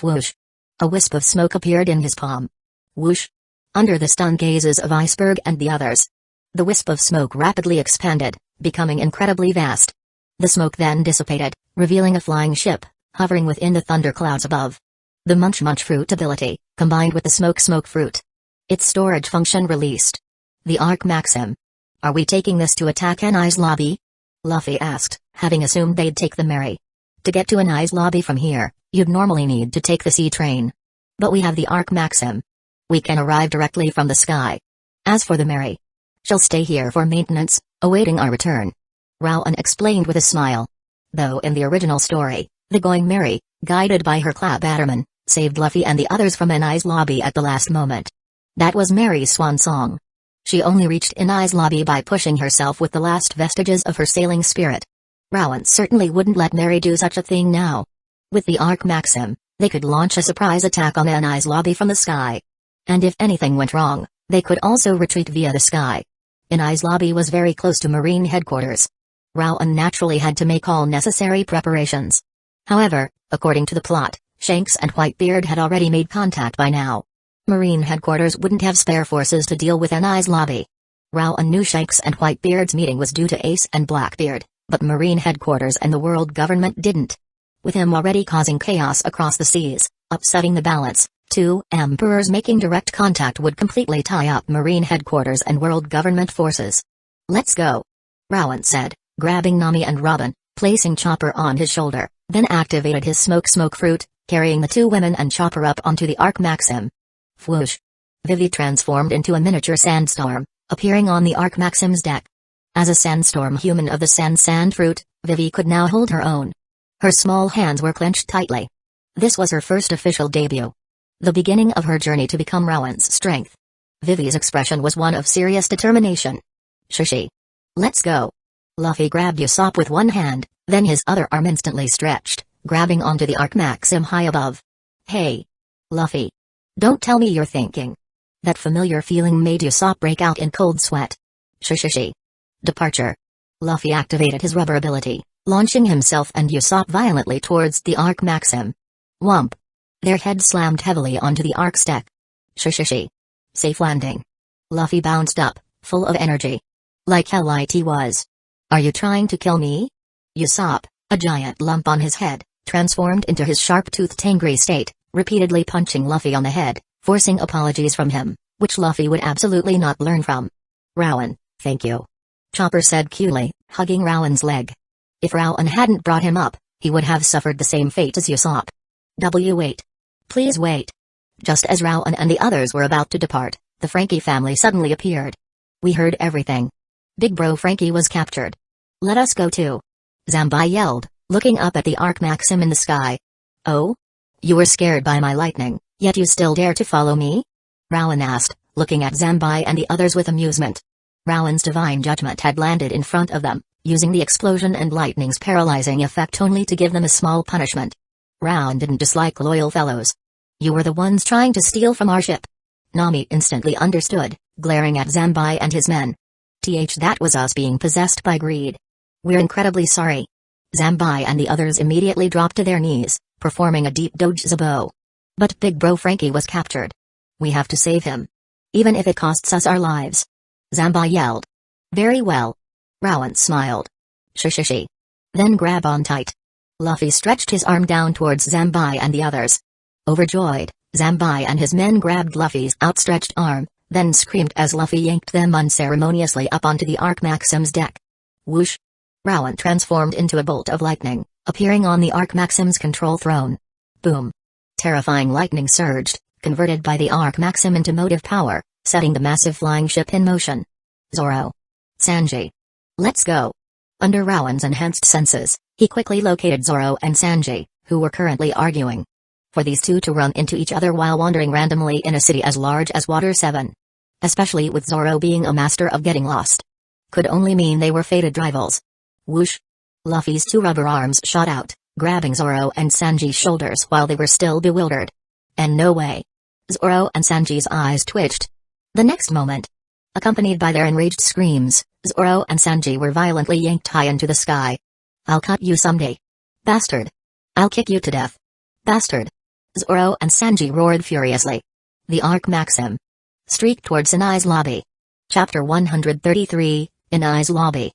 Whoosh. A wisp of smoke appeared in his palm. Whoosh. Under the stunned gazes of Iceberg and the others. The wisp of smoke rapidly expanded, becoming incredibly vast. The smoke then dissipated, revealing a flying ship, hovering within the thunderclouds above. The Munch fruit ability, combined with the smoke fruit. Its storage function released. The Arc Maxim. Are we taking this to attack Anai's lobby? Luffy asked, having assumed they'd take the Mary. To get to Anai's lobby from here, you'd normally need to take the sea train. But we have the Arc Maxim. We can arrive directly from the sky. As for the Mary, she'll stay here for maintenance, awaiting our return. Rowan explained with a smile. Though in the original story, the Going Mary, guided by her Clapbatterman, saved Luffy and the others from Anai's lobby at the last moment. That was Mary's swan song. She only reached Anai's lobby by pushing herself with the last vestiges of her sailing spirit. Rowan certainly wouldn't let Mary do such a thing now. With the Arc Maxim, they could launch a surprise attack on Anai's lobby from the sky. And if anything went wrong, they could also retreat via the sky. Anai's lobby was very close to Marine Headquarters. Rowan naturally had to make all necessary preparations. However, according to the plot, Shanks and Whitebeard had already made contact by now. Marine Headquarters wouldn't have spare forces to deal with Anai's lobby. Rowan knew Shanks and Whitebeard's meeting was due to Ace and Blackbeard, but Marine Headquarters and the world government didn't. With him already causing chaos across the seas, upsetting the balance, 2 emperors making direct contact would completely tie up Marine Headquarters and world government forces. Let's go. Rowan said, grabbing Nami and Robin, placing Chopper on his shoulder, then activated his smoke fruit, carrying the 2 women and Chopper up onto the Arc Maxim. Whoosh. Vivi transformed into a miniature sandstorm, appearing on the Arc Maxim's deck. As a sandstorm human of the sand fruit, Vivi could now hold her own. Her small hands were clenched tightly. This was her first official debut. The beginning of her journey to become Rowan's strength. Vivi's expression was one of serious determination. Shishi. Let's go. Luffy grabbed Usopp with one hand, then his other arm instantly stretched, grabbing onto the Arc Maxim high above. Hey. Luffy. Don't tell me you're thinking. That familiar feeling made Usopp break out in cold sweat. Shishishi. Departure. Luffy activated his rubber ability, launching himself and Usopp violently towards the Arc Maxim. Whump. Their heads slammed heavily onto the Arc's deck. Shishishi. Safe landing. Luffy bounced up, full of energy. Like hell it was. Are you trying to kill me? Usopp, a giant lump on his head, transformed into his sharp-toothed angry state, repeatedly punching Luffy on the head, forcing apologies from him, which Luffy would absolutely not learn from. Rowan, thank you. Chopper said coolly, hugging Rowan's leg. If Rowan hadn't brought him up, he would have suffered the same fate as Usopp. Wait. Please wait. Just as Rowan and the others were about to depart, the Frankie family suddenly appeared. We heard everything. Big Bro Frankie was captured. Let us go too. Zambai yelled, looking up at the Arc Maxim in the sky. Oh? You were scared by my lightning, yet you still dare to follow me? Rowan asked, looking at Zambai and the others with amusement. Rowan's divine judgment had landed in front of them, using the explosion and lightning's paralyzing effect only to give them a small punishment. Rowan didn't dislike loyal fellows. You were the ones trying to steal from our ship. Nami instantly understood, glaring at Zambai and his men. That was us being possessed by greed. We're incredibly sorry. Zambai and the others immediately dropped to their knees, performing a deep doge zabo. But Big Bro Frankie was captured. We have to save him. Even if it costs us our lives. Zambai yelled. Very well. Rowan smiled. Shishishi. Then grab on tight. Luffy stretched his arm down towards Zambai and the others. Overjoyed, Zambai and his men grabbed Luffy's outstretched arm, then screamed as Luffy yanked them unceremoniously up onto the Arc Maxim's deck. Whoosh! Rowan transformed into a bolt of lightning, appearing on the Arc Maxim's control throne. Boom! Terrifying lightning surged, converted by the Arc Maxim into motive power, setting the massive flying ship in motion. Zoro. Sanji. Let's go. Under Rowan's enhanced senses, he quickly located Zoro and Sanji, who were currently arguing. For these two to run into each other while wandering randomly in a city as large as Water 7. Especially with Zoro being a master of getting lost. Could only mean they were fated rivals. Whoosh! Luffy's two rubber arms shot out, grabbing Zoro and Sanji's shoulders while they were still bewildered. And no way. Zoro and Sanji's eyes twitched. The next moment, accompanied by their enraged screams, Zoro and Sanji were violently yanked high into the sky. I'll cut you someday. Bastard. I'll kick you to death. Bastard. Zoro and Sanji roared furiously. The Arc Maxim streaked towards Inai's lobby. Chapter 133, Inai's lobby.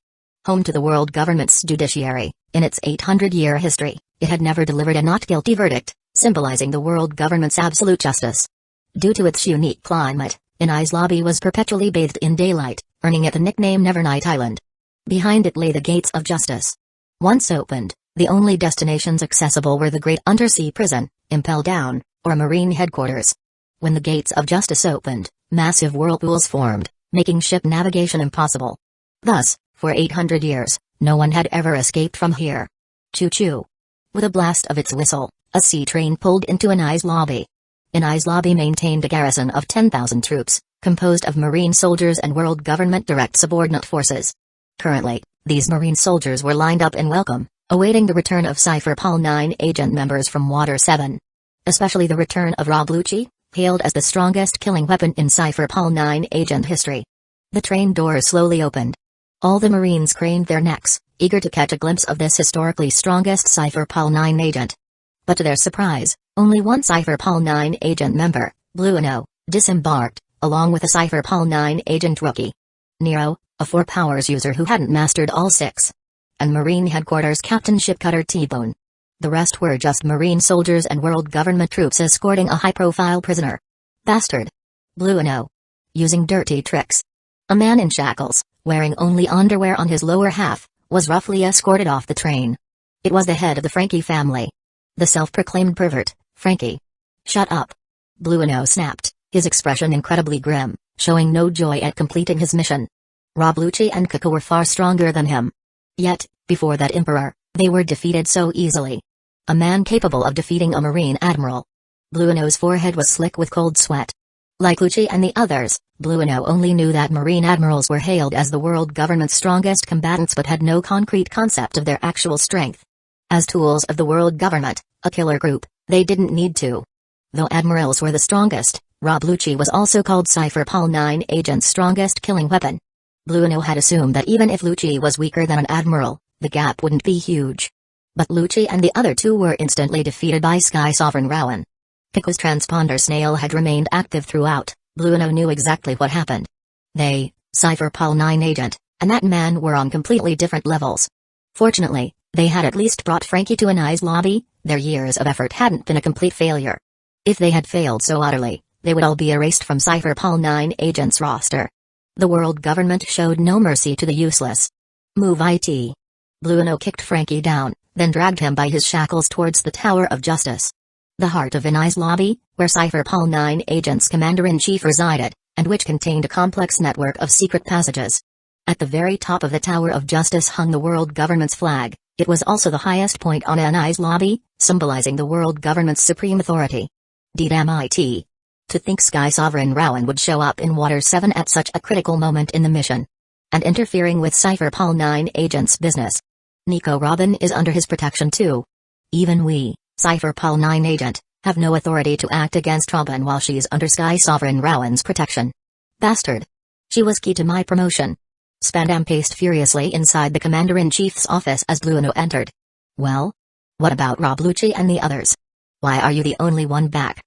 Home to the world government's judiciary, in its 800-year history, it had never delivered a not guilty verdict, symbolizing the world government's absolute justice. Due to its unique climate, Inai's lobby was perpetually bathed in daylight, earning it the nickname Nevernight Island. Behind it lay the gates of justice. Once opened, the only destinations accessible were the Great Undersea Prison, Impel Down, or Marine Headquarters. When the gates of justice opened, massive whirlpools formed, making ship navigation impossible. Thus, for 800 years, no one had ever escaped from here. Choo-choo. With a blast of its whistle, a sea train pulled into Inai's lobby. Inai's lobby maintained a garrison of 10,000 troops, composed of Marine soldiers and world government direct subordinate forces. Currently, these Marine soldiers were lined up in welcome, awaiting the return of Cypher Pol 9 agent members from Water 7. Especially the return of Rob Lucci, hailed as the strongest killing weapon in Cypher Pol 9 agent history. The train doors slowly opened. All the Marines craned their necks, eager to catch a glimpse of this historically strongest Cypher Pol 9 agent. But to their surprise, only one Cypher Pol 9 agent member, Blueno, disembarked, along with a Cypher Pol 9 agent rookie. Nero, a 4-powers user who hadn't mastered all 6. And Marine Headquarters Captain Shipcutter T-Bone. The rest were just Marine soldiers and world government troops escorting a high-profile prisoner. Bastard. Blueno. Using dirty tricks. A man in shackles, wearing only underwear on his lower half, was roughly escorted off the train. It was the head of the Frankie family. The self-proclaimed pervert, Frankie. Shut up. Blueno snapped, his expression incredibly grim, showing no joy at completing his mission. Rob Lucci and Kiko were far stronger than him. Yet, before that emperor, they were defeated so easily. A man capable of defeating a Marine admiral. Blueno's forehead was slick with cold sweat. Like Lucci and the others, Blueno only knew that Marine admirals were hailed as the world government's strongest combatants but had no concrete concept of their actual strength. As tools of the world government, a killer group, they didn't need to. Though admirals were the strongest, Rob Lucci was also called Cypher Pol 9 agent's strongest killing weapon. Blueno had assumed that even if Lucci was weaker than an admiral, the gap wouldn't be huge. But Lucci and the other two were instantly defeated by Sky Sovereign Rowan. Kiku's transponder snail had remained active throughout. Blueno knew exactly what happened. They, Cypher Pol 9 agent, and that man were on completely different levels. Fortunately, they had at least brought Frankie to an I's lobby. Their years of effort hadn't been a complete failure. If they had failed so utterly, they would all be erased from Cypher Pol 9 agents' roster. The world government showed no mercy to the useless. Move it. Blueno kicked Frankie down, then dragged him by his shackles towards the Tower of Justice. The heart of I's lobby, where Cypher Pol 9 agents' commander-in-chief resided, and which contained a complex network of secret passages. At the very top of the Tower of Justice hung the world government's flag. It was also the highest point on I's lobby, symbolizing the world government's supreme authority. Damn it. To think Sky Sovereign Rowan would show up in Water 7 at such a critical moment in the mission. And interfering with Cypher Pol 9 agents' business. Nico Robin is under his protection too. Even we, Cypher Pol 9 agent, have no authority to act against Robin while she's under Sky Sovereign Rowan's protection. Bastard. She was key to my promotion. Spandam paced furiously inside the commander-in-chief's office as Blueno entered. Well? What about Rob Lucci and the others? Why are you the only one back?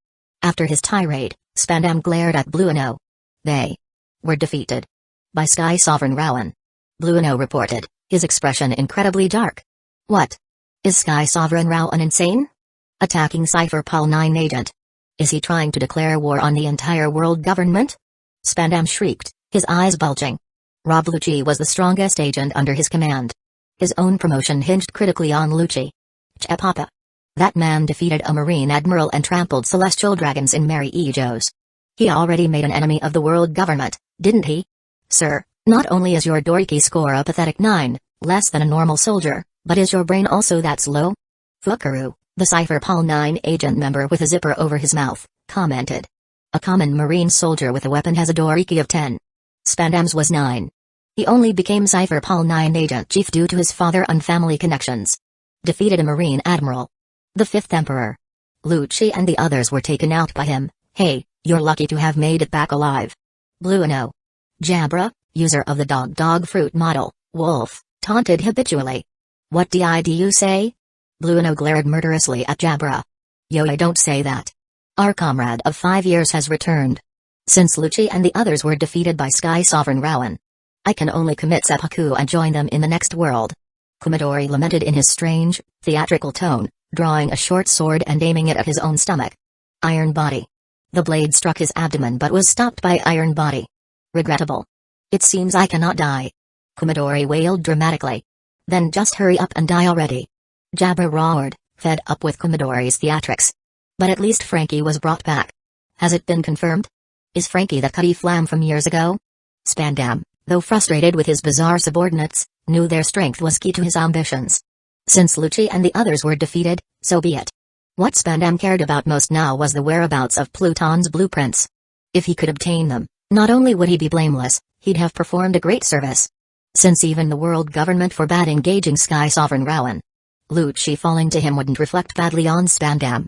After his tirade, Spandam glared at Blueno. They were defeated by Sky Sovereign Rowan. Blueno reported, his expression incredibly dark. What? Is Sky Sovereign Rowan insane? Attacking Cypher Pol 9 agent? Is he trying to declare war on the entire world government? Spandam shrieked, his eyes bulging. Rob Lucci was the strongest agent under his command. His own promotion hinged critically on Lucci. Chepapa. That man defeated a Marine admiral and trampled celestial dragons in Mary Ejos. He already made an enemy of the world government, didn't he? Sir, not only is your Doriki score a pathetic 9, less than a normal soldier, but is your brain also that slow? Fukaru, the Cypher Pol 9 agent member with a zipper over his mouth, commented. A common Marine soldier with a weapon has a Doriki of 10. Spandam's was 9. He only became Cypher Pol 9 agent chief due to his father and family connections. Defeated a Marine admiral. The 5th Emperor. Lucci and the others were taken out by him. Hey, you're lucky to have made it back alive. Blueno. Jabra, user of the dog fruit model, Wolf, taunted habitually. What did you say? Blueno glared murderously at Jabra. Yo, I don't say that. Our comrade of 5 years has returned. Since Lucci and the others were defeated by Sky Sovereign Rowan, I can only commit seppuku and join them in the next world. Kumadori lamented in his strange, theatrical tone, drawing a short sword and aiming it at his own stomach. Iron body. The blade struck his abdomen but was stopped by iron body. Regrettable. It seems I cannot die. Kumadori wailed dramatically. Then just hurry up and die already. Jabra roared, fed up with Kumadori's theatrics. But at least Frankie was brought back. Has it been confirmed? Is Frankie the Cutty Flam from years ago? Spandam, though frustrated with his bizarre subordinates, knew their strength was key to his ambitions. Since Lucci and the others were defeated, so be it. What Spandam cared about most now was the whereabouts of Pluton's blueprints. If he could obtain them, not only would he be blameless, he'd have performed a great service. Since even the world government forbade engaging Sky Sovereign Rowan, Lucci falling to him wouldn't reflect badly on Spandam.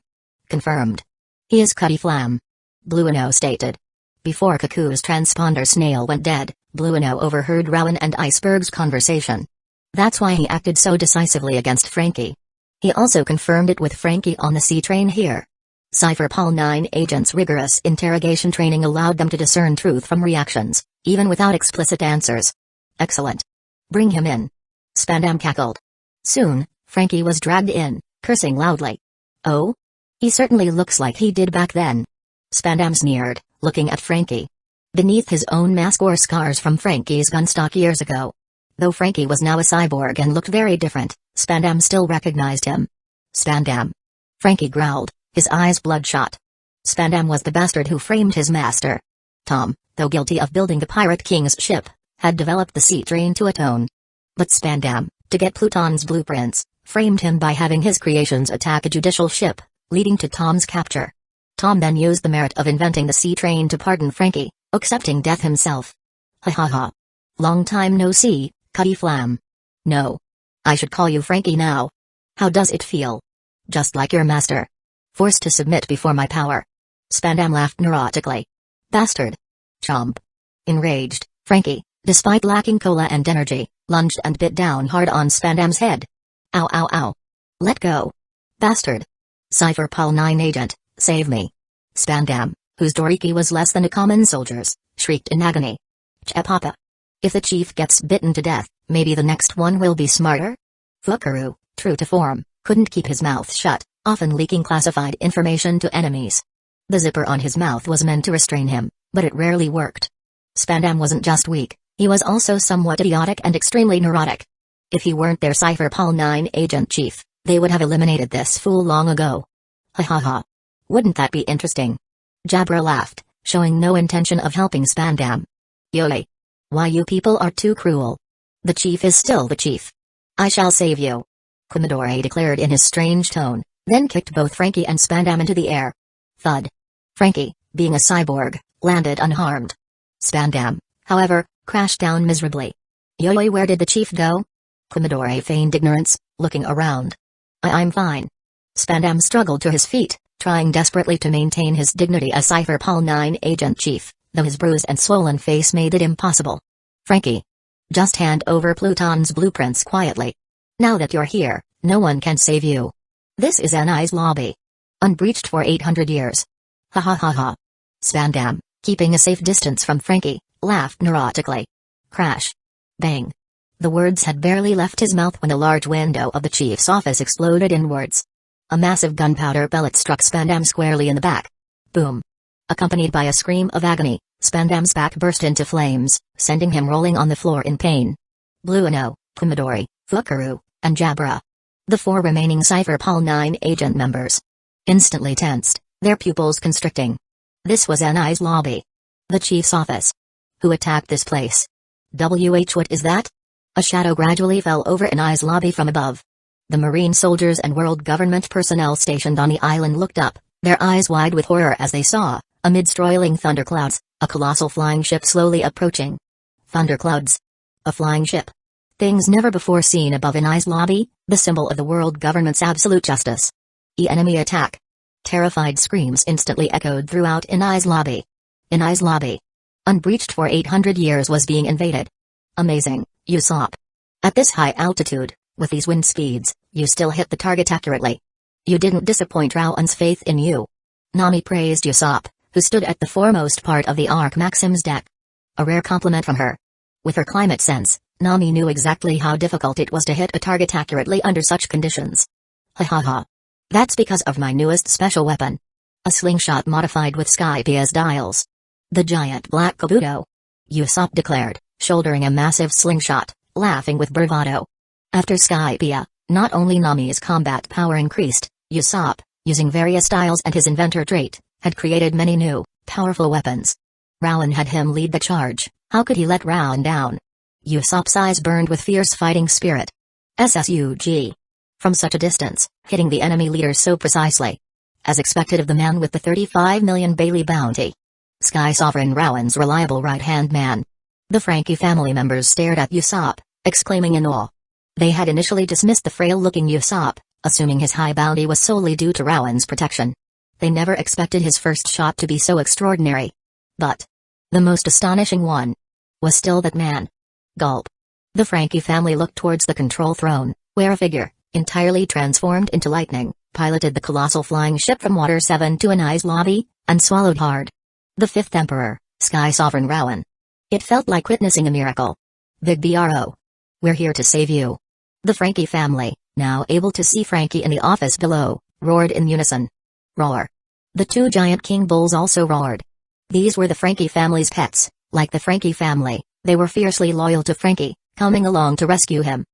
Confirmed. He is Cutty Flam. Blueno stated. Before Kaku's transponder snail went dead, Blueno overheard Rowan and Iceberg's conversation. That's why he acted so decisively against Frankie. He also confirmed it with Frankie on the sea train here. Cypher Pol 9 agents' rigorous interrogation training allowed them to discern truth from reactions, even without explicit answers. Excellent. Bring him in. Spandam cackled. Soon, Frankie was dragged in, cursing loudly. Oh? He certainly looks like he did back then. Spandam sneered, looking at Frankie. Beneath his own mask were scars from Frankie's gunstock years ago. Though Frankie was now a cyborg and looked very different, Spandam still recognized him. Spandam. Frankie growled, his eyes bloodshot. Spandam was the bastard who framed his master. Tom, though guilty of building the Pirate King's ship, had developed the sea train to atone. But Spandam, to get Pluton's blueprints, framed him by having his creations attack a judicial ship, leading to Tom's capture. Tom then used the merit of inventing the sea train to pardon Frankie, accepting death himself. Ha ha ha. Long time no see, Cutty Flam. No. I should call you Frankie now. How does it feel? Just like your master. Forced to submit before my power. Spandam laughed neurotically. Bastard. Chomp. Enraged, Frankie, despite lacking cola and energy, lunged and bit down hard on Spandam's head. Ow ow ow. Let go. Bastard. Cypher Pol 9 agent, save me. Spandam, whose Doriki was less than a common soldier's, shrieked in agony. Chepapa. If the chief gets bitten to death, maybe the next one will be smarter? Fukaru, true to form, couldn't keep his mouth shut, often leaking classified information to enemies. The zipper on his mouth was meant to restrain him, but it rarely worked. Spandam wasn't just weak, he was also somewhat idiotic and extremely neurotic. If he weren't their Cypher Pol 9 agent chief, they would have eliminated this fool long ago. Ha ha ha. Wouldn't that be interesting? Jabra laughed, showing no intention of helping Spandam. Yoi. Why you people are too cruel. The chief is still the chief. I shall save you. Commodore declared in his strange tone, then kicked both Frankie and Spandam into the air. Thud. Frankie, being a cyborg, landed unharmed. Spandam, however, crashed down miserably. Yoi, where did the chief go? Commodore feigned ignorance, looking around. I'm fine. Spandam struggled to his feet, trying desperately to maintain his dignity as Cypher Pol 9 agent chief, though his bruised and swollen face made it impossible. Frankie. Just hand over Pluton's blueprints quietly. Now that you're here, no one can save you. This is Anai's lobby. Unbreached for 800 years. Ha ha ha ha. Spandam, keeping a safe distance from Frankie, laughed neurotically. Crash. Bang. The words had barely left his mouth when a large window of the chief's office exploded inwards. A massive gunpowder pellet struck Spandam squarely in the back. Boom. Accompanied by a scream of agony, Spandam's back burst into flames, sending him rolling on the floor in pain. Blueno, Commodore, Fukaru, and Jabra. The 4 remaining Cypher Pol 9 agent members. Instantly tensed, their pupils constricting. This was Anai's lobby. The chief's office. Who attacked this place? What is that? A shadow gradually fell over Anai's lobby from above. The Marine soldiers and world government personnel stationed on the island looked up, their eyes wide with horror as they saw, amidst roiling thunderclouds, a colossal flying ship slowly approaching. Thunderclouds. A flying ship. Things never before seen above Anai's lobby, the symbol of the world government's absolute justice. Enemy attack. Terrified screams instantly echoed throughout Anai's lobby. Anai's lobby. Unbreached for 800 years was being invaded. Amazing, Usopp. At this high altitude, with these wind speeds, you still hit the target accurately. You didn't disappoint Rowan's faith in you. Nami praised Usopp, who stood at the foremost part of the Arc Maxim's deck. A rare compliment from her. With her climate sense, Nami knew exactly how difficult it was to hit a target accurately under such conditions. Ha ha ha. That's because of my newest special weapon. A slingshot modified with Skypia's dials. The giant black Kabuto. Usopp declared, shouldering a massive slingshot, laughing with bravado. After Skypia, not only Nami's combat power increased, Usopp, using various styles and his inventor trait, had created many new, powerful weapons. Rowan had him lead the charge, how could he let Rowan down? Usopp's eyes burned with fierce fighting spirit. SSUG. From such a distance, hitting the enemy leaders so precisely. As expected of the man with the 35 million Bailey bounty. Sky Sovereign Rowan's reliable right-hand man. The Frankie family members stared at Usopp, exclaiming in awe. They had initially dismissed the frail-looking Usopp, assuming his high bounty was solely due to Rowan's protection. They never expected his first shot to be so extraordinary. But the most astonishing one was still that man. Gulp. The Frankie family looked towards the control throne, where a figure, entirely transformed into lightning, piloted the colossal flying ship from Water 7 to Anai's lobby, and swallowed hard. The 5th Emperor, Sky Sovereign Rowan. It felt like witnessing a miracle. Big Bro. We're here to save you. The Frankie family, now able to see Frankie in the office below, roared in unison. Roar. The 2 giant king bulls also roared. These were the Frankie family's pets, like the Frankie family, they were fiercely loyal to Frankie, coming along to rescue him.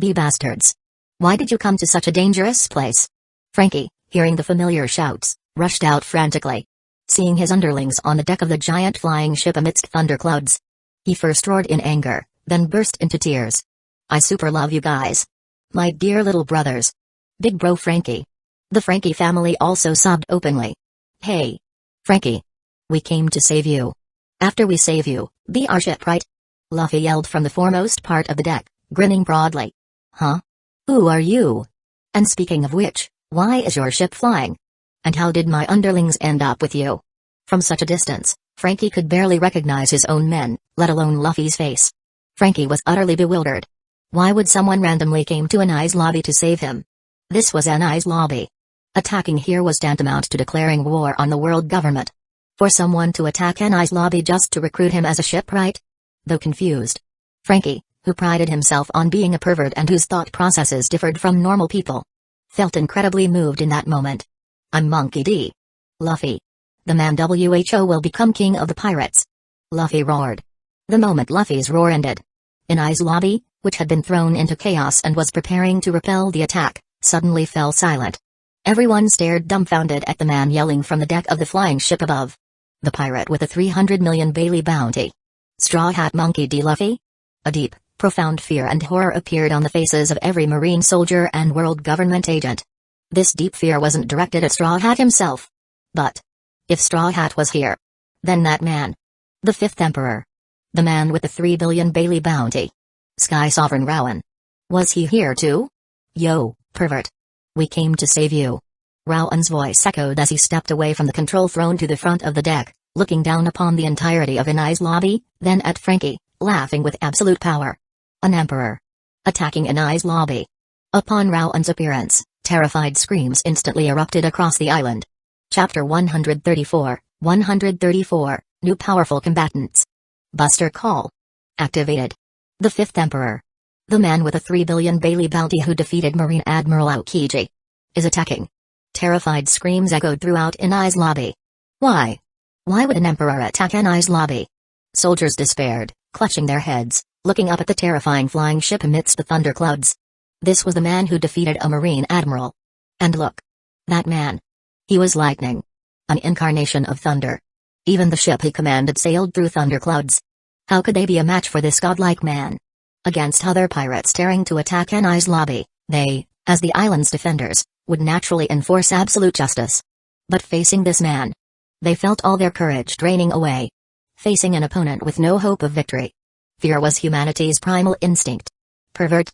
Be bastards. Why did you come to such a dangerous place? Frankie, hearing the familiar shouts, rushed out frantically. Seeing his underlings on the deck of the giant flying ship amidst thunderclouds. He first roared in anger, then burst into tears. I super love you guys. My dear little brothers. Big bro Frankie. The Frankie family also sobbed openly. Hey. Frankie. We came to save you. After we save you, be our ship, right? Luffy yelled from the foremost part of the deck, grinning broadly. Huh? Who are you? And speaking of which, why is your ship flying? And how did my underlings end up with you? From such a distance, Frankie could barely recognize his own men, let alone Luffy's face. Frankie was utterly bewildered. Why would someone randomly came to Anai's lobby to save him? This was Anai's lobby. Attacking here was tantamount to declaring war on the world government. For someone to attack Anai's lobby just to recruit him as a shipwright? Though confused, Frankie, who prided himself on being a pervert and whose thought processes differed from normal people, felt incredibly moved in that moment. I'm Monkey D. Luffy. The man WHO will become king of the pirates. Luffy roared. The moment Luffy's roar ended, Anai's lobby, which had been thrown into chaos and was preparing to repel the attack, suddenly fell silent. Everyone stared dumbfounded at the man yelling from the deck of the flying ship above. The pirate with a 300 million Bailey bounty. Straw Hat Monkey D. Luffy? A deep, profound fear and horror appeared on the faces of every Marine soldier and world government agent. This deep fear wasn't directed at Straw Hat himself. But if Straw Hat was here, then that man, the fifth emperor, the man with the 3 billion Bailey bounty, Sky Sovereign Rowan, was he here too? Yo, pervert. We came to save you. Rowan's voice echoed as he stepped away from the control throne to the front of the deck, looking down upon the entirety of Anai's lobby, then at Frankie, laughing with absolute power. An emperor attacking Anai's lobby. Upon Rowan's appearance, terrified screams instantly erupted across the island. Chapter 134, 134, New Powerful Combatants. Buster Call. Activated. The fifth emperor, the man with a 3 billion Bailey bounty who defeated Marine Admiral Aokiji, is attacking. Terrified screams echoed throughout Anai's lobby. Why? Why would an emperor attack Anai's lobby? Soldiers despaired, clutching their heads, looking up at the terrifying flying ship amidst the thunderclouds. This was the man who defeated a Marine Admiral. And look. That man. He was lightning. An incarnation of thunder. Even the ship he commanded sailed through thunderclouds. How could they be a match for this godlike man? Against other pirates daring to attack Anai's lobby, they, as the island's defenders, would naturally enforce absolute justice. But facing this man, they felt all their courage draining away. Facing an opponent with no hope of victory. Fear was humanity's primal instinct. Pervert.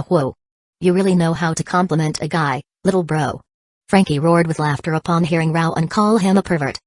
Whoa. You really know how to compliment a guy, little bro. Frankie roared with laughter upon hearing Rowan call him a pervert.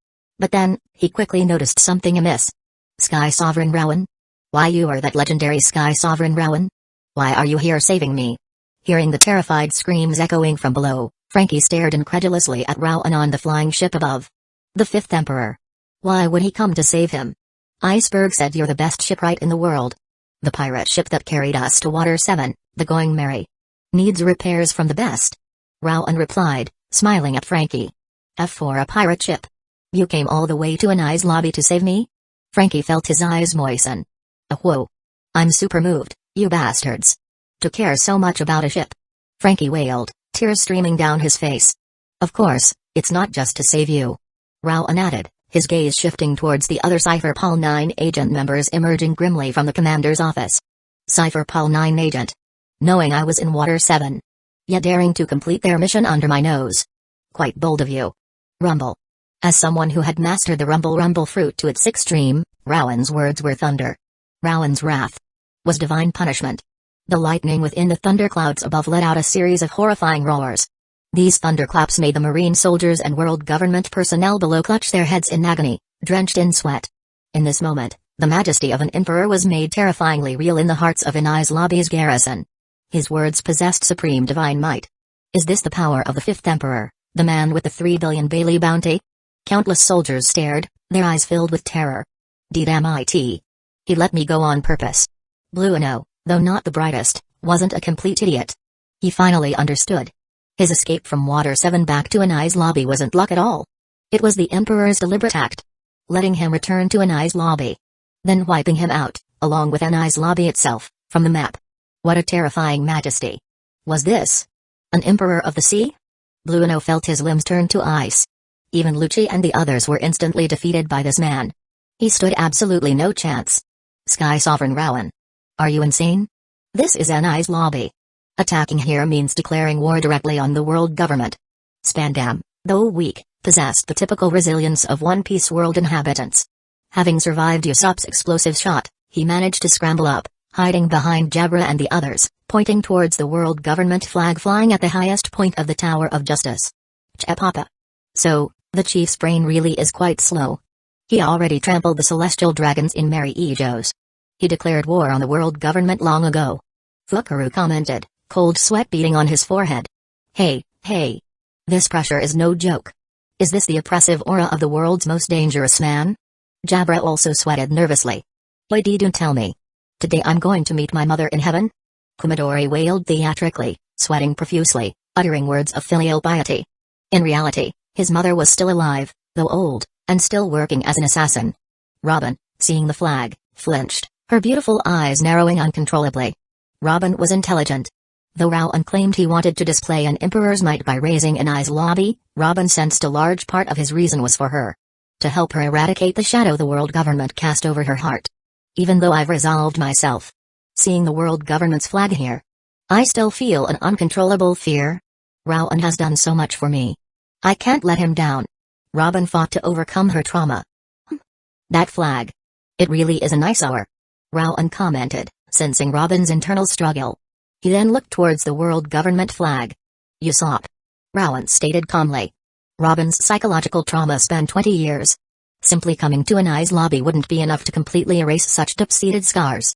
But then, he quickly noticed something amiss. Sky Sovereign Rowan? Why, you are that legendary Sky Sovereign Rowan? Why are you here saving me? Hearing the terrified screams echoing from below, Frankie stared incredulously at Rowan on the flying ship above. The fifth emperor. Why would he come to save him? Iceberg said you're the best shipwright in the world. The pirate ship that carried us to Water 7, the Going Merry, needs repairs from the best. Rowan replied, smiling at Frankie. For a pirate ship. You came all the way to Anai's lobby to save me? Frankie felt his eyes moisten. Whoa. I'm super moved, you bastards. To care so much about a ship. Frankie wailed, tears streaming down his face. Of course, it's not just to save you. Rowan added, his gaze shifting towards the other Cypher Pol 9 agent members emerging grimly from the commander's office. Cypher Pol 9 agent. Knowing I was in Water 7. Yet daring to complete their mission under my nose. Quite bold of you. Rumble. As someone who had mastered the rumble fruit to its extreme, Rowan's words were thunder. Rowan's wrath was divine punishment. The lightning within the thunderclouds above let out a series of horrifying roars. These thunderclaps made the Marine soldiers and world government personnel below clutch their heads in agony, drenched in sweat. In this moment, the majesty of an emperor was made terrifyingly real in the hearts of Anai's lobby's garrison. His words possessed supreme divine might. Is this the power of the fifth emperor, the man with the 3 billion Bailey bounty? Countless soldiers stared, their eyes filled with terror. Damn it. He let me go on purpose. Blueno, though not the brightest, wasn't a complete idiot. He finally understood. His escape from Water 7 back to Anai's lobby wasn't luck at all. It was the Emperor's deliberate act. Letting him return to Anai's lobby. Then wiping him out, along with Anai's lobby itself, from the map. What a terrifying majesty. Was this an Emperor of the Sea? Blueno felt his limbs turn to ice. Even Lucci and the others were instantly defeated by this man. He stood absolutely no chance. Sky Sovereign Rowan. Are you insane? This is Anai's lobby. Attacking here means declaring war directly on the world government. Spandam, though weak, possessed the typical resilience of One Piece world inhabitants. Having survived Usopp's explosive shot, he managed to scramble up, hiding behind Jabra and the others, pointing towards the world government flag flying at the highest point of the Tower of Justice. Chapapa. So, the chief's brain really is quite slow. He already trampled the celestial dragons in Mary Ejos. He declared war on the world government long ago. Fukaru commented, cold sweat beading on his forehead. Hey. This pressure is no joke. Is this the oppressive aura of the world's most dangerous man? Jabra also sweated nervously. Why didn't tell me? Today I'm going to meet my mother in heaven? Kumadori wailed theatrically, sweating profusely, uttering words of filial piety. In reality, his mother was still alive, though old, and still working as an assassin. Robin, seeing the flag, flinched, her beautiful eyes narrowing uncontrollably. Robin was intelligent. Though Rowan claimed he wanted to display an emperor's might by raising an eyes lobby, Robin sensed a large part of his reason was for her. To help her eradicate the shadow the world government cast over her heart. Even though I've resolved myself. Seeing the world government's flag here, I still feel an uncontrollable fear. Rowan has done so much for me. I can't let him down. Robin fought to overcome her trauma. That flag. It really is an eyesore. Rowan commented, sensing Robin's internal struggle. He then looked towards the world government flag. Usopp. Rowan stated calmly. Robin's psychological trauma spanned 20 years. Simply coming to an eyes lobby wouldn't be enough to completely erase such deep-seated scars.